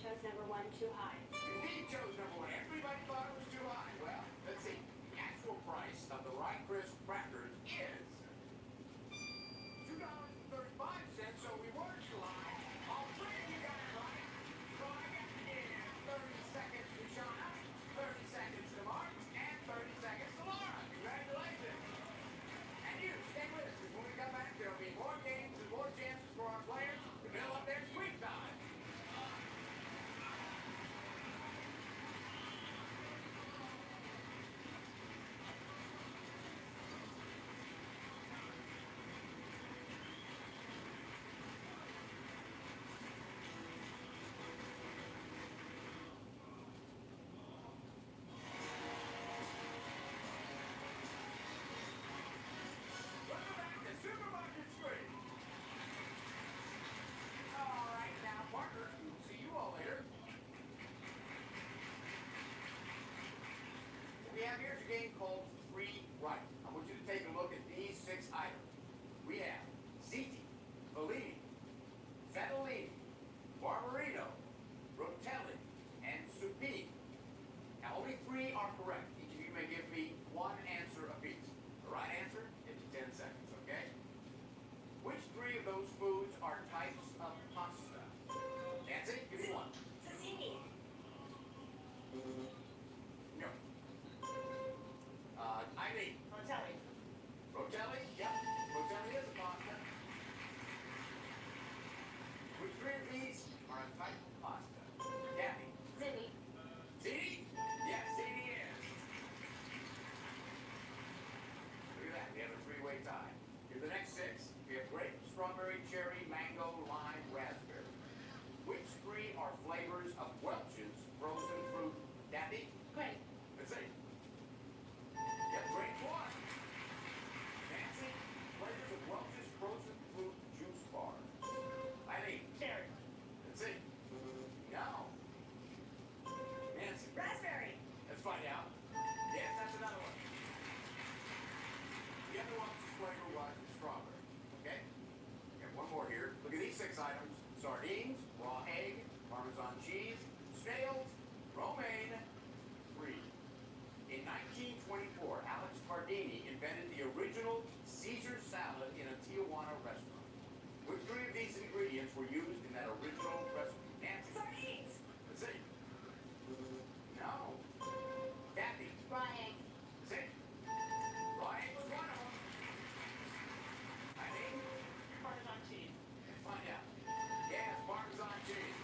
Chose number one too high. You indeed chose number one. Everybody thought it was too high. Well, let's see. The actual price of the Rye Crisp crackers is $2.35, so we were too high. All three of you got it right. So I got to give 30 seconds to Shauna, 30 seconds to Mark, and 30 seconds to Laura. Congratulations. And you, stay with us, because when we come back, there'll be more games and more chances for our players to build up their sweep time. Here's a game called Three Right. I want you to take a look at these 6 items. We have ziti, fellini, fettuccine, barbarino, rotelli, and zucchini. Now, only 3 are correct. Each of you may give me 1 answer apiece. The right answer is 10 seconds, okay? Which 3 of those foods are types of pasta? Nancy, give me 1. Tzatziki. No. Eileen. Rotelli. Rotelli? Yep. Rotelli is a pasta. Which 3 of these are a type of pasta? Gabby. Ziti. Ziti? Yes, ziti is. Look at that. We have a 3-way tie. Here are the next 6. We have grape, strawberry, cherry, mango, lime, raspberry. Which 3 are flavors of Welch's frozen fruit? Gabby? Grape. Let's see. Yep, grape 1. Nancy, flavors of Welch's frozen fruit juice bars. Sardines, raw egg, Parmesan cheese, snails, romaine, free. In 1924, Alex Pardini invented the original Caesar salad in a Tijuana restaurant. Which three of these ingredients were used in that original recipe? Nancy? Sardines. Let's see. No. Kathy? Raw egg. Let's see. Raw egg was one of them. Eileen? Parmesan cheese. Let's find out. Yes, Parmesan cheese.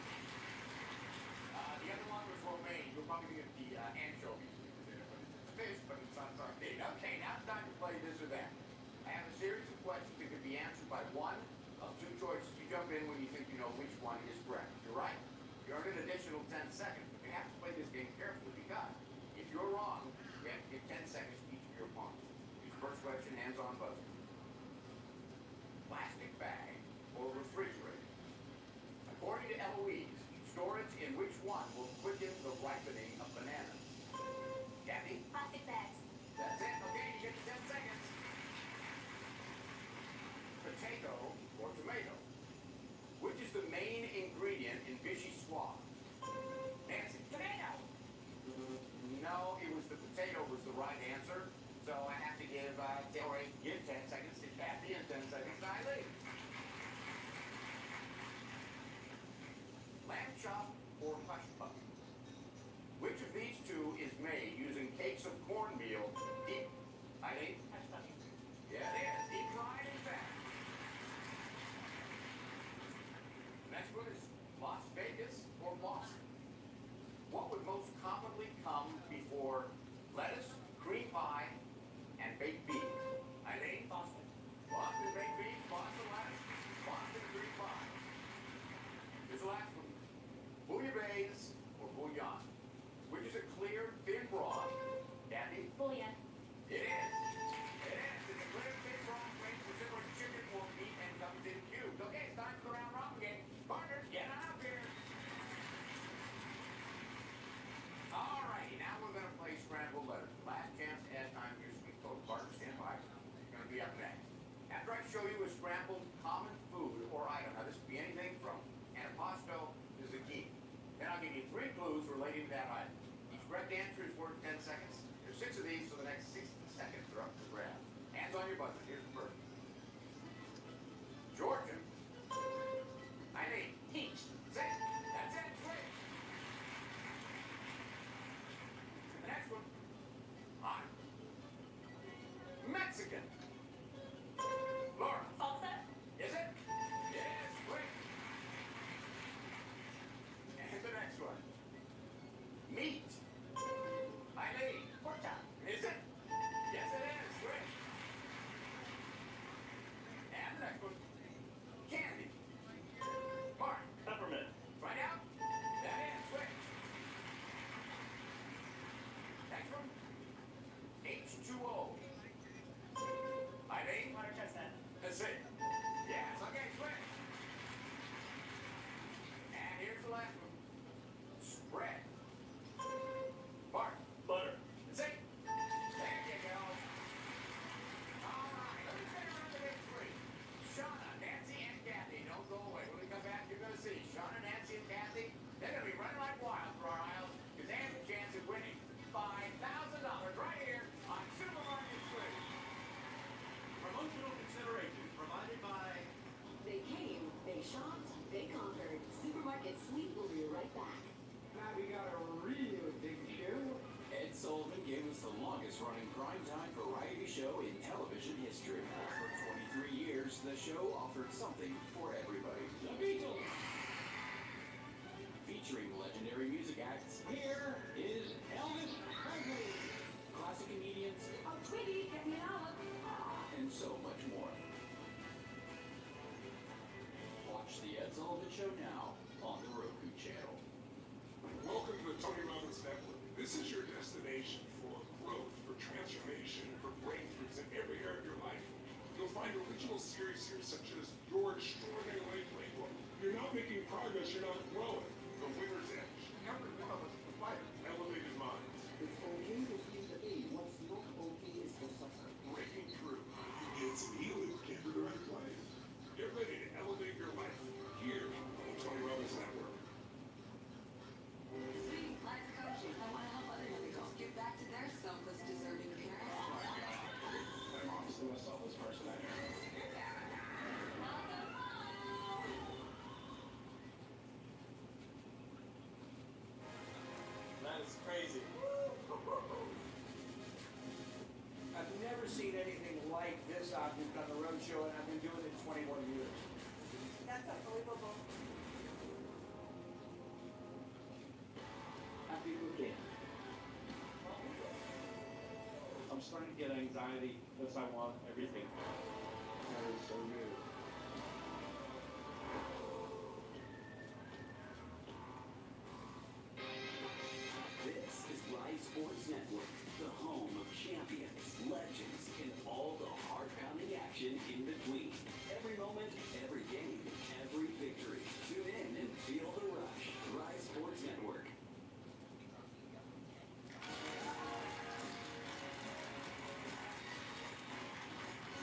The other one was romaine. You'll probably get the anchovies. Fish, but it's not sardine. Okay, now it's time to play this or that. I have a series of questions that can be answered by one of two choices. You jump in when you think you know which one is correct. If you're right, you earn an additional 10 seconds. But you have to play this game carefully because if you're wrong, you have to give 10 seconds to each of your opponents. Use the first question, hands-on buzzer. Plastic bag or refrigerator? According to Eloise, storage in which one will quicken the ripening of bananas? Kathy? Plastic bags. That's it. Okay, you get 10 seconds. Potato or tomato? Which is the main ingredient in vichyssoise? Nancy? Tomato. No, it was the potato was the right answer. So I have to give 10 seconds to Kathy and 10 seconds to Eileen. Lamb chop or hush puppy? Which of these two is made using cakes of cornmeal deep? Eileen? Hush puppy. Yeah, it is. Deep fried and fat. Next one is Las Vegas or Boston? What would most commonly come before lettuce, cream pie, and baked beans? Eileen? Boston. Boston baked beans, Boston lettuce, Boston cream pie. Here's the last one. Bouillabaisse or bouillon? Which is a clear, thin broth. Kathy? Bouillon. It is. It is. It's a clear, thin broth made with similar to chicken or meat and comes in cubes. Okay, it's time for the round robin game. Partners, get on up here. All righty, now we're going to play scrambled letters. Last chance to add time to your speech. Both partners stand by. You're going to be up next. After I show you a scrambled common food or item, now this could be anything from antipasto to zucchini. Then I'll give you 3 clues relating to that item. Each correct answer is worth 10 seconds. There's 6 of these, so the next 60 seconds are up to grab. Hands on your buzzer. Here's the first. Georgia. Eileen. Peach. That's it. That's it. Switch. The next one. On. Mexican. Laura. Salsa. Is it? Yes. Quick. And the next one. Meat. Eileen. Pork chop. Is it? Yes, it is. Quick. And the next one. Candy. Mark. Peppermint. Find out. That is. Quick. Next one. H2O. Eileen. Water chestnut. That's it. Yes, okay, switch. And here's the last one. Spread. Bart. Butter. That's it. There you go. All right, let me say around the big 3. Shauna, Nancy, and Kathy. Don't go away. When we come back, you're going to see Shauna, Nancy, and Kathy. They're going to be running like wild through our aisles because they have a chance of winning $5,000 right here on Supermarket Sweep. Promotional consideration provided by... They came, they shopped, they conquered. Supermarket Sweep will be right back. Now we got a real big show. Ed Sullivan gave us the longest-running primetime variety show in television history. For 23 years, the show offered something for everybody. The Beatles. Featuring legendary music acts. Here is Elvis Presley. Classic comedians. Oh, Twiggy, get me out. And so much more. Watch the Ed Sullivan Show now on the Roku channel. Welcome to the Tony Robbins Network. This is your destination for growth, for transformation, for breakthroughs in every area of your life. You'll find original series here such as Your Extraordinary Life Playbook. You're not making progress, you're not growing. The Winner's Edge. Every one of us is a fighter. Elevated minds. It's okay to feel the pain. What's not okay is to suffer. Breaking through. It's healing. Get to the right place. Get ready to elevate your life here is crazy. I've never seen anything like this object on the road show, and I've been doing it 21 years. That's unbelievable. Happy weekend. I'm starting to get anxiety because I want everything. That is so good. This is Rise Sports Network, the home of champions, legends, and all the heart-pounding action in between. Every moment, every game, every victory. Tune in and feel the rush. Rise Sports Network.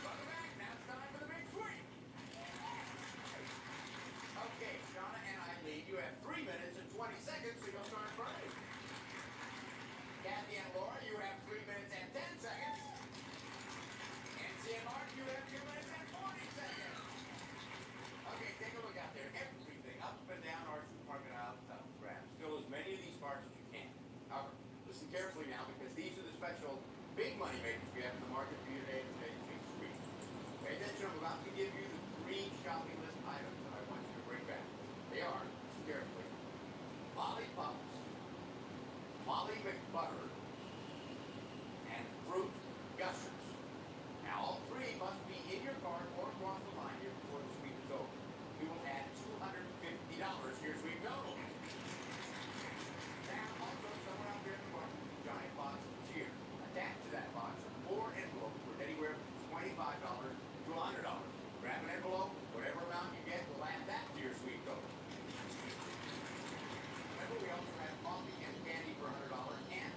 Welcome back. Now it's time for the big swing. Okay, Shauna and Eileen, you have 3 minutes and 20 seconds, so you'll start running. Kathy and Laura, you have 3 minutes and 10 seconds. Nancy and Mark, you have 2 minutes and 40 seconds. Okay, take a look out there. Everything up and down our supermarket aisle, grab. Fill as many of these parts as you can. However, listen carefully now because these are the special big money makers we have in the market for you today and today's big week. Pay attention, I'm about to give you the 3 shopping list items that I want you to bring back. They are, listen carefully, lollipops, Molly McButter, and fruit gushers. Now all 3 must be in your cart or across the line here before the sweep is over. We will add $250 here as we go. Now also somewhere out there in the market, a giant box of cheer. Attached to that box are 4 envelopes worth anywhere from $25 to $100. Grab an envelope, whatever amount you get, we'll add that to your sweep total. Remember, we also have coffee and candy for $100 and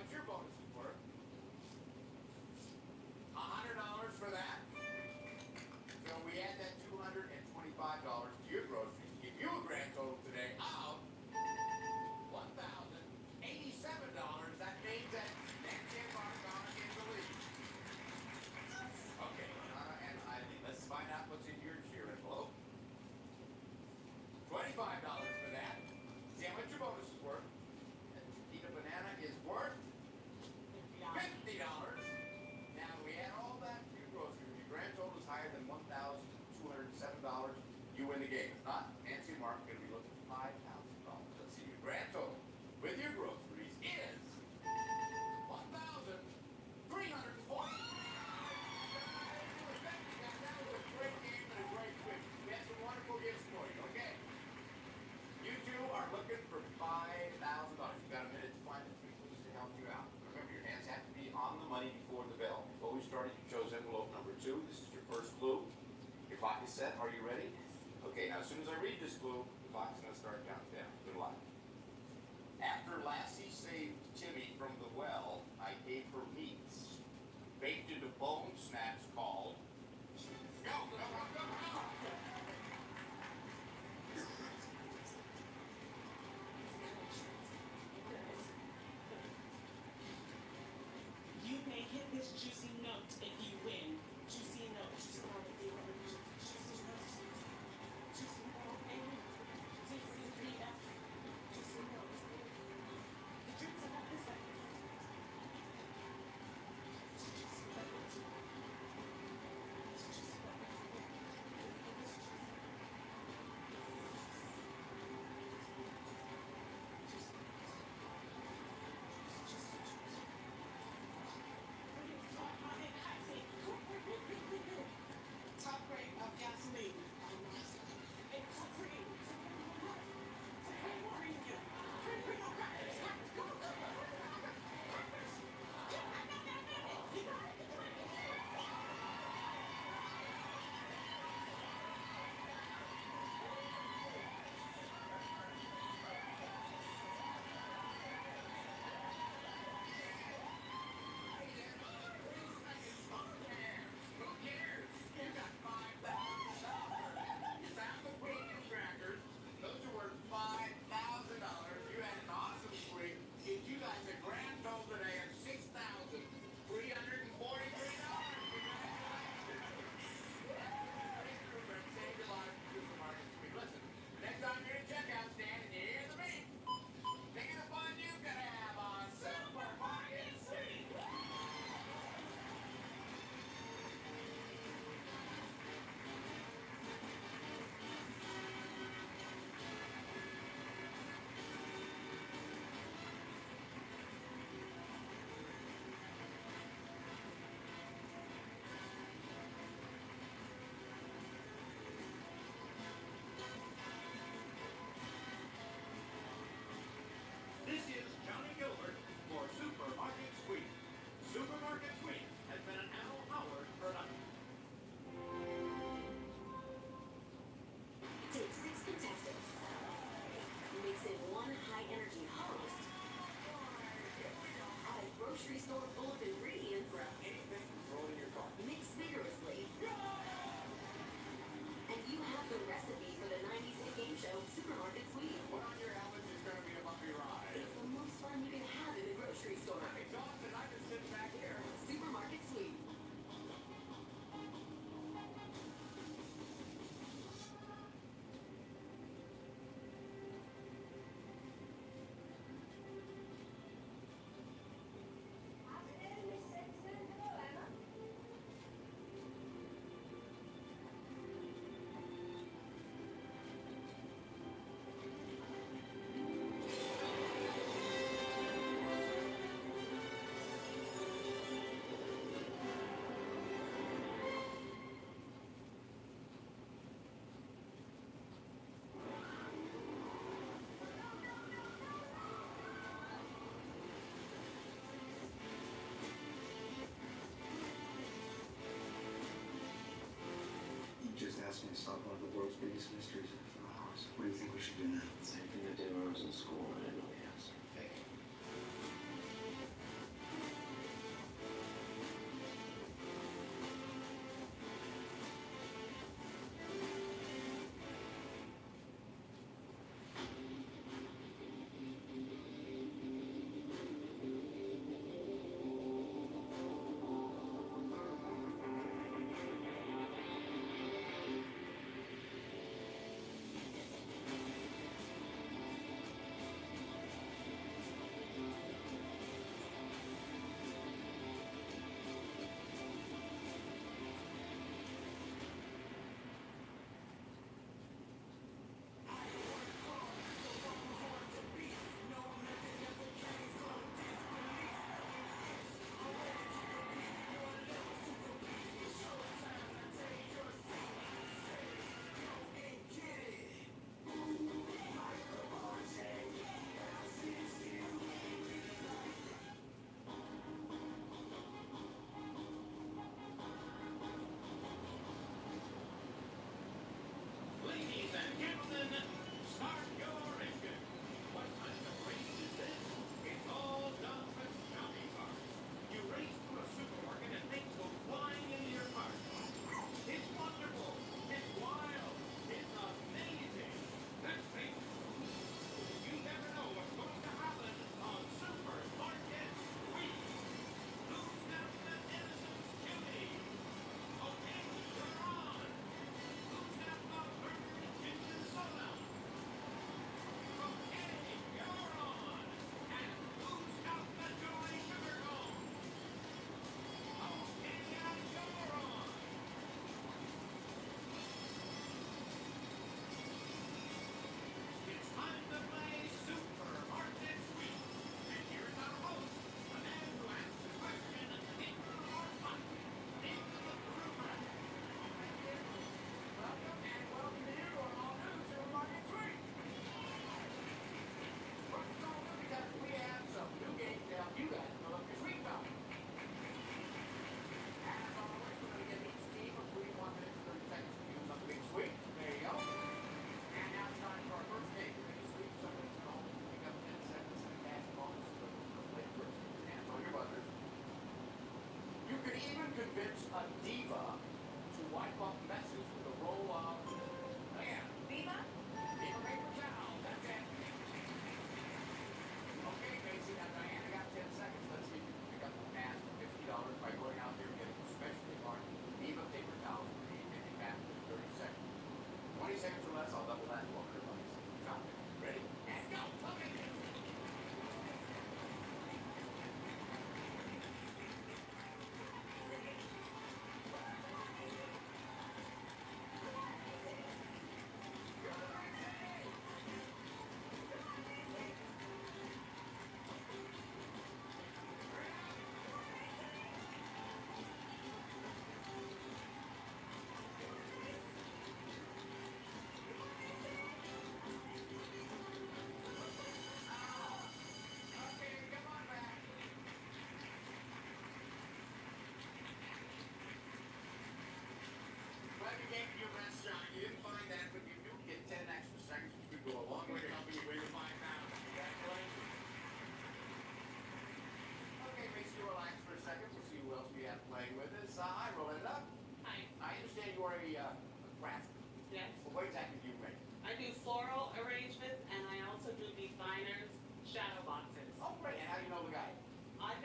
much your bonus is worth? $100 for that. So we add that $225 to your groceries to give you a grand total today of $1,087. That means that Nancy and Barnabas is the lead. Okay, and Eileen, let's find out what's in your cheer envelope. $25 for that. See how much your bonus is worth. And Chiquita Banana is worth $50. Now we add all that to your groceries. Your grand total is higher than $1,207. You win the game. If not, Nancy and Mark are going to be looking for $5,000. Let's see, your grand total with your groceries is $1,340. That was a great game and a great quiz. We have some wonderful gifts for you, okay? You two are looking for $5,000. You've got a minute to find the three clues to help you out. Remember, your hands have to be on the money before the bell. Before we started, you chose envelope number 2. This is your first clue. Your clock is set. Are you ready? Okay, now as soon as I read this clue, the clock is going to start counting down. Good luck. After Lassie saved Timmy from the well, I gave her meats baked into bone snacks called... Go, go, go, go, go! You may hit this juicy note if you win. Juicy note, juicy note, juicy note, juicy note, juicy note. The drinks are not this way. Top grade of gasoline. And top grade. Who cares? You got $5,000. You found the premium crackers. Those are worth $5,000. You had an awesome week. Gives you guys a grand total today of $6,343. Save your life at Supermarket Sweep. Listen, next time you're in checkout stand and you hear the beep, think of the fun you could have on Supermarket Sweep. This is Johnny Gilbert for Supermarket Sweep. Supermarket Sweep has been an Al Howard production. Take 6 contestants. Mix in 1 high-energy host. Add a grocery store full of ingredients. Grab anything and throw it in your cart. Mix vigorously. And you have the recipe for the 90s hit game show, Supermarket Sweep. Put on your helmets, it's going to be a bumpy ride. It's the most fun you can have in the grocery store. I'm exhausted, I can sit back here. Supermarket Sweep. Just asked me to solve one of the world's biggest mysteries for hours. What do you think we should do now? Same thing I did when I was in school. I didn't know the answer. Thank you.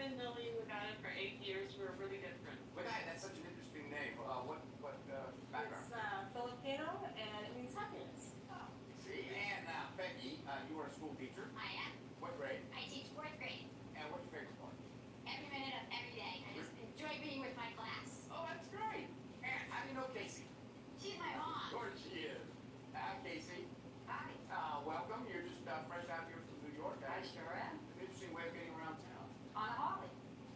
been knowing Lagana for 8 years. We're really good friends. Lagaya, that's such an interesting name. What background? It's Filipino and it means happiness. Oh, see, and Peggy, you are a school teacher. I am. What grade? I teach 4th grade. And what's your favorite part? Every minute of every day. I just enjoy being with my class. Oh, that's great. And how do you know Casey? She's my mom. Of course she is. Casey. Hi. Welcome. You're just fresh out here from New York. I sure am. An interesting way of getting around town. On a Harley.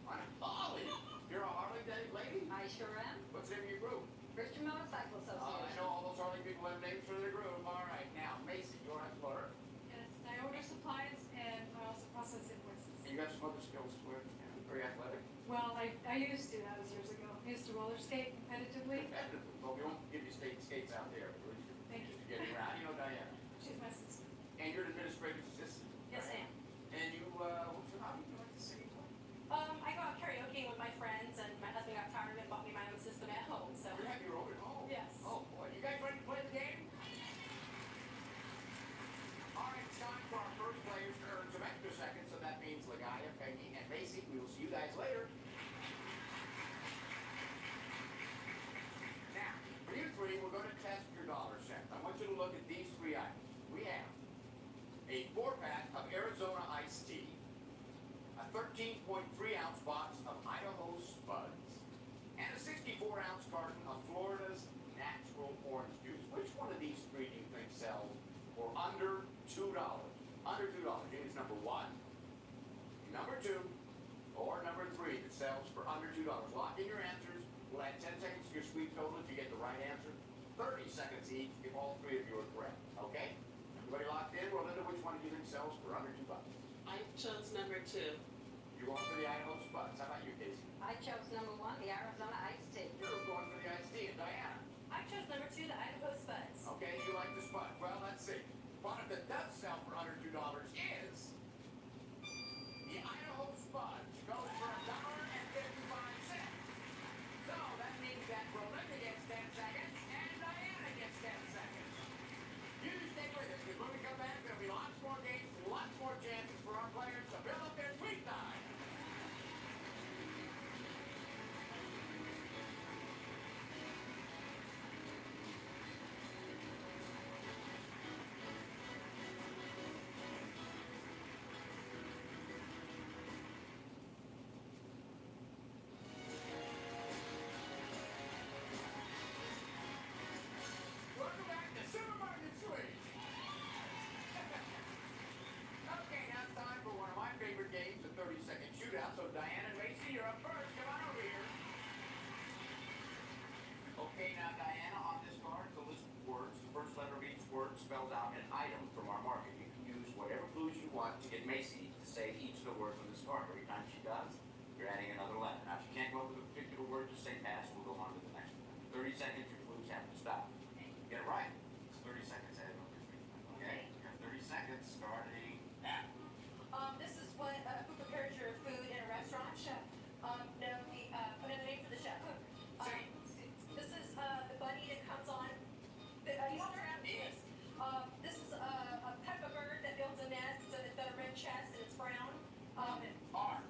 On a Harley? You're a Harley lady? I sure am. What's the name of your group? Christian Motorcycle I Association. know all those Harley people have names for their group. All right. Now, Macy, you're an explorer. Yes, I order supplies and I also process invoices. And you got some other skills with very athletic. Well, I used to. That was years ago. I used to roller skate competitively. Well, we won't give you skates out there, but we're Thank just you. to get around. You know Diana. She's my sister. And you're an administrative assistant. Yes, I am. And you, what's your hobby? You like to sing? I go out karaoke with my friends, and my husband got tired of it and bought me my own system at home. So. You have your own at home? Yes. Oh, boy. You guys ready to play the game? All right, it's time for our first players to earn some extra seconds, so that means Lagaya, Peggy, and Macy. We will see you guys later. Now, for you three, we're going to test your dollar sense. I want you to look at these 3 items. We have a 4-pack of Arizona iced tea, a 13.3-ounce box of Idaho Spuds, and a 64-ounce carton of Florida's natural orange juice. Which one of these 3 do you think sells for under $2? Under $2. It's number 1, number 2, or number 3 that sells for under $2. Lock in your answers. We'll add 10 seconds to your sweep total if you get the right answer. 30 seconds each if all 3 of you are correct. Okay? Everybody locked in? Rolinda, which one do you think sells for under $2? I chose number 2. You're going for the Idaho Spuds. How about you, Casey? I chose number 1, the Arizona iced tea. You're going for the iced tea. And Diana? I chose number 2, the Idaho Spuds. Okay, you like the Spud. Well, let's see. Product that does sell for under $2 is the Idaho Spud. Goes for $1.55. So that means that Rolinda gets 10 seconds and Diana gets 10 seconds. You stay with us, because when we come back, there'll be lots more games, lots more chances for our players to build up their sweet time. Welcome back to Supermarket Sweet. Okay, now it's time for one of my favorite games, the 30-second shootout. So Diana and Macy, you're up first. Come on over here. Okay, now Diana, on this card is a list of words. The first letter of each word spells out an item from our market. You can use whatever clues you want to get Macy to say each of the words on this card. Every time she does, you're adding another letter. Now, if she can't go up with a particular word, just say pass. We'll go on to the next one. 30 seconds, your clues have to stop. Get it right. It's 30 seconds. Okay, you have 30 seconds starting now. This is what who prepares your food in a restaurant? Chef. No, put in the name for the chef. This is the bunny that comes on. Easter. Yes. This is a pepper bird that builds a nest, so it's got a red chest and it's brown. R.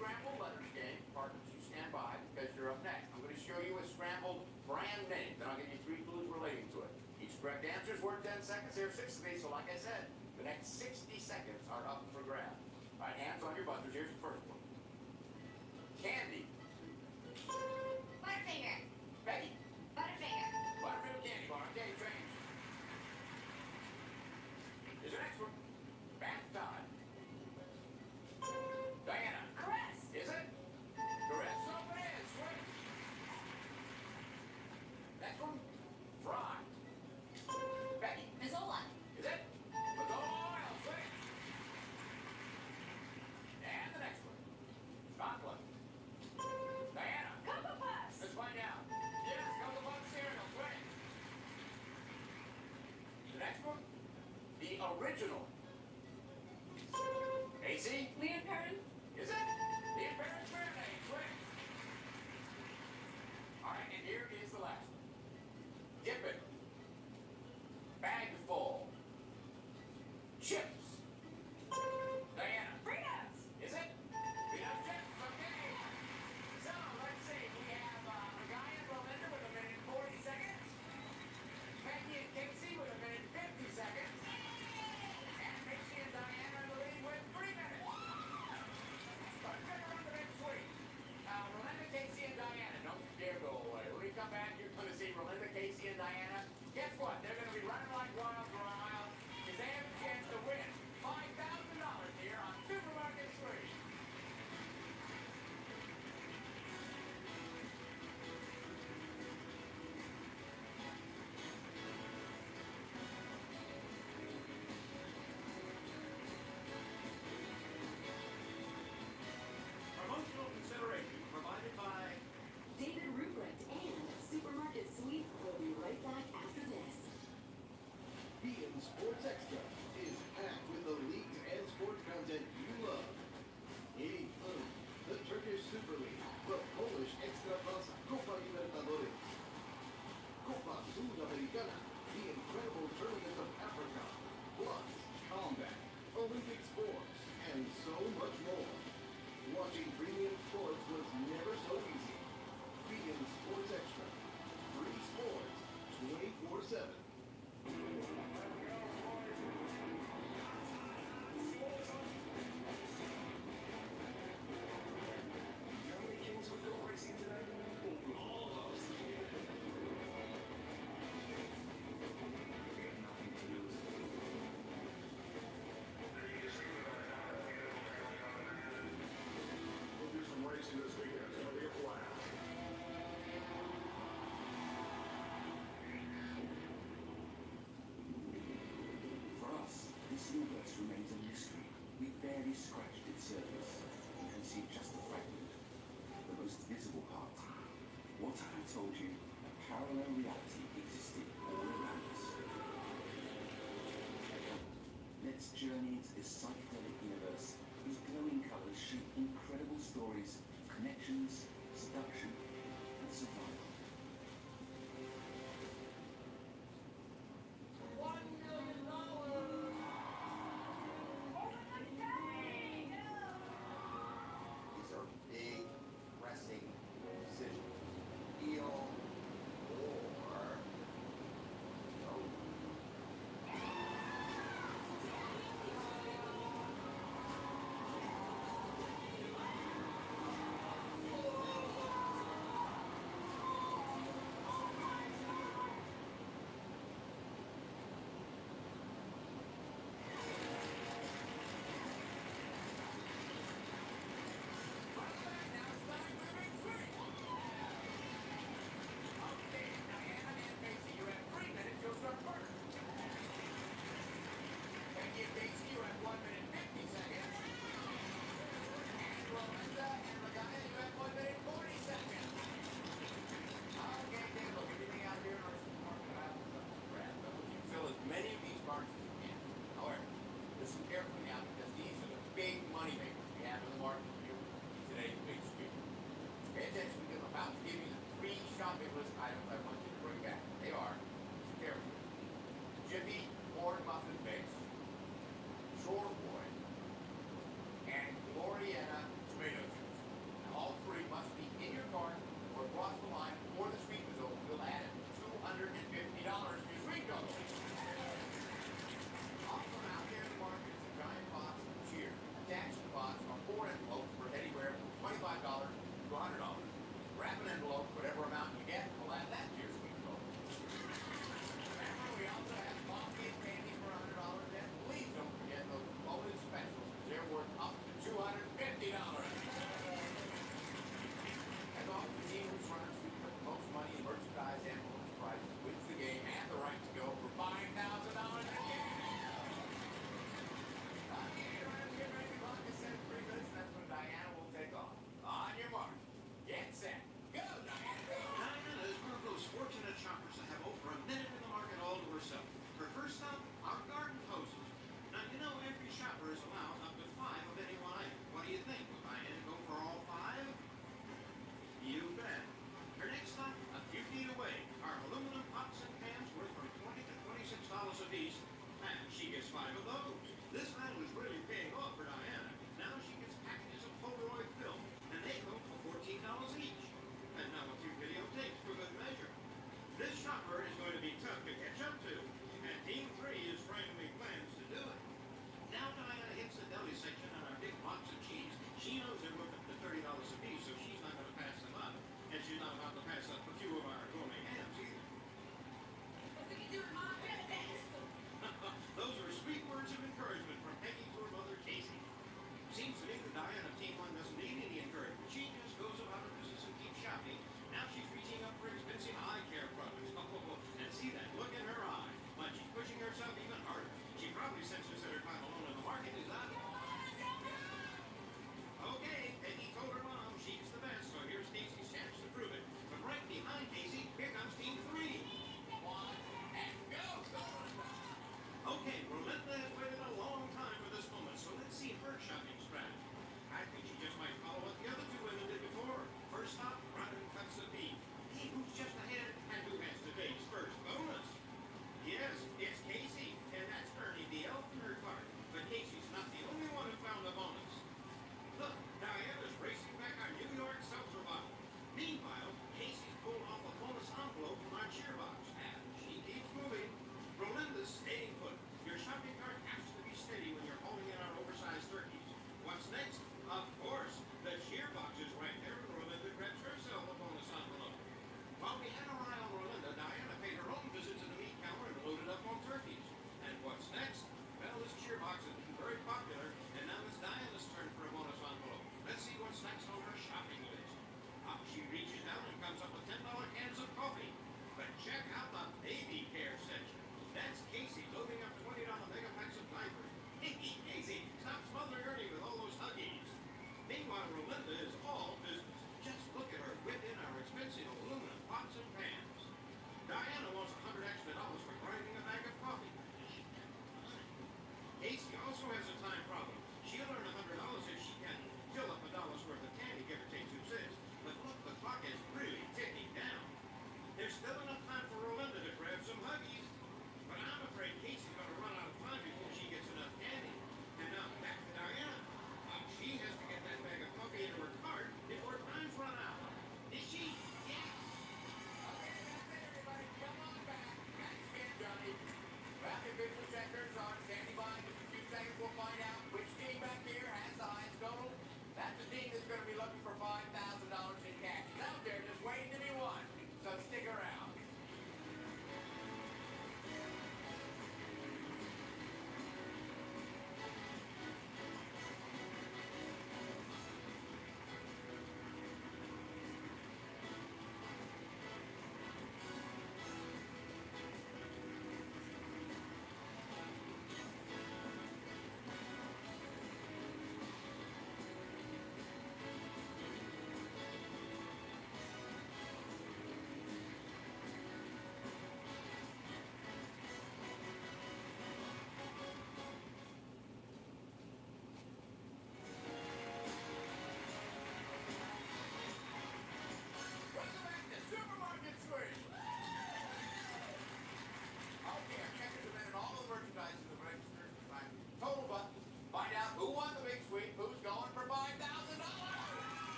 scrambled letters game. Partners, you stand by because you're up next. I'm going to show you a scrambled brand name. Then I'll give you 3 clues relating to it. Each correct answer is worth 10 seconds. There are 6 of these, so like I said, the next 60 seconds are up for grabs. All right, hands on your buzzers. Here's the first one. Candy. Butterfinger. Becky. Butterfinger. Butterfield candy bar. Okay, change. Here's the next one. Bath time. Diana. Caress. Is it? Caress. So it is. Swing. Next one. Fry. Becky. Mazzola. Is it? Oil. Swing. And the next one. Chocolate. Diana. Cocoa Puffs. Let's find out. Yes, Cocoa Puff cereal. Swing. The next one. The original. AC? Leon Perrin. Is it? The apparent marinade. Swing. All right, and here is the last one. Dip it. Bag full. Chips. Diana. Fritos. Is it? Enough chips. Okay. So, let's see. We have a guy in Belinda with 1 minute and 40 seconds. Peggy and Casey with 1 minute and 50 seconds. And Casey and Diana in the lead with 3 minutes. Let's get around the next week. Belinda, Casey, and Diana. Don't you dare go away. When we come back, you're going to see Belinda, Casey, and Diana. Guess what? They're going to be running like wild for a while because they have a chance to win $5,000 here on Supermarket Street. Promotional consideration provided by David Ruprecht and Supermarket Sweep will be right back after this. Bein Sports Extra is packed with the leagues and sports content you love. Hey, the Turkish Super League, the Polish Ekstraklasa Copa Libertadores, Copa Sudamericana, the incredible Tournament of Africa, plus combat, Olympic sports, and so much more. Watching premium sports was never so easy. Bein Sports Extra. Free sports 24/7. We'll do some racing this weekend. It's going to be a blast. For us, this universe remains a mystery. We barely scratched its surface. You can see just the fragment, the most visible part. What if I told you a parallel reality existed all around us? Let's journey into this psychedelic universe whose glowing colors shape incredible stories of connections, seduction, and survival. These are big pressing decisions. Deal or no. Many of these markets as you can. However, listen carefully now because these are the big money makers we have in the market here in today's big street. Pay attention because I'm about to give you the 3 shopping list items I want you to bring back. They are, listen carefully, Jiffy Corn Muffin Base, Shore Boy, and Glorietta Tomato Juice.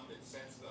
that sets the